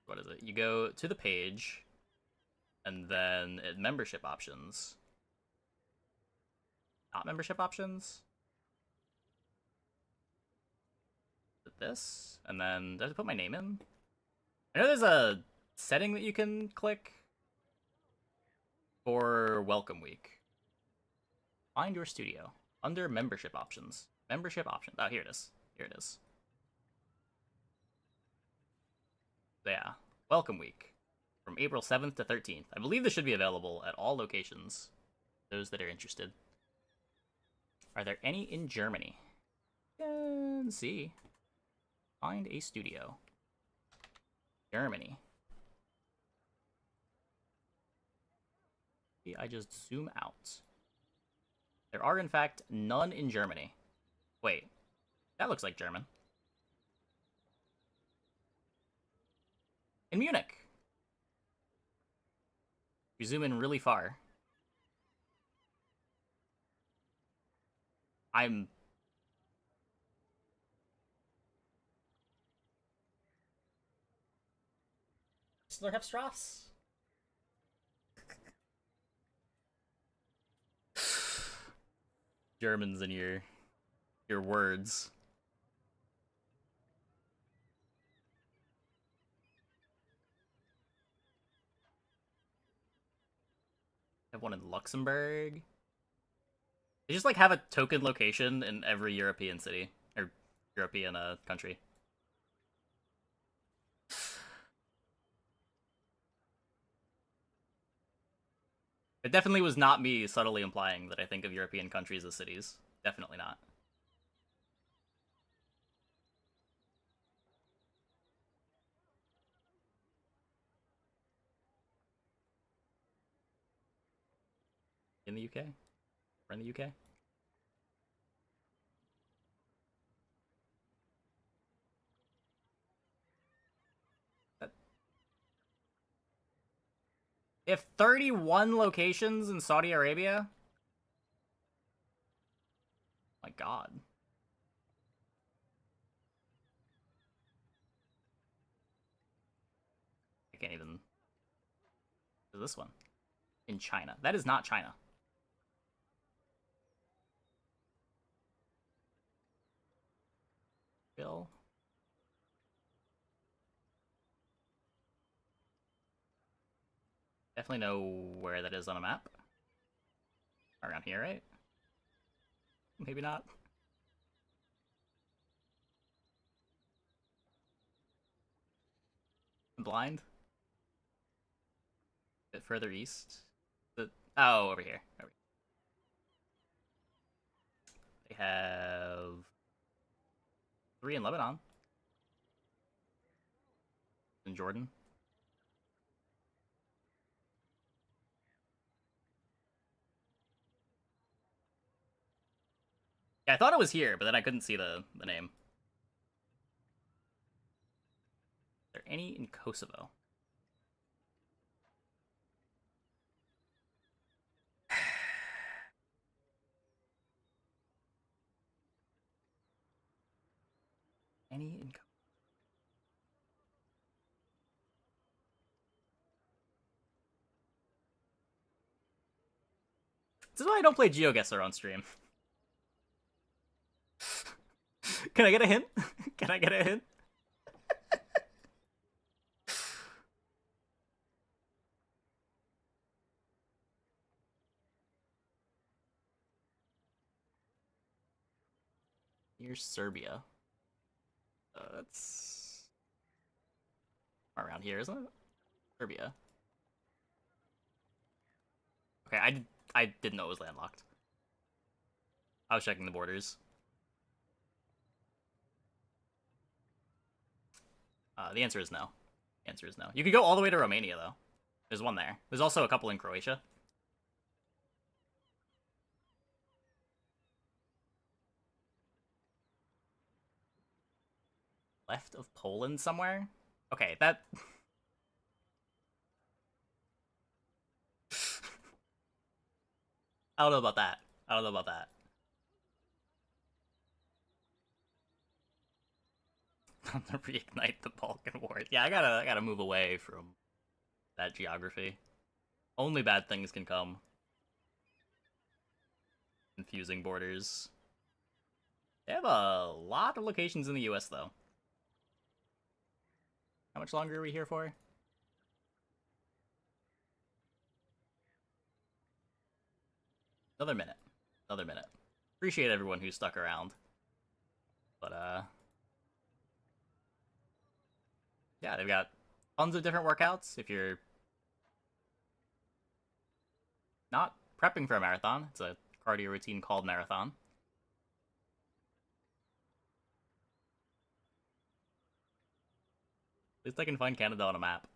What is it? You go to the page, and then at membership options. Not membership options? This, and then do I have to put my name in? I know there's a setting that you can click for Welcome Week. Find your studio under membership options. Membership options. Oh, here it is. Here it is. Yeah, Welcome Week from April 7th to 13th. I believe this should be available at all locations. Those that are interested. Are there any in Germany? Can see. Find a studio. Germany. Maybe I just zoom out. There are, in fact, none in Germany. Wait, that looks like German. In Munich. We zoom in really far. I'm... Slurhefstrasse? Germans in your words. I have one in Luxembourg. They just like have a token location in every European city or European country. It definitely was not me subtly implying that I think of European countries as cities. Definitely not. In the UK? We're in the UK? If 31 locations in Saudi Arabia? My god. I can't even... What is this one? In China. That is not China. Bill. Definitely know where that is on a map. Around here, right? Maybe not. I'm blind. A bit further east. Oh, over here. They have 3 in Lebanon. In Jordan. Yeah, I thought it was here, but then I couldn't see the name. any in Kosovo? Any in Kosovo? This is why I don't play GeoGuessr on stream. Can I get a hint? Can I get a hint? Here's Serbia. That's around here, isn't it? Serbia. Okay, I didn't know it was landlocked. I was checking the borders. The answer is no. The answer is no. You could go all the way to Romania, though. There's one there. There's also a couple in Croatia. Left of Poland somewhere? Okay, that... I don't know about that. I don't know about that. To reignite the Balkan War. Yeah, I gotta move away from that geography. Only bad things can come. Confusing borders. They have a lot of locations in the US, though. How much longer are we here for? Another minute. Another minute. Appreciate everyone who stuck around. But, yeah, they've got tons of different workouts. If you're not prepping for a marathon, it's a cardio routine called marathon. At least I can find Canada on a map.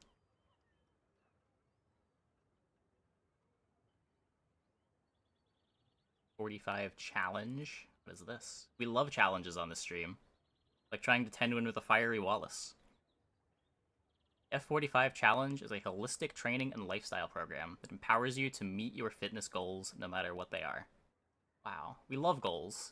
"45 challenge? What is this? We love challenges on this stream. Like trying to 10-win with a fiery Wallace. F45 Challenge is a holistic training and lifestyle program that empowers you to meet your fitness goals no matter what they are. Wow, we love goals.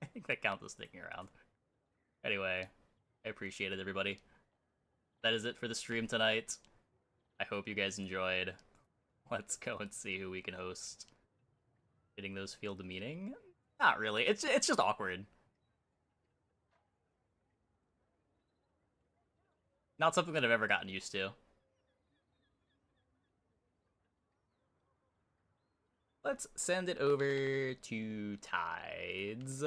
I think that counts as sticking around. Anyway, I appreciate it, everybody. That is it for the stream tonight. I hope you guys enjoyed. Let's go and see who we can host. Getting those feel demeaning? Not really. It's just awkward. Not something that I've ever gotten used to. Let's send it over to Tides.